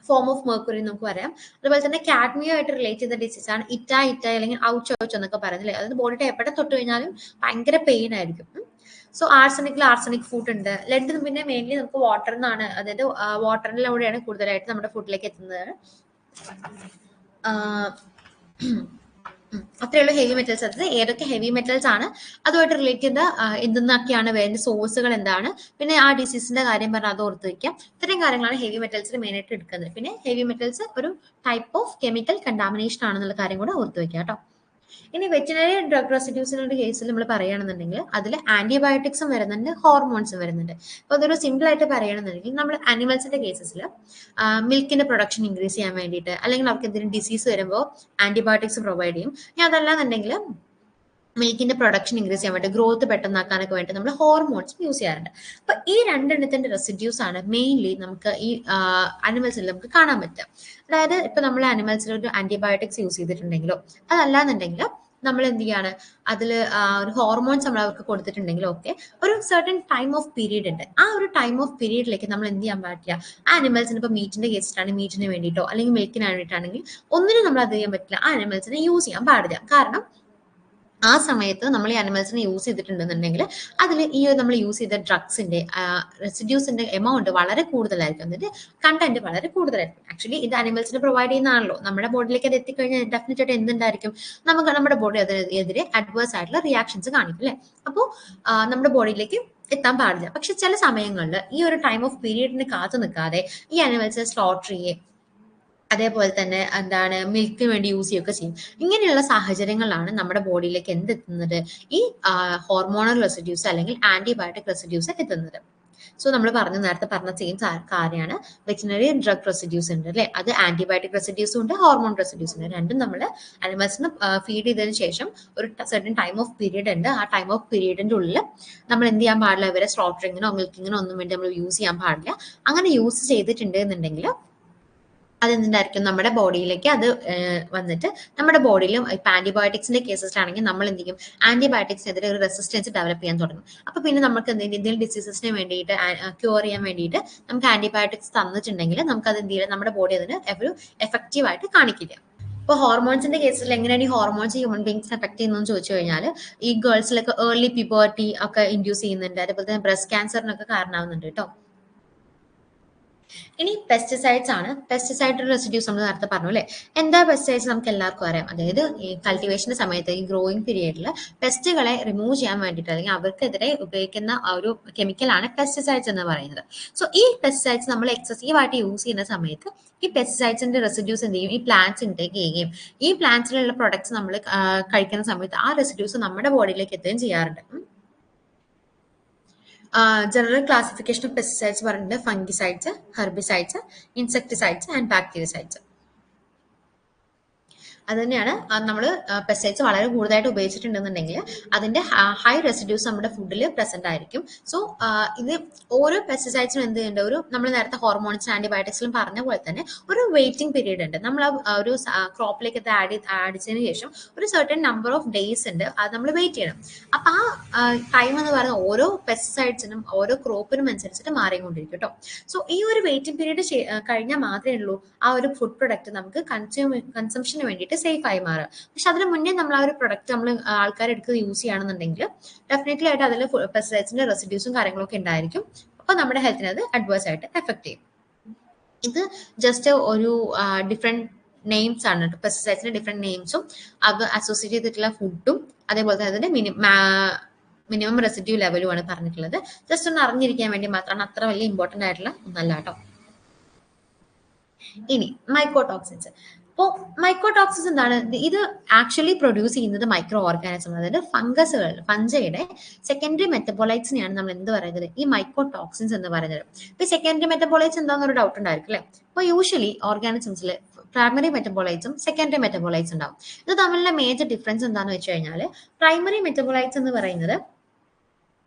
ഫോം ഓഫ് മെർക്കുറി നമുക്ക് പറയാം. അതുപോലെ തന്നെ കാഡ്മിയോ ആയിട്ട് റിലേറ്റ് ചെയ്ത ഡിസീസ് ആണ് ഇറ്റ അല്ലെങ്കിൽ ഔച്ച് എന്നൊക്കെ പറയുന്നത്. അതായത് ബോഡിയുടെ എവിടെ തൊട്ട് കഴിഞ്ഞാലും ഭയങ്കര പെയിൻ ആയിരിക്കും. സോ ആർസനിക് ഫുഡ് ഉണ്ട്. ലെഡ് പിന്നെ മെയിൻലി നമുക്ക് വാട്ടറിൽ നിന്നാണ്, അതായത് വാട്ടറിലൂടെയാണ് കൂടുതലായിട്ട് നമ്മുടെ ഫുഡിലേക്ക് എത്തുന്നത്. അത്രയുള്ള ഹെവി മെറ്റൽസ്. അത് ഏതൊക്കെ ഹെവി മെറ്റൽസ് ആണ്, അതുമായിട്ട് റിലേറ്റ് ചെയ്ത എന്തെന്നൊക്കെയാണ് വേണ്ട സോഴ്സുകൾ എന്താണ്, പിന്നെ ആ ഡിസീസിന്റെ കാര്യം പറഞ്ഞാൽ അത് ഓർത്ത് വയ്ക്കാം. ഇത്രയും കാര്യങ്ങളാണ് ഹെവി മെറ്റൽസിൽ മെയിൻ ആയിട്ട് എടുക്കുന്നത്. പിന്നെ ഹെവി മെറ്റൽസ് ഒരു ടൈപ്പ് ഓഫ് കെമിക്കൽ കണ്ടാമിനേഷൻ ആണെന്നുള്ള കാര്യം കൂടെ ഓർത്ത് വയ്ക്കാം കേട്ടോ. ഇനി വെറ്റിനറി ഡ്രഗ് റെസിഡ്യൂസിന്റെ കേസിൽ നമ്മൾ പറയുകയാണെന്നുണ്ടെങ്കിൽ അതിൽ ആന്റിബയോട്ടിക്സും വരുന്നുണ്ട്, ഹോർമോൺസും വരുന്നുണ്ട്. അപ്പൊ അതൊരു സിമ്പിൾ ആയിട്ട് പറയുകയാണെന്നുണ്ടെങ്കിൽ നമ്മൾ ആനിമൽസിന്റെ കേസസിൽ മിൽക്കിന്റെ പ്രൊഡക്ഷൻ ഇൻക്രീസ് ചെയ്യാൻ വേണ്ടിയിട്ട് അല്ലെങ്കിൽ അവർക്ക് എന്തെങ്കിലും ഡിസീസ് വരുമ്പോൾ ആന്റിബയോട്ടിക്സ് പ്രൊവൈഡ് ചെയ്യും. ഇനി അതല്ലാന്നുണ്ടെങ്കിൽ മിൽക്കിന്റെ പ്രൊഡക്ഷൻ ഇൻക്രീസ് ചെയ്യാൻ വേണ്ടി, ഗ്രോത്ത് പെട്ടെന്നാക്കാനൊക്കെ വേണ്ടി നമ്മൾ ഹോർമോൺസ് യൂസ് ചെയ്യാറുണ്ട്. അപ്പൊ ഈ രണ്ടെണ്ണത്തിന്റെ റെസിഡ്യൂസ് ആണ് മെയിൻലി നമുക്ക് ഈ അനിമൽസിൽ നമുക്ക് കാണാൻ പറ്റുക. അതായത് ഇപ്പൊ നമ്മൾ അനിമൽസിൽ ഒരു ആന്റിബയോട്ടിക്സ് യൂസ് ചെയ്തിട്ടുണ്ടെങ്കിലോ അതല്ലാന്നുണ്ടെങ്കിൽ നമ്മൾ എന്ത് ചെയ്യാണ്, അതിൽ ഒരു ഹോർമോൺസ് നമ്മൾ അവർക്ക് കൊടുത്തിട്ടുണ്ടെങ്കിലോ ഒക്കെ ഒരു സർട്ടൻ ടൈം ഓഫ് പീരീഡ് ഉണ്ട്. ആ ഒരു ടൈം ഓഫ് പീരീഡിലേക്ക് നമ്മൾ എന്ത് ചെയ്യാൻ പാടില്ല, ആ അനിമൽസിന് ഇപ്പൊ മീറ്റിന്റെ കേസിലാണ് മീറ്റിന് വേണ്ടിയിട്ടോ അല്ലെങ്കിൽ മിൽക്കിന് വേണ്ടിയിട്ടാണെങ്കിൽ ഒന്നിനും നമ്മൾ അത് ചെയ്യാൻ പറ്റില്ല, ആ അനിമൽസിനെ യൂസ് ചെയ്യാൻ പാടില്ല. കാരണം ആ സമയത്ത് നമ്മൾ ഈ അനിമൽസിനെ യൂസ് ചെയ്തിട്ടുണ്ടെന്നുണ്ടെങ്കിൽ അതിൽ ഈ നമ്മൾ യൂസ് ചെയ്ത ഡ്രഗ്സിന്റെ റെസിഡ്യൂസിന്റെ എമൗണ്ട് വളരെ കൂടുതലായിരിക്കും, അതിന്റെ കണ്ടന്റ് വളരെ കൂടുതലായിരിക്കും. ആക്ച്വലി ഇത് അനിമൽസിന് പ്രൊവൈഡ് ചെയ്യുന്നതാണല്ലോ, നമ്മുടെ ബോഡിയിലേക്ക് അത് എത്തിക്കഴിഞ്ഞാൽ ഡെഫിനറ്റ് ആയിട്ട് എന്തുണ്ടായിരിക്കും, നമ്മുടെ ബോഡി അതിനെതിരെ അഡ്വേഴ്സ് ആയിട്ടുള്ള റിയാക്ഷൻസ് കാണിക്കും അല്ലെ. അപ്പോൾ നമ്മുടെ ബോഡിയിലേക്ക് എത്താൻ പാടില്ല. പക്ഷെ ചില സമയങ്ങളിൽ ഈ ഒരു ടൈം ഓഫ് പീരീഡിന് കാത്തു നിൽക്കാതെ ഈ അനിമൽസിനെ സ്ലോട്ടർ ചെയ്യേ അതേപോലെ തന്നെ എന്താണ് മിൽക്കിന് വേണ്ടി യൂസ് ചെയ്യുകയൊക്കെ ചെയ്യും. ഇങ്ങനെയുള്ള സാഹചര്യങ്ങളിലാണ് നമ്മുടെ ബോഡിയിലേക്ക് എന്തെത്തുന്നത്, ഈ ഹോർമോണൽ റെസിഡ്യൂസ് അല്ലെങ്കിൽ ആന്റിബയോട്ടിക് റെസിഡ്യൂസ് എത്തുന്നത്. സോ നമ്മൾ നേരത്തെ പറഞ്ഞ സെയിം കാര്യമാണ്. വെറ്റിനറി ഡ്രഗ് റെസിഡ്യൂസ് ഉണ്ട് അല്ലെ, അത് ആന്റിബയോട്ടിക് റെസിഡ്യൂസും ഉണ്ട്, ഹോർമോൺ റെസിഡ്യൂസ് ഉണ്ട്. രണ്ടും നമ്മൾ അനിമൽസിന് ഫീഡ് ചെയ്തതിനു ശേഷം ഒരു സർട്ടൻ ടൈം ഓഫ് പീരീഡ് ഉണ്ട്. ആ ടൈം ഓഫ് പീരീഡിന്റെ ഉള്ളിൽ നമ്മൾ എന്ത് ചെയ്യാൻ പാടില്ല, ഇവരെ സ്ലോട്ടറിങ്ങിനോ മിൽക്കിങ്ങിനോ ഒന്നും വേണ്ടി നമ്മൾ യൂസ് ചെയ്യാൻ പാടില്ല. അങ്ങനെ യൂസ് ചെയ്തിട്ടുണ്ട് എന്നുണ്ടെങ്കിൽ അതെന്തായിരിക്കും, നമ്മുടെ ബോഡിയിലേക്ക് അത് വന്നിട്ട് നമ്മുടെ ബോഡിയിലും ഇപ്പൊ ആന്റിബയോട്ടിക്സിന്റെ കേസസിലാണെങ്കിൽ നമ്മൾ എന്ത് ചെയ്യും, ആന്റിബയോട്ടിക്സിനെതിരെ ഒരു റെസിസ്റ്റൻസ് ഡെവലപ്പ് ചെയ്യാൻ തുടങ്ങും. അപ്പൊ പിന്നെ നമുക്ക് എന്തെങ്കിലും ഡിസീസസിന് വേണ്ടിയിട്ട് ക്യൂർ ചെയ്യാൻ വേണ്ടിയിട്ട് നമുക്ക് ആന്റിബയോട്ടിക്സ് തന്നിട്ടുണ്ടെങ്കിൽ നമുക്ക് അത് എന്ത് ചെയ്യില്ല, നമ്മുടെ ബോഡി അതിന് ഒരു എഫക്റ്റീവ് ആയിട്ട് കാണിക്കില്ല. ഇപ്പൊ ഹോർമോൺസിന്റെ കേസിൽ എങ്ങനെയാണ് ഈ ഹോർമോൺസ് ഹ്യൂമൻ ബീങ്സിനെ എഫക്ട് ചെയ്യുന്നതെന്ന് ചോദിച്ചു കഴിഞ്ഞാൽ ഈ ഗേൾസിലൊക്കെ ഏർലി പ്യൂബർട്ടി ഒക്കെ ഇൻഡ്യൂസ് ചെയ്യുന്നുണ്ട്. അതേപോലെ തന്നെ ബ്രസ്റ്റ് ക്യാൻസറിനൊക്കെ കാരണമാവുന്നുണ്ട് കേട്ടോ. ഇനി പെസ്റ്റിസൈഡ്സ് ആണ്. പെസ്റ്റിസൈഡ് റെസിഡ്യൂസ് നമ്മൾ നേരത്തെ പറഞ്ഞു അല്ലെ. എന്താ പെസ്റ്റിസൈഡ്സ് നമുക്ക് എല്ലാവർക്കും അറിയാം. അതായത് ഈ കൾട്ടിവേഷന്റെ സമയത്ത് ഈ ഗ്രോയിങ് പീരിയഡിൽ പെസ്റ്റുകളെ റിമൂവ് ചെയ്യാൻ വേണ്ടിയിട്ട് അല്ലെങ്കിൽ അവർക്കെതിരെ ഉപയോഗിക്കുന്ന ഒരു കെമിക്കലാണ് പെസ്റ്റിസൈഡ്സ് എന്ന് പറയുന്നത്. സോ ഈ പെസ്റ്റിസൈഡ്സ് നമ്മൾ എക്സസീവ് ആയിട്ട് യൂസ് ചെയ്യുന്ന സമയത്ത് ഈ പെസ്റ്റിസൈഡ്സിന്റെ റെസിഡ്യൂസ് എന്ത് ചെയ്യും, ഈ പ്ലാന്റ്സ് ഇൻടേക്ക് ചെയ്യുകയും ഈ പ്ലാന്റ്സിലുള്ള പ്രൊഡക്ട്സ് നമ്മൾ കഴിക്കുന്ന സമയത്ത് ആ റെസിഡ്യൂസ് നമ്മുടെ ബോഡിയിലേക്ക് എത്തുകയും ചെയ്യാറുണ്ട്. ജനറൽ ക്ലാസിഫിക്കേഷൻ ഓഫ് പെസ്റ്റിസൈഡ്സ് പറഞ്ഞിട്ട് ഫംഗിസൈഡ്സ്, ഹെർബിസൈഡ്സ്, ഇൻസെക്ടിസൈഡ്സ് ആൻഡ് ബാക്ടീരിയസൈഡ്സ്. അത് തന്നെയാണ് നമ്മൾ പെസ്റ്റിസൈഡ്സ് വളരെ കൂടുതലായിട്ട് ഉപയോഗിച്ചിട്ടുണ്ടെന്നുണ്ടെങ്കിൽ അതിന്റെ ഹൈ റെസിഡ്യൂസ് നമ്മുടെ ഫുഡിൽ പ്രസന്റ് ആയിരിക്കും. സോ ഇത് ഓരോ പെസ്റ്റിസൈഡ്സിനും എന്ത് ചെയ്യുന്നുണ്ട്, ഒരു നമ്മൾ നേരത്തെ ഹോർമോൺസ് ആന്റിബയോട്ടിക്സിലും പറഞ്ഞ പോലെ തന്നെ ഒരു വെയിറ്റിംഗ് പീരീഡ് ഉണ്ട്. നമ്മൾ ഒരു ക്രോപ്പിലേക്ക് അത് ആഡ് ചെയ്തതിനു ശേഷം ഒരു സർട്ടൻ നമ്പർ ഓഫ് ഡേയ്സ് ഉണ്ട്, അത് നമ്മൾ വെയിറ്റ് ചെയ്യണം. അപ്പൊ ആ ടൈം എന്ന് പറയുന്നത് ഓരോ പെസ്റ്റിസൈഡ്സിനും ഓരോ ക്രോപ്പിനും അനുസരിച്ചിട്ട് മാറിക്കൊണ്ടിരിക്കും കേട്ടോ. സോ ഈ ഒരു വെയിറ്റിംഗ് പീരീഡ് കഴിഞ്ഞാൽ മാത്രമേ ഉള്ളൂ ആ ഒരു ഫുഡ് പ്രൊഡക്റ്റ് നമുക്ക് കൺസംഷന് വേണ്ടിയിട്ട് സേഫ് ആയി മാറുക. പക്ഷെ അതിന് മുന്നേ നമ്മൾ ആ ഒരു പ്രൊഡക്റ്റ് നമ്മൾ ആൾക്കാരെടുത്ത് യൂസ് ചെയ്യുകയാണെന്നുണ്ടെങ്കിൽ ഡെഫിനറ്റ്ലി ആയിട്ട് അതിൽ പെസ്റ്റിസൈഡ്സിന്റെ റെസിഡ്യൂസും കാര്യങ്ങളൊക്കെ ഉണ്ടായിരിക്കും. അപ്പൊ നമ്മുടെ ഹെൽത്തിനെ അത് അഡ്വേഴ്സ് ആയിട്ട് എഫക്ട് ചെയ്യും. ഇത് ജസ്റ്റ് ഒരു ഡിഫറെന്റ് നെയിംസ് ആണ് കേട്ടോ. പെസ്റ്റിസൈഡ്സിന്റെ ഡിഫറെന്റ് നെയിംസും അത് അസോസിയേറ്റ് ചെയ്തിട്ടുള്ള ഫുഡും അതേപോലെ തന്നെ അതിന്റെ മിനിമം റെസിഡ്യൂ ലെവലുമാണ് പറഞ്ഞിട്ടുള്ളത്. ജസ്റ്റ് ഒന്ന് അറിഞ്ഞിരിക്കാൻ വേണ്ടി മാത്രമാണ്, അത്ര വലിയ ഇമ്പോർട്ടന്റ് ആയിട്ടുള്ള ഒന്നല്ല കേട്ടോ. ഇനി മൈക്കോടോക്സിൻസ്. അപ്പോൾ മൈക്കോടോക്സിൻസ് എന്താണ്? ഇത് ആക്ച്വലി പ്രൊഡ്യൂസ് ചെയ്യുന്നത് മൈക്രോ ഓർഗാനിസം, അതായത് ഫംഗയുടെ സെക്കൻഡറി മെറ്റബോളൈറ്റ്സിനെയാണ് നമ്മൾ എന്ത് പറയുന്നത്, ഈ മൈക്കോടോക്സിൻസ് എന്ന് പറയുന്നത്. ഇപ്പൊ സെക്കൻഡറി മെറ്റബോളൈറ്റ്സ് എന്താണെന്നൊരു ഡൗട്ട് ഉണ്ടായിരിക്കും അല്ലെ. അപ്പോൾ യൂഷ്വലി ഓർഗാനിസംസിൽ പ്രൈമറി മെറ്റബോളൈറ്റ്സും സെക്കൻഡറി മെറ്റബോളൈറ്റ്സ് ഉണ്ടാവും. ഇത് തമ്മിലുള്ള മേജർ ഡിഫറൻസ് എന്താണെന്ന് വെച്ച് കഴിഞ്ഞാൽ, പ്രൈമറി മെറ്റബോളൈറ്റ്സ് എന്ന് പറയുന്നത്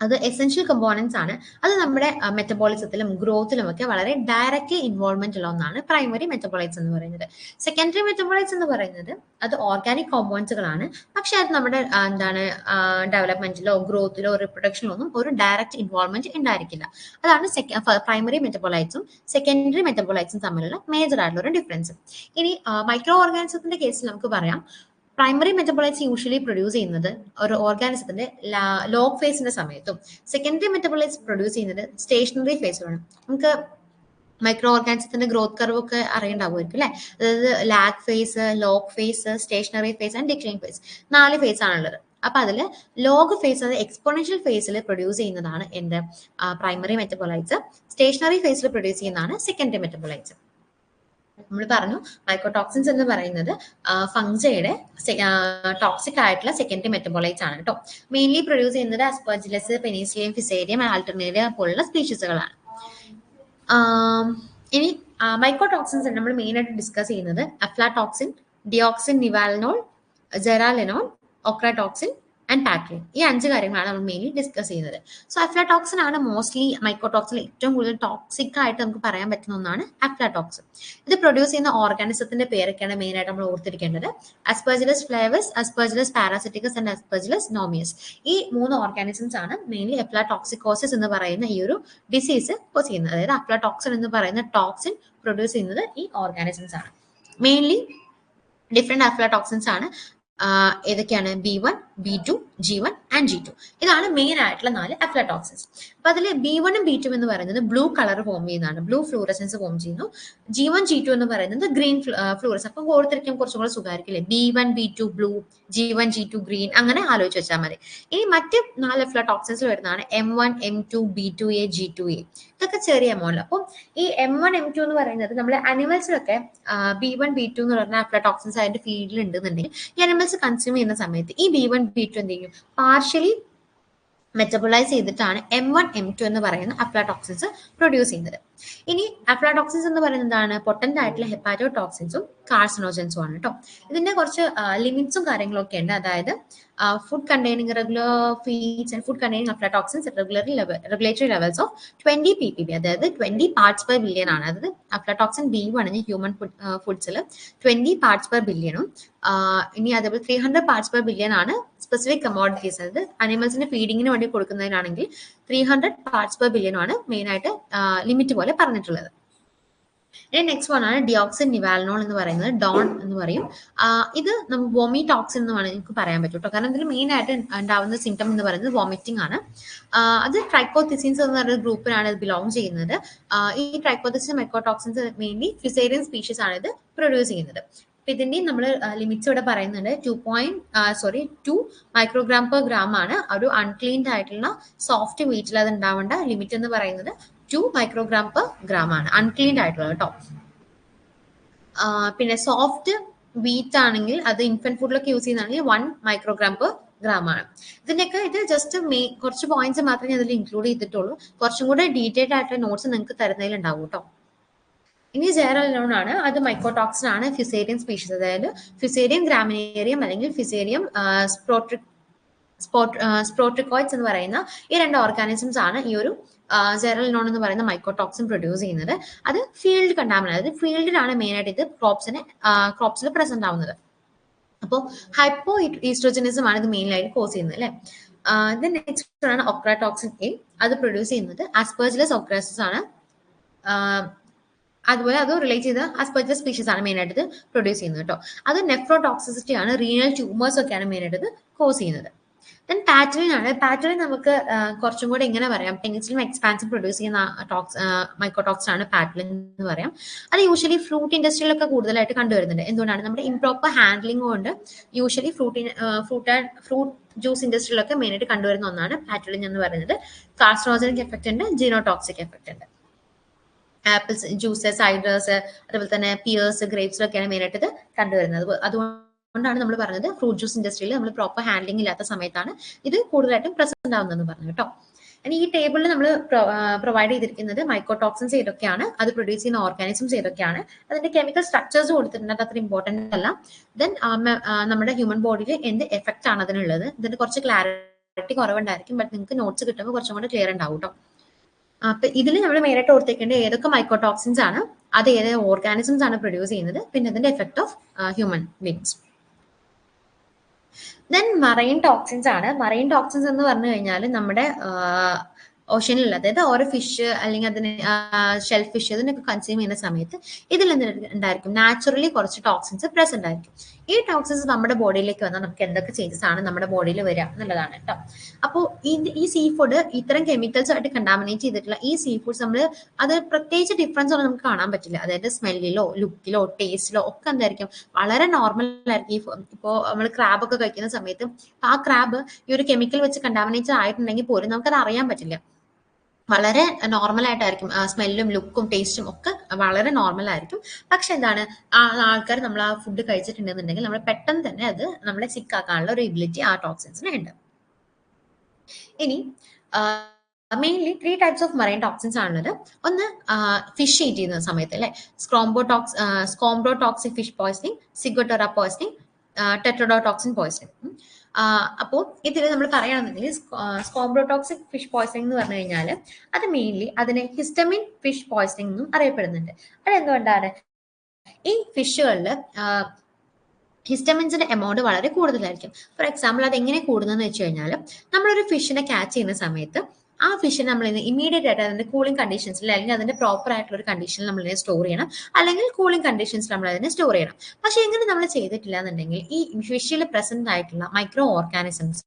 അത് എസെൻഷ്യൽ കമ്പോണൻസ് ആണ്. അത് നമ്മുടെ മെറ്റബോളിസത്തിലും ഗ്രോത്തിലും ഒക്കെ വളരെ ഡയറക്റ്റ്ലി ഇൻവോൾവ്മെന്റ് ഉള്ള ഒന്നാണ് പ്രൈമറി മെറ്റബോളൈറ്റ്സ് എന്ന് പറയുന്നത്. സെക്കൻഡറി മെറ്റബോളൈറ്റ്സ് എന്ന് പറയുന്നത് അത് ഓർഗാനിക് കോമ്പൗണ്ട്സുകളാണ്, പക്ഷെ അത് നമ്മുടെ ഡെവലപ്മെന്റിലോ ഗ്രോത്തിലോ റിപ്രൊഡക്ഷനിലോ ഒന്നും ഒരു ഡയറക്റ്റ് ഇൻവോൾവ്മെന്റ് ഉണ്ടായിരിക്കില്ല. അതാണ് പ്രൈമറി മെറ്റബോളൈറ്റ്സും സെക്കൻഡറി മെറ്റബോളൈറ്റ്സും തമ്മിലുള്ള മേജർ ആയിട്ടുള്ള ഒരു ഡിഫറൻസ്. ഇനി മൈക്രോ ഓർഗാനിസത്തിന്റെ കേസിൽ നമുക്ക് പറയാം, പ്രൈമറി മെറ്റബോളൈറ്റ്സ് യൂഷ്വലി പ്രൊഡ്യൂസ് ചെയ്യുന്നത് ഒരു ഓർഗാനിസത്തിന്റെ ലോഗ് ഫേസിന്റെ സമയത്തും സെക്കൻഡറി മെറ്റബോളൈറ്റ്സ് പ്രൊഡ്യൂസ് ചെയ്യുന്നത് സ്റ്റേഷനറി ഫേസിലാണ്. നമുക്ക് മൈക്രോ ഓർഗാനിസത്തിന്റെ ഗ്രോത്ത് കർവ് ഒക്കെ അറിയണ്ടാവുമായിരിക്കും അല്ലെ. അതായത് lag phase, log phase, stationary phase and decline phase, 4 phase ആണുള്ളത്. അപ്പൊ അതില് ലോഗ് ഫേസ്, അത് എക്സ്പോണൻഷ്യൽ ഫേസിൽ പ്രൊഡ്യൂസ് ചെയ്യുന്നതാണ് എന്റെ പ്രൈമറി മെറ്റബോളൈറ്റ്സ്. സ്റ്റേഷനറി ഫേസിൽ പ്രൊഡ്യൂസ് ചെയ്യുന്നതാണ് സെക്കൻഡറി മെറ്റബോളൈറ്റ്സ്. നമ്മൾ പറഞ്ഞു മൈക്കോടോക്സിൻസ് എന്ന് പറയുന്നത് ഫംഗയുടെ ടോക്സിക് ആയിട്ടുള്ള സെക്കൻഡറി മെറ്റബോളൈറ്റ്സ് ആണ് കേട്ടോ. മെയിൻലി പ്രൊഡ്യൂസ് ചെയ്യുന്നത് അസ്പെർജില്ലസ്, പെനിസിലിയം, ഫിസേരിയം, ആൾട്ടർനേരിയ പോലുള്ള സ്പീഷീസുകളാണ്. ഇനി മൈക്കോടോക്സിൻസ് നമ്മൾ മെയിൻ ആയിട്ട് ഡിസ്കസ് ചെയ്യുന്നത് അഫ്ലാടോക്സിൻ, ഡിയോക്സിൻ നിവാലിനോൾ, ജെറാലിനോൾ, ഒക്രാടോക്സിൻ ആൻഡ് പാക്ലിൻ. ഈ 5 കാര്യങ്ങളാണ് നമ്മൾ മെയിൻലി ഡിസ്കസ് ചെയ്യുന്നത്. സോ അഫ്ലാടോക്സിൻ ആണ് മോസ്റ്റ്ലി മൈക്കോടോക്സിൻ ഏറ്റവും കൂടുതൽ ടോക്സിക് ആയിട്ട് നമുക്ക് പറയാൻ പറ്റുന്ന ഒന്നാണ് അഫ്ലാടോക്സിൻ. ഇത് പ്രൊഡ്യൂസ് ചെയ്യുന്ന ഓർഗാനിസത്തിന്റെ പേരൊക്കെയാണ് മെയിൻ ആയിട്ട് നമ്മൾ ഓർത്തിരിക്കേണ്ടത്. Aspergillus flavus, aspergillus parasiticus and aspergillus nomius. ഈ 3 ഓർഗാനിസംസ് ആണ് മെയിൻലി അഫ്ലാടോക്സിക്കോസിസ് എന്ന് പറയുന്ന ഈ ഒരു ഡിസീസ് കോസ് ചെയ്യുന്നത്. അതായത് അഫ്ലാടോക്സിൻ എന്ന് പറയുന്ന ടോക്സിൻ പ്രൊഡ്യൂസ് ചെയ്യുന്നത് ഈ ഓർഗാനിസംസ് ആണ്. മെയിൻലി ഡിഫറെന്റ് അഫ്ലാടോക്സിൻസ് ആണ്. ഏതൊക്കെയാണ്? B1, B2, G1 and G2. ഇതാണ് മെയിൻ ആയിട്ടുള്ള 4 അഫ്ലാടോക്സിൻസ്. അപ്പൊ അതിൽ B1 ഉം B2 എന്ന് പറയുന്നത് ബ്ലൂ കളർ ഫോം ചെയ്യുന്നതാണ്, ബ്ലൂ ഫ്ലൂറസൻസ് ഫോം ചെയ്യുന്നു. G1, G2 എന്ന് പറയുന്നത് ഗ്രീൻ ഫ്ലൂറസൻസ്. അപ്പൊ ഓർത്തിരിക്കാൻ കുറച്ചും കൂടെ സുഖമായിരിക്കില്ലേ, B1, B2 blue, G1, G2 green, അങ്ങനെ ആലോചിച്ച് വെച്ചാൽ മതി. ഇനി മറ്റ് 4 അഫ്ലാടോക്സിൻസിൽ വരുന്നതാണ് M1, M2, B2A, G2A. ഇതൊക്കെ ചെറിയ എമൗണ്ട്. അപ്പം ഈ M1, M2 എന്ന് പറയുന്നത് നമ്മുടെ അനിമൽസിലൊക്കെ B1, B2 എന്ന് പറയുന്ന അഫ്ലാടോക്സിൻസ് അതിന്റെ ഫീൽഡിൽ ഉണ്ടെന്നുണ്ടെങ്കിൽ ഈ അനിമൽസ് കൺസ്യൂം ചെയ്യുന്ന സമയത്ത് ഈ B1, B2 എന്ത് ചെയ്യും, പാർഷ്യലി മെറ്റബോളൈസ് ചെയ്തിട്ടാണ് M1, M2 എന്ന് പറയുന്ന അഫ്ലാടോക്സിൻസ് പ്രൊഡ്യൂസ് ചെയ്യുന്നത്. ഇനി അഫ്ലാടോക്സിൻസ് എന്ന് പറയുന്നത് എന്താണ്? പൊട്ടന്റ് ആയിട്ടുള്ള ഹെപ്പാറ്റോടോക്സിൻസും കാർസിനോജൻസും ആണ് കേട്ടോ. ഇതിന്റെ കുറച്ച് ലിമിറ്റ്സും കാര്യങ്ങളൊക്കെ ഉണ്ട്. അതായത് food containing regular feeds and food containing aflatoxins regulatory levels of 20 ppb, അതായത് 20 പാർട്സ് പെർ ബില്യൺ ആണ്. അതായത് അഫ്ലാടോക്സിൻ B1 ഹ്യൂമൻ ഫുഡ്സിൽ 20 പാർട്സ് പെർ ബില്യണും, ഇനി അതേപോലെ 300 പാർട്സ് പെർ ബില്യൺ ആണ് സ്പെസിഫിക് കമോഡിറ്റീസ്, അതായത് അനിമൽസിന്റെ ഫീഡിങ്ങിന് വേണ്ടി കൊടുക്കുന്നതിനാണെങ്കിൽ 300 പാർട്സ് പെർ ബില്യൺ ആണ് മെയിൻ ആയിട്ട് ലിമിറ്റ് പോലെ പറഞ്ഞിട്ടുള്ളത്. ഇനി നെക്സ്റ്റ് വൺ ആണ് ഡിയോക്സിൻ നിവാലിനോൾ എന്ന് പറയുന്നത്, ഡോൺ എന്ന് പറയും. ഇത് നമുക്ക് വോമിറ്റോക്സിൻ എന്ന് വേണമെങ്കിൽ നമുക്ക് പറയാൻ പറ്റും കേട്ടോ. കാരണം ഇതിൽ മെയിൻ ആയിട്ട് ഉണ്ടാവുന്ന സിംറ്റം എന്ന് പറയുന്നത് വോമിറ്റിംഗ് ആണ്. അത് ട്രൈക്കോത്തിസിൻസ് എന്ന് പറയുന്ന ഗ്രൂപ്പിനാണ് ഇത് ബിലോങ് ചെയ്യുന്നത്. ഈ ട്രൈക്കോത്തിസിൻ മൈക്കോടോക്സിൻസ് മെയിൻലി ഫിസേരിയൻ സ്പീഷീസ് ആണ് ഇത് പ്രൊഡ്യൂസ് ചെയ്യുന്നത്. ഇതിന്റെ നമ്മൾ ലിമിറ്റ്സ് ഇവിടെ പറയുന്നുണ്ട്. 2 മൈക്രോഗ്രാം പെർ ഗ്രാം ആണ് ഒരു അൺക്ലീൻഡ് ആയിട്ടുള്ള സോഫ്റ്റ് വീറ്റിൽ അത് ഉണ്ടാവേണ്ട ലിമിറ്റ് എന്ന് പറയുന്നത് 2 മൈക്രോഗ്രാം പെർ ഗ്രാം ആണ് അൺക്ലീൻഡ് ആയിട്ടുള്ളത് കേട്ടോ. പിന്നെ സോഫ്റ്റ് വീറ്റ് ആണെങ്കിൽ അത് ഇൻഫന്റ് ഫുഡിലൊക്കെ യൂസ് ചെയ്യുന്നതാണെങ്കിൽ 1 മൈക്രോഗ്രാം പെർ ഗ്രാം ആണ്. ഇതിന്റെയൊക്കെ ഇത് ജസ്റ്റ് കുറച്ച് പോയിന്റ്സ് മാത്രമേ അതിൽ ഇൻക്ലൂഡ് ചെയ്തിട്ടുള്ളൂ. കുറച്ചും കൂടെ ഡീറ്റെയിൽഡ് ആയിട്ടുള്ള നോട്ട്സ് നിങ്ങൾക്ക് തരുന്നതിൽ ഉണ്ടാവും കേട്ടോ. ഇനി ജെറലിനോൺ ആണ്, അത് മൈക്കോടോക്സിൻ ആണ്, ഫിസേരിയം സ്പീഷീസ്, അതായത് ഫിസേരിയം ഗ്രാമിനേറിയം അല്ലെങ്കിൽ ഫിസേരിയം സ്പ്രോട്രിക്കോയിഡ്സ് എന്ന് പറയുന്ന ഈ രണ്ട് ഓർഗാനിസംസ് ആണ് ഈ ഒരു ജെറലിനോൺ എന്ന് പറയുന്ന മൈക്കോടോക്സിൻ പ്രൊഡ്യൂസ് ചെയ്യുന്നത്. അത് ഫീൽഡ് കണ്ടാമിനേറ്റ്, അതായത് ഫീൽഡിലാണ് മെയിൻ ആയിട്ട് ഇത് ക്രോപ്സിൽ പ്രസന്റ് ആവുന്നത്. അപ്പോൾ ഹൈപ്പോ ഈസ്ട്രോജനിസം ആണ് ഇത് മെയിനായിട്ട് കോസ് ചെയ്യുന്നത് അല്ലെ. നെക്സ്റ്റ് ആണ് ഒക്രാടോക്സിൻ എ, അത് പ്രൊഡ്യൂസ് ചെയ്യുന്നത് ആസ്പെർജിലസ് ഒക്രാസിസ് ആണ്. അതുപോലെ അത് റിലേറ്റ് ചെയ്ത ആസ്പെർജിലസ് സ്പീഷീസ് ആണ് മെയിൻ ആയിട്ട് ഇത് പ്രൊഡ്യൂസ് ചെയ്യുന്നത് കേട്ടോ. അത് നെഫ്രോടോക്സിസിറ്റി ആണ്, റീനൽ ട്യൂമേഴ്സ് ഒക്കെയാണ് മെയിൻ ആയിട്ട് ഇത് കോസ് ചെയ്യുന്നത്. ദെൻ പാറ്റലിൻ ആണ്. പാറ്റലിൻ നമുക്ക് കുറച്ചും കൂടെ ഇങ്ങനെ പറയാം, പെനിസിലിൻ എക്സ്പാൻഷൻ പ്രൊഡ്യൂസ് ചെയ്യുന്ന മൈക്കോടോക്സിൻ ആണ് പാറ്റലിൻ എന്ന് പറയാം. അത് യൂഷ്വലി ഫ്രൂട്ട് ഇൻഡസ്ട്രിയിലൊക്കെ കൂടുതലായിട്ട് കണ്ടുവരുന്നുണ്ട്. എന്തുകൊണ്ടാണ്? നമ്മുടെ ഇംപ്രോപ്പർ ഹാൻഡ്ലിംഗ് കൊണ്ട് യൂഷ്വലി ഫ്രൂട്ട് ജ്യൂസ് ഇൻഡസ്ട്രിയിലൊക്കെ മെയിൻ ആയിട്ട് കണ്ടുവരുന്ന ഒന്നാണ് പാറ്റലിൻ എന്ന് പറയുന്നത്. കാർസിനോജനിക് എഫക്ട് ഉണ്ട്, ജീനോടോക്സിക് എഫക്ട് ഉണ്ട്. ആപ്പിൾസ് ജ്യൂസ്, സൈഡേഴ്സ്, അതുപോലെ തന്നെ പിയേഴ്സ്, ഗ്രേപ്സിലൊക്കെയാണ് മെയിൻ ആയിട്ട് ഇത് കണ്ടുവരുന്നത്. അതുകൊണ്ടാണ് നമ്മൾ പറഞ്ഞത് ഫ്രൂട്ട് ജ്യൂസ് ഇൻഡസ്ട്രിയിൽ നമ്മൾ പ്രോപ്പർ ഹാൻഡ്ലിംഗ് ഇല്ലാത്ത സമയത്താണ് ഇത് കൂടുതലായിട്ടും പ്രസന്റ് ആവുന്നതെന്ന് പറഞ്ഞു കേട്ടോ. ഇനി ഈ ടേബിളിൽ നമ്മൾ പ്രൊവൈഡ് ചെയ്തിരിക്കുന്നത് മൈക്കോടോക്സിൻസ് ഏതൊക്കെയാണ്, അത് പ്രൊഡ്യൂസ് ചെയ്യുന്ന ഓർഗാനിസംസ് ഏതൊക്കെയാണ്, അതിന്റെ കെമിക്കൽ സ്ട്രക്ചേഴ്സ് കൊടുത്തിട്ടുണ്ട്, അത് അത്ര ഇമ്പോർട്ടന്റ് അല്ല. ദെൻ നമ്മുടെ ഹ്യൂമൻ ബോഡിയിൽ എന്ത് എഫക്റ്റ് ആണ് അതിനുള്ളത്, ഇതിന്റെ കുറച്ച് ക്ലാരിറ്റി കുറവുണ്ടായിരിക്കും, ബട്ട് നിങ്ങൾക്ക് നോട്ട്സ് കിട്ടുമ്പോൾ കുറച്ചും കൂടെ ക്ലിയർ ഉണ്ടാവും കേട്ടോ. അപ്പൊ ഇതിൽ നമ്മൾ മെയിനായിട്ട് ഓർത്തേക്കേണ്ടത് ഏതൊക്കെ മൈക്കോടോക്സിൻസ് ആണ്, അത് ഏത് ഓർഗാനിസംസ് ആണ് പ്രൊഡ്യൂസ് ചെയ്യുന്നത്, പിന്നെ അതിന്റെ effect of human beings. Then marine toxins ആണ്. മറൈൻ ടോക്സിൻസ് എന്ന് പറഞ്ഞു കഴിഞ്ഞാൽ നമ്മുടെ ഓഷ്യനിലുള്ള, അതായത് ഓരോ ഫിഷ് അല്ലെങ്കിൽ അതിന് ഷെൽ ഫിഷ് ഇതിനൊക്കെ കൺസ്യൂം ചെയ്യുന്ന സമയത്ത് ഇതിൽ ഉണ്ടായിരിക്കും നാച്ചുറലി കുറച്ച് ടോക്സിൻസ് പ്രസന്റ് ആയിരിക്കും. ഈ ടോക്സിൻസ് നമ്മുടെ ബോഡിയിലേക്ക് വന്നാൽ നമുക്ക് എന്തൊക്കെ ചേഞ്ചസ് ആണ് നമ്മുടെ ബോഡിയിൽ വരിക എന്നുള്ളതാണ് കേട്ടോ. അപ്പോൾ ഈ സീ ഫുഡ് ഇത്തരം കെമിക്കൽസ് ആയിട്ട് കണ്ടാമിനേറ്റ് ചെയ്തിട്ടുള്ള ഈ സീ ഫുഡ്സ് നമ്മൾ അത് പ്രത്യേകിച്ച് ഡിഫറൻസ് ഒന്നും നമുക്ക് കാണാൻ പറ്റില്ല. അതായത് സ്മെല്ലിലോ ലുക്കിലോ ടേസ്റ്റിലോ ഒക്കെ എന്തായിരിക്കും വളരെ നോർമൽ ആയിരിക്കും. ഇപ്പോൾ നമ്മൾ ക്രാബ് ഒക്കെ കഴിക്കുന്ന സമയത്ത് ആ ക്രാബ് ഈ ഒരു കെമിക്കൽ വെച്ച് കണ്ടാമിനേറ്റ് ആയിട്ടുണ്ടെങ്കിൽ പോലും നമുക്കത് അറിയാൻ പറ്റില്ല. വളരെ നോർമൽ ആയിട്ടായിരിക്കും സ്മെല്ലും ലുക്കും ടേസ്റ്റും ഒക്കെ വളരെ നോർമൽ ആയിരിക്കും. പക്ഷെ എന്താണ്, ആൾക്കാർ നമ്മൾ ആ ഫുഡ് കഴിച്ചിട്ടുണ്ടെന്നുണ്ടെങ്കിൽ നമ്മൾ പെട്ടെന്ന് തന്നെ അത് നമ്മളെ സിക്കാക്കാനുള്ള ഒരു എബിലിറ്റി ആ ടോക്സിൻസിന് ഉണ്ട്. ഇനി mainly 3 types of marine toxins ആണുള്ളത്. ഒന്ന് ഫിഷ് ഈറ്റ് ചെയ്യുന്ന സമയത്ത് അല്ലെ, സ്കോംബ്രോടോക്സിക് ഫിഷ് പോയ്സണിങ്, സിഗോട്ടോറ പോയ്സണിങ്, ടെട്രഡോടോക്സിൻ പോയ്സണിങ്. അപ്പോൾ ഇതിൽ നമ്മൾ പറയുകയാണെന്നുണ്ടെങ്കിൽ സ്കോംബ്രോടോക്സിക് ഫിഷ് പോയ്സണിങ് എന്ന് പറഞ്ഞു കഴിഞ്ഞാൽ അത് മെയിൻലി അതിനെ ഹിസ്റ്റമിൻ ഫിഷ് പോയ്സണിങ് എന്നും അറിയപ്പെടുന്നുണ്ട്. അതെന്തുകൊണ്ടാണ്? ഈ ഫിഷുകളിൽ ഹിസ്റ്റമിൻസിന്റെ എമൗണ്ട് വളരെ കൂടുതലായിരിക്കും. ഫോർ എക്സാമ്പിൾ അത് എങ്ങനെ കൂടുന്നതെന്ന് വെച്ച് കഴിഞ്ഞാൽ, നമ്മളൊരു ഫിഷിനെ ക്യാച്ച് ചെയ്യുന്ന സമയത്ത് ആ ഫിഷിനെ നമ്മൾ ഇമീഡിയറ്റ് ആയിട്ട് അതിന്റെ കൂളിംഗ് കണ്ടീഷൻസിൽ അല്ലെങ്കിൽ അതിന്റെ പ്രോപ്പർ ആയിട്ടുള്ള ഒരു കണ്ടീഷനിൽ നമ്മൾ ഇതിനെ സ്റ്റോർ ചെയ്യണം, അല്ലെങ്കിൽ കൂളിംഗ് കണ്ടീഷൻസിൽ നമ്മൾ അതിനെ സ്റ്റോർ ചെയ്യണം. പക്ഷെ എങ്ങനെ നമ്മൾ ചെയ്തിട്ടില്ല എന്നുണ്ടെങ്കിൽ ഈ ഫിഷിൽ പ്രസന്റ് ആയിട്ടുള്ള മൈക്രോ ഓർഗാനിസംസ്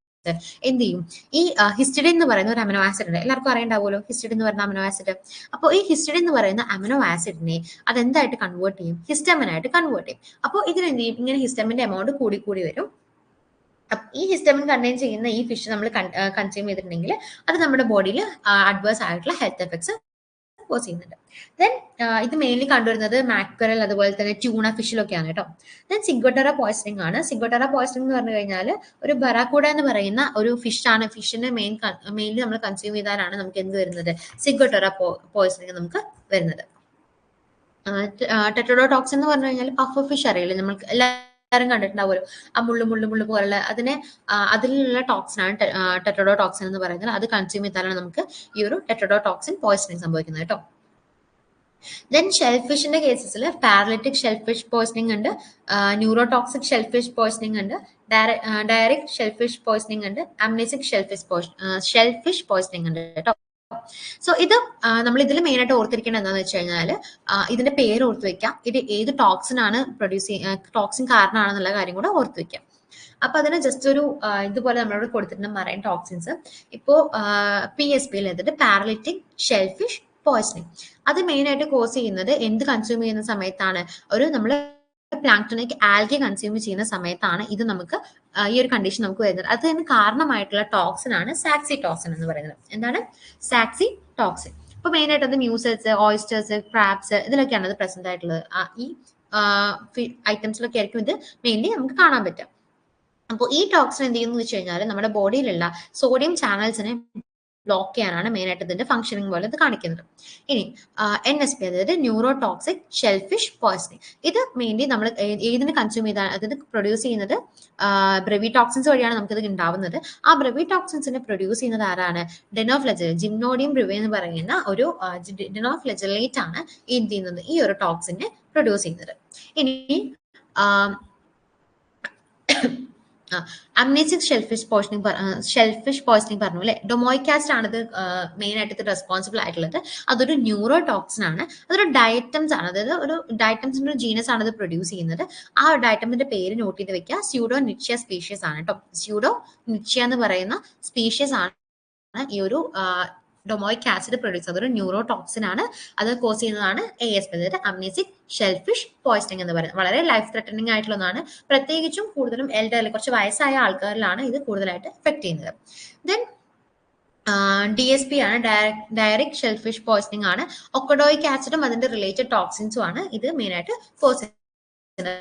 എന്ത് ചെയ്യും, ഈ ഹിസ്റ്റഡിൻ എന്ന് പറയുന്ന ഒരു അമിനോ ആസിഡ് ഉണ്ട്, എല്ലാവർക്കും അറിയണ്ടാവുമല്ലോ ഹിസ്റ്റഡിൻ എന്ന് പറയുന്ന അമിനോ ആസിഡ്. അപ്പോൾ ഈ ഹിസ്റ്റഡിൻ എന്ന് പറയുന്ന അമിനോ ആസിഡിനെ അതെന്തായിട്ട് കൺവേർട്ട് ചെയ്യും, ഹിസ്റ്റമിൻ ആയിട്ട് കൺവേർട്ട് ചെയ്യും. അപ്പോൾ ഇതിനെന്ത് ചെയ്യും, ഇങ്ങനെ ഹിസ്റ്റമിന്റെ എമൗണ്ട് കൂടി കൂടി വരും. ഈ ഹിസ്റ്റമിൻ കണ്ടെയ്ൻ ചെയ്യുന്ന ഈ ഫിഷ് നമ്മൾ കൺസ്യൂം ചെയ്തിട്ടുണ്ടെങ്കിൽ അത് നമ്മുടെ ബോഡിയിൽ അഡ്വേഴ്സ് ആയിട്ടുള്ള ഹെൽത്ത് എഫക്ട്സ് കോസ് ചെയ്യുന്നുണ്ട്. ദെൻ ഇത് മെയിൻലി കണ്ടുവരുന്നത് മാക്രൽ അതുപോലെ തന്നെ ട്യൂണ ഫിഷിലൊക്കെയാണ് കേട്ടോ. ദെൻ സിഗോട്ടറ പോയ്സണിങ് ആണ്. സിഗോട്ടറ പോയ്സണിങ് എന്ന് പറഞ്ഞു കഴിഞ്ഞാൽ ഒരു ബറാക്കൂഡ എന്ന് പറയുന്ന ഒരു ഫിഷാണ്. ഫിഷിനെ മെയിൻലി നമ്മൾ കൺസ്യൂം ചെയ്താലാണ് നമുക്ക് എന്ത് വരുന്നത്, സിഗോട്ടറ പോയ്സണിങ് നമുക്ക് വരുന്നത്. ടെട്രഡോടോക്സിൻ എന്ന് പറഞ്ഞു കഴിഞ്ഞാൽ പഫ് ഫിഷ് അറിയില്ലേ, നമ്മൾക്ക് എല്ലാവരും കണ്ടിട്ടുണ്ടാവുമല്ലോ, ആ മുള്ളു പോലുള്ള അതിലുള്ള ടോക്സിൻ ആണ് ടെട്രഡോടോക്സിൻ എന്ന് പറയുന്നത്. അത് കൺസ്യൂം ചെയ്താലാണ് നമുക്ക് ഈ ഒരു ടെട്രഡോടോക്സിൻ പോയ്സണിങ് സംഭവിക്കുന്നത് കേട്ടോ. ദെൻ ഷെൽഫിഷിന്റെ കേസസിൽ പാരലിറ്റിക് ഷെൽഫിഷ് പോയ്സണിങ് ഉണ്ട്, ന്യൂറോടോക്സിക് ഷെൽഫിഷ് പോയ്സണിങ് ഉണ്ട്, ഡയറക്ട് ഷെൽഫിഷ് പോയ്സണിങ് ഉണ്ട്, അമ്നേസിക് ഷെൽഫിഷ് പോയ്സണിങ് ഉണ്ട് കേട്ടോ. സോ ഇത് നമ്മൾ ഇതിൽ മെയിൻ ആയിട്ട് ഓർത്തിരിക്കേണ്ടത് എന്താണെന്ന് വെച്ച് കഴിഞ്ഞാൽ ഇതിന്റെ പേര് ഓർത്ത് വെക്കാം, ഇത് ഏത് ടോക്സിൻ ആണ് ടോക്സിൻ കാരണമാണെന്നുള്ള കാര്യം കൂടെ ഓർത്ത് വെക്കാം. അപ്പൊ അതിന് ജസ്റ്റ് ഒരു ഇതുപോലെ നമ്മളോട് കൊടുത്തിട്ടുണ്ട് മറൈൻ ടോക്സിൻസ്. ഇപ്പോ PSP എന്നിട്ട് പാരലിറ്റിക് ഷെൽഫിഷ് പോയ്സണിങ്, അത് മെയിൻ ആയിട്ട് കോസ് ചെയ്യുന്നത് എന്ത് കൺസ്യൂം ചെയ്യുന്ന സമയത്താണ്, നമ്മൾ പ്ലാങ്ക്ടോണിക് ആൽഗെ കൺസ്യൂം ചെയ്യുന്ന സമയത്താണ് ഇത് നമുക്ക് ഈ ഒരു കണ്ടീഷൻ നമുക്ക് വരുന്നത്. അതിന് കാരണമായിട്ടുള്ള ടോക്സിൻ ആണ് സാക്സി ടോക്സിൻ എന്ന് പറയുന്നത്. എന്താണ് സാക്സി ടോക്സിൻ? ഇപ്പൊ മെയിൻ ആയിട്ട് അത് മ്യൂസൽസ്, ഓയിസ്റ്റേഴ്സ്, ക്രാബ്സ് ഇതിലൊക്കെയാണ് അത് പ്രസന്റ് ആയിട്ടുള്ളത്. ഈ ഐറ്റംസിലൊക്കെ ആയിരിക്കും ഇത് മെയിൻലി നമുക്ക് കാണാൻ പറ്റും. അപ്പോൾ ഈ ടോക്സിൻ എന്ത് ചെയ്യുന്നു വെച്ച് കഴിഞ്ഞാൽ നമ്മുടെ ബോഡിയിലുള്ള സോഡിയം ചാനൽസിനെ ബ്ലോക്ക് ചെയ്യാനാണ് മെയിൻ ആയിട്ട് ഇതിന്റെ ഫംഗ്ഷനിങ് പോലെ ഇത് കാണിക്കുന്നത്. ഇനി NSP, അതായത് ന്യൂറോ ടോക്സിക് ഷെൽഫിഷ് പോയ്സണിങ്. ഇത് മെയിൻലി നമ്മൾ ഏതിന് കൺസ്യൂം ചെയ്താൽ അതായത് പ്രൊഡ്യൂസ് ചെയ്യുന്നത് ബ്രെവി ടോക്സിൻസ് വഴിയാണ് നമുക്കിത് ഉണ്ടാവുന്നത്. ആ ബ്രെവി ടോക്സിൻസിനെ പ്രൊഡ്യൂസ് ചെയ്യുന്നത് ആരാണ്? ഡെനോഫ്ലെജൽ, ജിംനോഡിയം ബ്രെവി എന്ന് പറയുന്ന ഒരു ഡെനോഫ്ലെജലേറ്റ് ആണ് എന്ത് ചെയ്യുന്നത്, ഈ ഒരു ടോക്സിനെ പ്രൊഡ്യൂസ് ചെയ്യുന്നത്. ഇനി അമ്നേസിക് ഷെൽഫിഷ് പോയ്സണിങ് പറഞ്ഞു അല്ലെ. ഡൊമോയിക്കാസ്റ്റ് ആണ് ഇത് മെയിൻ ആയിട്ട് ഇത് റെസ്പോൺസിബിൾ ആയിട്ടുള്ളത്. അതൊരു ന്യൂറോ ടോക്സിൻ ആണ്. അതൊരു ഡയറ്റംസ് ആണ്, അതായത് ഒരു ഡയറ്റംസിന്റെ ഒരു ജീനസ് ആണ് ഇത് പ്രൊഡ്യൂസ് ചെയ്യുന്നത്. ആ ഡയറ്റമിന്റെ പേര് നോട്ട് ചെയ്ത് വെക്കുക. സ്യൂഡോ നിച്ചിയ സ്പീഷ്യസ് ആണ് കേട്ടോ. സ്യൂഡോ നിച്ചിയ എന്ന് പറയുന്ന സ്പീഷ്യസ് ആണ് ഈ ഒരു ഡൊമോയിക് ആസിഡ് പ്രൊഡ്യൂസ് ചെയ്യുന്നത്. ഒരു ന്യൂറോ ടോക്സിൻ ആണ്. അത് കോസ് ചെയ്യുന്നതാണ് ASP, അതായത് അമ്നേസിക് ഷെൽഫിഷ് പോയ്സണിങ് എന്ന് പറയുന്നത്. വളരെ ലൈഫ് ത്രെറ്റനിങ് ആയിട്ടുള്ള ഒന്നാണ്. പ്രത്യേകിച്ചും കൂടുതലും എൽഡർലി, കുറച്ച് വയസ്സായ ആൾക്കാരിലാണ് ഇത് കൂടുതലായിട്ട് എഫക്ട് ചെയ്യുന്നത്. ദെൻ DSP ആണ്, ഡയറക്ട് ഷെൽഫിഷ് പോയ്സണിങ് ആണ്. ഒക്കഡോയിക് ആസിഡും അതിന്റെ റിലേറ്റഡ് ടോക്സിൻസും ആണ് ഇത് മെയിൻ ആയിട്ട് കോസ് ചെയ്യുന്നത്.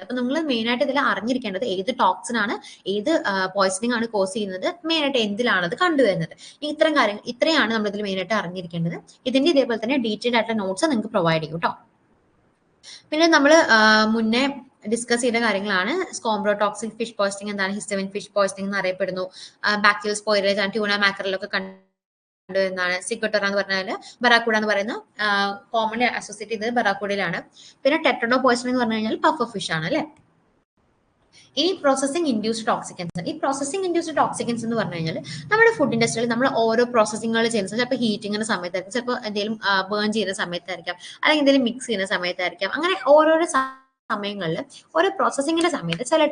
അപ്പൊ നിങ്ങൾ മെയിൻ ആയിട്ട് ഇതിൽ അറിഞ്ഞിരിക്കേണ്ടത് ഏത് ടോക്സിൻ ആണ്, ഏത് പോയ്സണിങ് ആണ് കോസ് ചെയ്യുന്നത്, മെയിൻ ആയിട്ട് എന്തിലാണ് അത് കണ്ടുവരുന്നത്. ഇത്തരം കാര്യങ്ങൾ ഇത്രയാണ് നമ്മൾ ഇതിൽ മെയിൻ ആയിട്ട് അറിഞ്ഞിരിക്കേണ്ടത്. ഇതിന്റെ ഇതേപോലെ തന്നെ ഡീറ്റെയിൽഡ് ആയിട്ടുള്ള നോട്ട്സ് നിങ്ങൾക്ക് പ്രൊവൈഡ് ചെയ്യും കേട്ടോ. പിന്നെ നമ്മൾ മുന്നേ ഡിസ്കസ് ചെയ്ത കാര്യങ്ങളാണ്. സ്കോംബ്രോടോക്സിക് ഫിഷ് പോയ്സണിങ് എന്താണ്, ഹിസ്റ്റമിൻ ഫിഷ് പോയ്സണിങ് എന്ന് അറിയപ്പെടുന്നു. ബാക്ടീരിയൽ സ്പോയിലേജ് ആൻഡ് ട്യൂണ മാക്കറിലൊക്കെ കണ്ടുവരുന്നതാണ്. സിഗോട്ടറ എന്ന് പറഞ്ഞാൽ ബറാക്കൂഡ എന്ന് പറയുന്ന കോമൺ അസോസിയേറ്റ് ചെയ്തത് ബറാക്കൂഡയിലാണ്. പിന്നെ ടെട്രഡോ പോയ്സണിങ് എന്ന് പറഞ്ഞു കഴിഞ്ഞാൽ പഫർ ഫിഷ് ആണ് അല്ലെ. ഇനി പ്രോസസിംഗ് ഇൻഡ്യൂസ്ഡ് ടോക്സിക്കൻസ്. ഈ പ്രോസസിംഗ് ഇൻഡ്യൂസ്ഡ് ടോക്സിക്കൻസ് എന്ന് പറഞ്ഞു കഴിഞ്ഞാൽ നമ്മുടെ ഫുഡ് ഇൻഡസ്ട്രിയിൽ നമ്മൾ ഓരോ പ്രോസസിങ്ങുകൾ ചെയ്യുന്നത് ചിലപ്പോൾ ഹീറ്റിങ്ങിന്റെ സമയത്തായിരിക്കും, ചിലപ്പോൾ എന്തെങ്കിലും ബേൺ ചെയ്യുന്ന സമയത്തായിരിക്കാം, അല്ലെങ്കിൽ എന്തെങ്കിലും മിക്സ് ചെയ്യുന്ന സമയത്തായിരിക്കാം. അങ്ങനെ ഓരോരോ സമയങ്ങളിൽ ഓരോ പ്രോസസിങ്ങിന്റെ സമയത്ത് ചില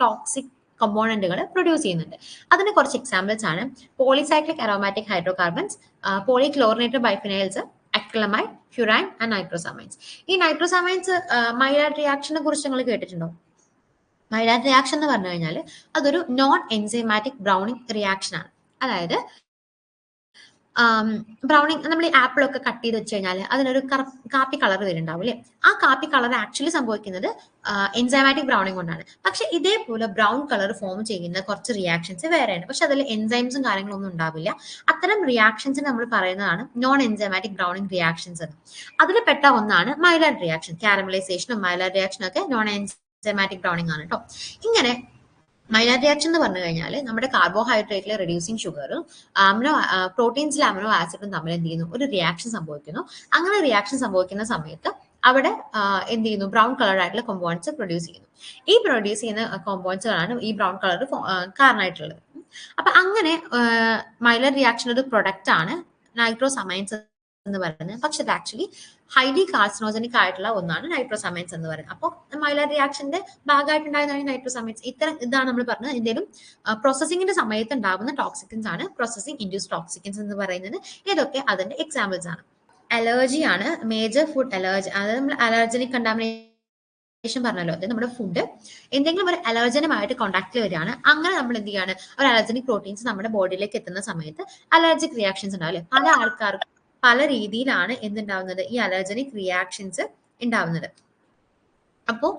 ടോക്സിക് കമ്പോണന്റുകൾ പ്രൊഡ്യൂസ് ചെയ്യുന്നുണ്ട്. അതിന് കുറച്ച് എക്സാമ്പിൾസ് ആണ് polycyclic aromatic hydrocarbons, polychlorinated biphenyls, acrylamide, furan and nitrosamines. ഈ നൈട്രോസമൈൻസ് മൈലാർഡ് റിയാക്ഷനെ കുറിച്ച് നിങ്ങൾ കേട്ടിട്ടുണ്ടോ? മൈലാർഡ് റിയാക്ഷൻ എന്ന് പറഞ്ഞു കഴിഞ്ഞാൽ അതൊരു നോൺ എൻസൈമാറ്റിക് ബ്രൗണിംഗ് റിയാക്ഷൻ ആണ്. അതായത് ബ്രൗണിങ്, നമ്മൾ ഈ ആപ്പിളൊക്കെ കട്ട് ചെയ്ത് വെച്ച് കഴിഞ്ഞാൽ അതിനൊരു കാപ്പി കളർ വരുന്നുണ്ടാവും അല്ലേ. ആ കാപ്പി കളർ ആക്ച്വലി സംഭവിക്കുന്നത് എൻസൈമാറ്റിക് ബ്രൗണിംഗ് കൊണ്ടാണ്. പക്ഷെ ഇതേപോലെ ബ്രൗൺ കളർ ഫോം ചെയ്യുന്ന കുറച്ച് റിയാക്ഷൻസ് വേറെയാണ്. പക്ഷെ അതിൽ എൻസൈംസും കാര്യങ്ങളൊന്നും ഉണ്ടാവില്ല. അത്തരം റിയാക്ഷൻസ് നമ്മൾ പറയുന്നതാണ് നോൺ എൻസൈമാറ്റിക് ബ്രൗണിംഗ് റിയാക്ഷൻസ്. അതിൽ പെട്ട ഒന്നാണ് മൈലാർഡ് റിയാക്ഷൻ. കാരമലൈസേഷനും മൈലാർഡ് റിയാക്ഷനും ഒക്കെ നോൺ എൻസൈമാറ്റിക് ബ്രൗണിംഗ് ആണ് കേട്ടോ. ഇങ്ങനെ മൈലാർഡ് റിയാക്ഷൻ എന്ന് പറഞ്ഞു കഴിഞ്ഞാൽ നമ്മുടെ കാർബോഹൈഡ്രേറ്റിലെ റെഡ്യൂസിങ് ഷുഗറും പ്രോട്ടീൻസിലെ അമിനോ ആസിഡും തമ്മിൽ എന്ത് ചെയ്യുന്നു, ഒരു റിയാക്ഷൻ സംഭവിക്കുന്നു. അങ്ങനെ റിയാക്ഷൻ സംഭവിക്കുന്ന സമയത്ത് അവിടെ എന്ത് ചെയ്യുന്നു, ബ്രൗൺ കളർ ആയിട്ടുള്ള കോമ്പൗണ്ട്സ് പ്രൊഡ്യൂസ് ചെയ്യുന്നു. ഈ പ്രൊഡ്യൂസ് ചെയ്യുന്ന കോമ്പൗണ്ട്സുകളാണ് ഈ ബ്രൗൺ കളർ കാരണമായിട്ടുള്ളത്. അപ്പൊ അങ്ങനെ മൈലാർഡ് റിയാക്ഷൻ ഒരു പ്രൊഡക്റ്റ് ആണ് നൈട്രോസമൈൻസ് എന്ന് പറയുന്നത്. പക്ഷെ അത് ആക്ച്വലി ഹൈലി കാർസിനോജനിക് ആയിട്ടുള്ള ഒന്നാണ് നൈട്രോസമൈൻസ് എന്ന് പറയുന്നത്. അപ്പോൾ മൈലാർഡ് റിയാക്ഷന്റെ ഭാഗമായിട്ടുണ്ടായിരുന്ന നൈട്രോസമൈൻസ്. ഇതാണ് നമ്മൾ പറഞ്ഞത്. എന്തെങ്കിലും പ്രോസസിംഗിന്റെ സമയത്ത് ഉണ്ടാകുന്ന ടോക്സിക്കൻസ് ആണ് പ്രോസസിംഗ് ഇൻഡ്യൂസ്ഡ് ടോക്സിക്കൻസ് എന്ന് പറയുന്നത്. ഇതൊക്കെ അതിന്റെ എക്സാമ്പിൾസ് ആണ്. അലർജി ആണ് മേജർ ഫുഡ് അലർജി. അതായത് നമ്മൾ അലർജനിക് കണ്ടാമിനേഷൻ പറഞ്ഞല്ലോ, അതായത് നമ്മുടെ ഫുഡ് എന്തെങ്കിലും ഒരു അലർജനുമായിട്ട് കോണ്ടാക്റ്റിൽ വരികയാണ്. അങ്ങനെ നമ്മൾ എന്ത് ചെയ്യാണ്, ഒരു അലർജനിക് പ്രോട്ടീൻസ് നമ്മുടെ ബോഡിയിലേക്ക് എത്തുന്ന സമയത്ത് അലർജിക് റിയാക്ഷൻസ് ഉണ്ടാവില്ലേ. പല ആൾക്കാർക്കും പല രീതിയിലാണ് എന്തുണ്ടാവുന്നത്, ഈ അലർജനിക് റിയാക്ഷൻസ് ഉണ്ടാവുന്നത്. അപ്പോൾ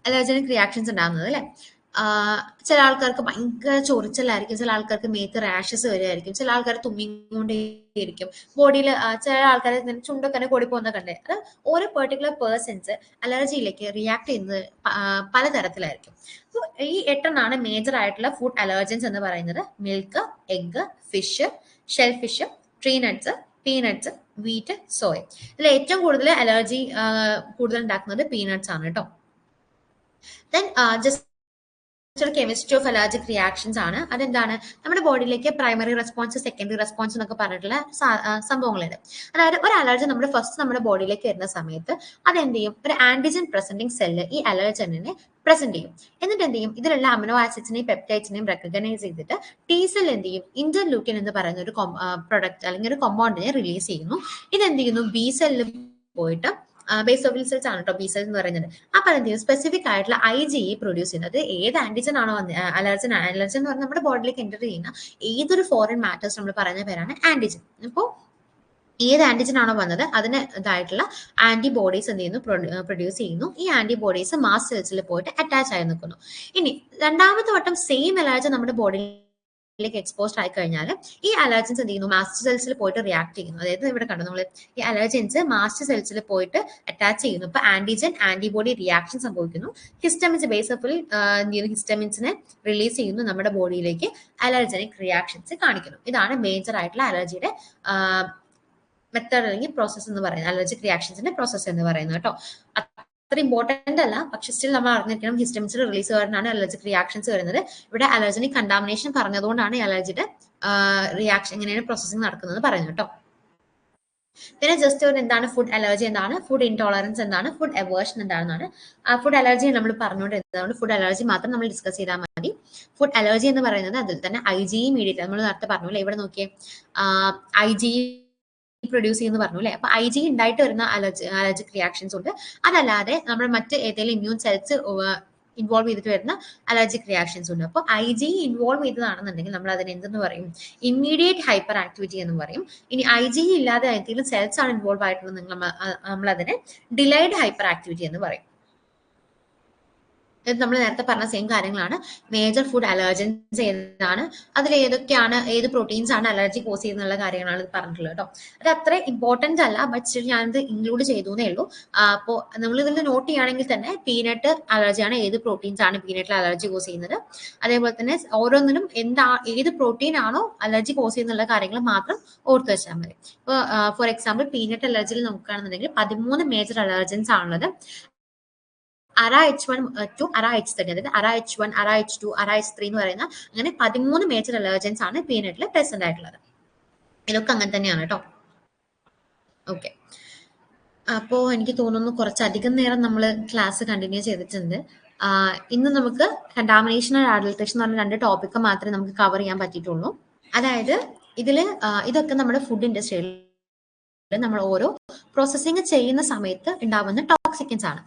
അലർജനിക് റിയാക്ഷൻസ് ഉണ്ടാവുന്നത് അല്ലെ. ചില ആൾക്കാർക്ക് ഭയങ്കര ചൊറിച്ചലായിരിക്കും, ചില ആൾക്കാർക്ക് മേത്ത് റാഷസ് വരികയായിരിക്കും, ചില ആൾക്കാർ തുമ്മിക്കൊണ്ടേയിരിക്കും ബോഡിയിൽ, ചില ആൾക്കാർ ചുണ്ടൊക്കെ കൂടി പോകുന്ന കണ്ടേ. അത് ഓരോ പെർട്ടിക്കുലർ പേഴ്സൺസ് അലർജിയിലേക്ക് റിയാക്ട് ചെയ്യുന്നത് പലതരത്തിലായിരിക്കും. അപ്പോൾ ഈ 8 മേജർ ആയിട്ടുള്ള ഫുഡ് അലർജൻസ് എന്ന് പറയുന്നത്: milk, egg, fish, shell fish, tree nuts, peanuts, wheat, soya. ഇതിൽ ഏറ്റവും കൂടുതൽ അലർജി കൂടുതൽ ഉണ്ടാക്കുന്നത് പീനട്ട്സ് ആണ് കേട്ടോ. Then chemistry of allergic reactions ആണ്. അതെന്താണ്, നമ്മുടെ ബോഡിയിലേക്ക് പ്രൈമറി റെസ്പോൺസ്, സെക്കൻഡറി റെസ്പോൺസ് എന്നൊക്കെ പറഞ്ഞിട്ടുള്ള സംഭവങ്ങളുണ്ട്. അതായത് ഒരു അലർജി നമ്മുടെ ബോഡിയിലേക്ക് വരുന്ന സമയത്ത് അതെന്ത് ചെയ്യും, ഒരു ആന്റിജൻ പ്രസന്റിങ് സെല്ല് ഈ അലർജനെ പ്രസന്റ് ചെയ്യും. എന്നിട്ട് എന്ത് ചെയ്യും, ഇതിലുള്ള അമിനോ ആസിഡ്സിനെയും പെപ്റ്റൈഡ്സിനെയും റെക്കഗ്നൈസ് ചെയ്തിട്ട് ടി സെൽ എന്ത് ചെയ്യും, ഇന്റർലൂക്കിൻ എന്ന് പറയുന്ന ഒരു പ്രൊഡക്റ്റ് അല്ലെങ്കിൽ ഒരു കോമ്പൗണ്ടിനെ റിലീസ് ചെയ്യുന്നു. ഇതെന്ത് ചെയ്യുന്നു, ബി സെല്ലിൽ പോയിട്ട് ബേസോഫിൽ സെൽസ് ആണ് കേട്ടോ ബി സെൽസ് എന്ന് പറയുന്നത്. അപ്പൊ എന്ത് ചെയ്യും, സ്പെസിഫിക് ആയിട്ടുള്ള IgE പ്രൊഡ്യൂസ് ചെയ്യുന്നത്. ഏത് ആന്റിജൻ ആണോ അലർജൻ എന്ന് പറഞ്ഞാൽ നമ്മുടെ ബോഡിയിലേക്ക് എൻ്റർ ചെയ്യുന്ന ഏതൊരു ഫോറിൻ മാറ്റേഴ്സ് നമ്മൾ പറയുന്ന പേരാണ് ആന്റിജൻ. അപ്പോൾ ഏത് ആന്റിജൻ ആണോ വന്നത് അതിന് ഇതായിട്ടുള്ള ആന്റിബോഡീസ് എന്ത് ചെയ്യുന്നു, പ്രൊഡ്യൂസ് ചെയ്യുന്നു. ഈ ആന്റിബോഡീസ് മാസ്റ്റ് സെൽസിൽ പോയിട്ട് അറ്റാച്ച് ആയി നിൽക്കുന്നു. ഇനി രണ്ടാമത്തെ വട്ടം സെയിം അലർജൻ നമ്മുടെ ബോഡിയിലേക്ക് എക്സ്പോസ്ഡ് ആയി കഴിഞ്ഞാൽ ഈ അലർജൻസ് എന്ത് ചെയ്യുന്നു, മാസ്റ്റ് സെൽസിൽ പോയിട്ട് റിയാക്ട് ചെയ്യുന്നു. അതായത് ഇവിടെ കണ്ടു നമ്മൾ ഈ അലർജൻസ് മാസ്റ്റ് സെൽസിൽ പോയിട്ട് അറ്റാച്ച് ചെയ്യുന്നു. ഇപ്പൊ ആന്റിജൻ ആന്റിബോഡി റിയാക്ഷൻ സംഭവിക്കുന്നു. ഹിസ്റ്റമിൻസ് ബേസിക്കലി ഹിസ്റ്റമിൻസിനെ റിലീസ് ചെയ്യുന്നു നമ്മുടെ ബോഡിയിലേക്ക്, അലർജനിക് റിയാക്ഷൻസ് കാണിക്കുന്നു. ഇതാണ് മേജർ ആയിട്ടുള്ള അലർജിയുടെ മെത്തേഡ് അല്ലെങ്കിൽ പ്രോസസ് എന്ന് പറയുന്നത്, അലർജിക് റിയാക്ഷൻസിന്റെ പ്രോസസ് എന്ന് പറയുന്നത് കേട്ടോ. അത്ര ഇമ്പോർട്ടന്റ് അല്ല, പക്ഷെ സ്റ്റിൽ നമ്മൾ അറിഞ്ഞിരിക്കണം ഹിസ്റ്റമിൻസിൽ റിലീസ് വരുന്നതാണ് അലർജിക് റിയാക്ഷൻസ് വരുന്നത്. ഇവിടെ അലർജനിക് കണ്ടാമിനേഷൻ പറഞ്ഞതുകൊണ്ടാണ് ഈ അലർജിയുടെ റിയാക്ഷൻ എങ്ങനെയാണ് പ്രോസസ്സിംഗ് നടക്കുന്നത് പറയുന്നത് കേട്ടോ. പിന്നെ ജസ്റ്റ് ഒരു എന്താണ് ഫുഡ് അലർജി, എന്താണ് ഫുഡ് ഇൻടോളറൻസ്, എന്താണ് ഫുഡ് അവേർഷൻ എന്താണെന്നാണ്. ഫുഡ് അലർജി നമ്മൾ പറഞ്ഞുകൊണ്ടിരുന്നതുകൊണ്ട് ഫുഡ് അലർജി മാത്രം നമ്മൾ ഡിസ്കസ് ചെയ്താൽ മതി. ഫുഡ് അലർജി എന്ന് പറയുന്നത് അതിൽ തന്നെ IgE മീഡിയേറ്റ്, നമ്മൾ നേരത്തെ പറഞ്ഞില്ലേ, ഇവിടെ നോക്കിയേ IgE പ്രൊഡ്യൂസ് ചെയ്യുന്നു പറഞ്ഞു അല്ലെ. അപ്പൊ IgE ഉണ്ടായിട്ട് വരുന്ന അലർജിക് റിയാക്ഷൻസ് ഉണ്ട്. അതല്ലാതെ നമ്മൾ മറ്റ് ഏതെങ്കിലും ഇമ്മ്യൂൺ സെൽസ് ഇൻവോൾവ് ചെയ്തിട്ട് വരുന്ന അലർജിക് റിയാക്ഷൻസ് ഉണ്ട്. അപ്പോൾ IgE ഇൻവോൾവ് ചെയ്തതാണെന്നുണ്ടെങ്കിൽ നമ്മൾ അതിന് എന്തെന്ന് പറയും, ഇമ്മീഡിയറ്റ് ഹൈപ്പർ ആക്ടിവിറ്റി എന്ന് പറയും. ഇനി IgE ഇല്ലാതെ ഏതെങ്കിലും സെൽസ് ആണ് ഇൻവോൾവ് ആയിട്ടുള്ളത്, നമ്മൾ അതിനെ ഡിലൈഡ് ഹൈപ്പർ ആക്ടിവിറ്റി എന്ന് പറയും. ഇത് നമ്മൾ നേരത്തെ പറഞ്ഞ സെയിം കാര്യങ്ങളാണ്. മേജർ ഫുഡ് അലർജൻസ് ഏതാണ്, അതിൽ ഏതൊക്കെയാണ്, ഏത് പ്രോട്ടീൻസ് ആണ് അലർജി കോസ് ചെയ്യുന്നുള്ള കാര്യങ്ങളാണ് ഇത് പറഞ്ഞിട്ടുള്ളത് കേട്ടോ. അത് അത്ര ഇമ്പോർട്ടന്റ് അല്ല, ബട്ട് സ്റ്റിൽ ഞാനിത് ഇൻക്ലൂഡ് ചെയ്തു എന്നേ ഉള്ളൂ. അപ്പോൾ നമ്മൾ ഇതിൽ നോട്ട് ചെയ്യുകയാണെങ്കിൽ തന്നെ പീനട്ട് അലർജിയാണ്, ഏത് പ്രോട്ടീൻസ് ആണ് പീനട്ടിൽ അലർജി കോസ് ചെയ്യുന്നത്, അതേപോലെ തന്നെ ഓരോന്നിനും ഏത് പ്രോട്ടീൻ ആണോ അലർജി കോസ് ചെയ്യുന്നുള്ള കാര്യങ്ങൾ മാത്രം ഓർത്ത് വെച്ചാൽ മതി. ഇപ്പോൾ ഫോർ എക്സാമ്പിൾ പീനട്ട് അലർജിയിൽ നോക്കുകയാണെന്നുണ്ടെങ്കിൽ 13 മേജർ അലർജൻസ് ആണുള്ളത്. ARA-H1-2, ARA-H30, അതായത് ARA-H1, ARA-H2, ARA-H3 എന്ന് പറയുന്ന അങ്ങനെ 13 മേജർ അലർജൻസ് ആണ് പീനട്ടിൽ പ്രസന്റ് ആയിട്ടുള്ളത്. ഇതൊക്കെ അങ്ങനെ തന്നെയാണ് കേട്ടോ. ഓക്കെ, അപ്പോൾ എനിക്ക് തോന്നുന്നു കുറച്ചധികം നേരം നമ്മൾ ക്ലാസ് കണ്ടിന്യൂ ചെയ്തിട്ടുണ്ട്. ഇന്ന് നമുക്ക് കണ്ടാമിനേഷൻ ആൻഡ് അഡൾട്രേഷൻ എന്ന് പറഞ്ഞ 2 ടോപ്പിക്ക് മാത്രമേ നമുക്ക് കവർ ചെയ്യാൻ പറ്റിയിട്ടുള്ളൂ. അതായത് ഇതൊക്കെ നമ്മുടെ ഫുഡ് ഇൻഡസ്ട്രിയിൽ നമ്മൾ ഓരോ പ്രോസസ്സിംഗ് ചെയ്യുന്ന സമയത്ത് ഉണ്ടാവുന്ന ടോക്സിക്കൻസ് ആണ്.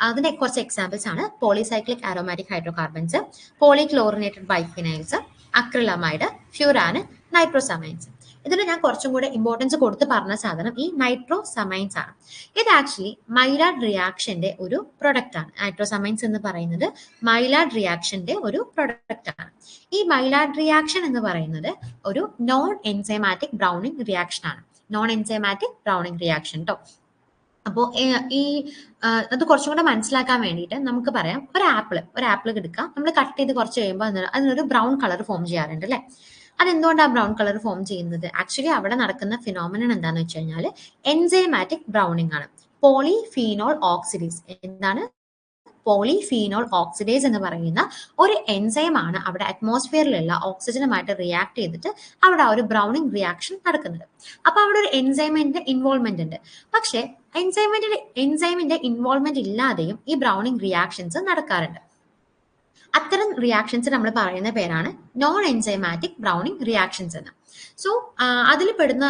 അതിന്റെ കുറച്ച് എക്സാമ്പിൾസ് ആണ് polycyclic aromatic hydrocarbons, polychlorinated biphenyls, acrylamide, ഫ്യൂരാന്, നൈട്രോസമൈൻസ്. ഇതിൽ ഞാൻ കുറച്ചും കൂടെ ഇമ്പോർട്ടൻസ് കൊടുത്ത് പറഞ്ഞ സാധനം ഈ നൈട്രോസമൈൻസ് ആണ്. ഇത് ആക്ച്വലി മൈലാർഡ് റിയാക്ഷന്റെ ഒരു പ്രൊഡക്റ്റ് ആണ്. നൈട്രോസമൈൻസ് എന്ന് പറയുന്നത് മൈലാർഡ് റിയാക്ഷന്റെ ഒരു പ്രൊഡക്റ്റ് ആണ്. ഈ മൈലാർഡ് റിയാക്ഷൻ എന്ന് പറയുന്നത് ഒരു നോൺ എൻസൈമാറ്റിക് ബ്രൗണിംഗ് റിയാക്ഷൻ ആണ്. നോൺ എൻസൈമാറ്റിക് ബ്രൗണിംഗ് റിയാക്ഷൻ കേട്ടോ. അപ്പോൾ അത് കുറച്ചും കൂടെ മനസ്സിലാക്കാൻ വേണ്ടിയിട്ട് നമുക്ക് പറയാം, ഒരു ആപ്പിൾ എടുക്കാം, നമ്മൾ കട്ട് ചെയ്ത് കുറച്ച് കഴിയുമ്പോൾ അതിനൊരു ബ്രൗൺ കളർ ഫോം ചെയ്യാറുണ്ട് അല്ലെ. അതെന്തുകൊണ്ടാണ് ബ്രൗൺ കളർ ഫോം ചെയ്യുന്നത്? ആക്ച്വലി അവിടെ നടക്കുന്ന ഫിനോമിനൻ എന്താണെന്ന് വെച്ച് കഴിഞ്ഞാൽ എൻസൈമാറ്റിക് ബ്രൗണിംഗ് ആണ്. പോളിഫീനോൾ ഓക്സിഡേസ്, എന്താണ് പോളിഫീനോൾ ഓക്സിഡേസ് എന്ന് പറയുന്ന ഒരു എൻസൈമാണ് അവിടെ അറ്റ്മോസ്ഫിയറിലുള്ള ഓക്സിജനുമായിട്ട് റിയാക്ട് ചെയ്തിട്ട് അവിടെ ആ ഒരു ബ്രൗണിംഗ് റിയാക്ഷൻ നടക്കുന്നത്. അപ്പൊ അവിടെ ഒരു എൻസൈമിന്റെ ഇൻവോൾവ്മെന്റ് ഉണ്ട്. പക്ഷെ എൻസൈമിന്റെ ഇൻവോൾവ്മെന്റ് ഇല്ലാതെയും ഈ ബ്രൗണിംഗ് റിയാക്ഷൻസ് നടക്കാറുണ്ട്. അത്തരം റിയാക്ഷൻസ് നമ്മൾ പറയുന്ന പേരാണ് നോൺ എൻസൈമാറ്റിക് ബ്രൗണിംഗ് റിയാക്ഷൻസ് എന്ന്. സോ അതിൽ പെടുന്ന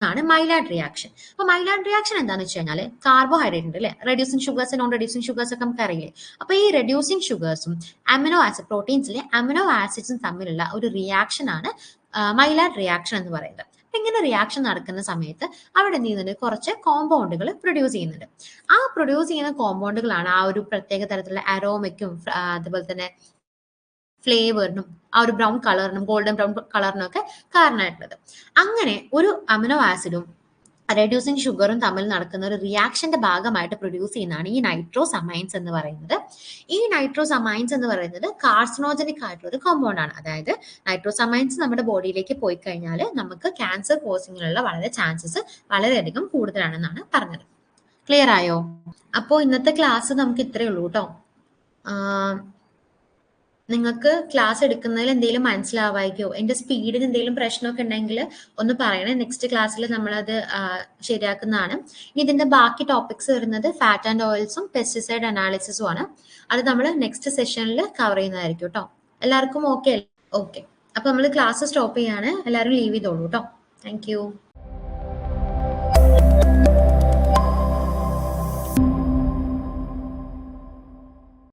ആണ് മൈലാർഡ് റിയാക്ഷൻ. അപ്പൊ മൈലാർഡ് റിയാക്ഷൻ എന്താന്ന് വെച്ച് കഴിഞ്ഞാൽ കാർബോഹൈഡ്രേറ്റ് ഉണ്ട് അല്ലെ, reducing sugars, non reducing sugars ഒക്കെ നമുക്ക് അറിയില്ലേ. അപ്പൊ ഈ റെഡ്യൂസിങ് ഷുഗേഴ്സും അമിനോ ആസിഡ്, പ്രോട്ടീൻസിലെ അമിനോ ആസിഡ്സും തമ്മിലുള്ള ഒരു റിയാക്ഷൻ ആണ് മൈലാർഡ് റിയാക്ഷൻ എന്ന് പറയുന്നത്. അപ്പൊ ഇങ്ങനെ റിയാക്ഷൻ നടക്കുന്ന സമയത്ത് അവിടെ എന്ത് ചെയ്യുന്നുണ്ട്, കുറച്ച് കോമ്പൗണ്ടുകൾ പ്രൊഡ്യൂസ് ചെയ്യുന്നുണ്ട്. ആ പ്രൊഡ്യൂസ് ചെയ്യുന്ന കോമ്പൗണ്ടുകളാണ് ആ ഒരു പ്രത്യേക തരത്തിലുള്ള അരോമയ്ക്കും അതുപോലെ തന്നെ ഫ്ലേവറിനും ആ ഒരു ബ്രൗൺ കളറിനും ഗോൾഡൻ ബ്രൗൺ കളറിനും ഒക്കെ കാരണമായിട്ടുള്ളത്. അങ്ങനെ ഒരു അമിനോ ആസിഡും റെഡ്യൂസിങ് ഷുഗറും തമ്മിൽ നടക്കുന്ന ഒരു റിയാക്ഷന്റെ ഭാഗമായിട്ട് പ്രൊഡ്യൂസ് ചെയ്യുന്നതാണ് ഈ നൈട്രോസമൈൻസ് എന്ന് പറയുന്നത്. ഈ നൈട്രോസമൈൻസ് എന്ന് പറയുന്നത് കാർസിനോജനിക് ആയിട്ടുള്ള ഒരു കോമ്പൗണ്ട് ആണ്. അതായത് നൈട്രോസമൈൻസ് നമ്മുടെ ബോഡിയിലേക്ക് പോയി കഴിഞ്ഞാൽ നമുക്ക് ക്യാൻസർ കോസിങ്ങിനുള്ള വളരെ ചാൻസസ് വളരെയധികം കൂടുതലാണെന്നാണ് പറഞ്ഞത്. ക്ലിയർ ആയോ? അപ്പോൾ ഇന്നത്തെ ക്ലാസ് നമുക്ക് ഇത്രയേ ഉള്ളൂ കേട്ടോ. നിങ്ങൾക്ക് ക്ലാസ് എടുക്കുന്നതിൽ എന്തെങ്കിലും മനസ്സിലാവായിക്കോ, എന്റെ സ്പീഡിന് എന്തെങ്കിലും പ്രശ്നമൊക്കെ ഉണ്ടെങ്കിൽ ഒന്ന് പറയണേ. നെക്സ്റ്റ് ക്ലാസ്സിൽ നമ്മളത് ശരിയാക്കുന്നതാണ്. ഇനി ഇതിന്റെ ബാക്കി ടോപ്പിക്സ് വരുന്നത് ഫാറ്റ് ആൻഡ് ഓയിൽസും പെസ്റ്റിസൈഡ് അനാലിസിസും ആണ്. അത് നമ്മൾ നെക്സ്റ്റ് സെഷനിൽ കവർ ചെയ്യുന്നതായിരിക്കും കേട്ടോ. എല്ലാവർക്കും ഓക്കെ? ഓക്കെ, അപ്പൊ നമ്മൾ ക്ലാസ് സ്റ്റോപ്പ് ചെയ്യാണ്. എല്ലാവരും ലീവ് ചെയ്തോളൂ കേട്ടോ. Thank you.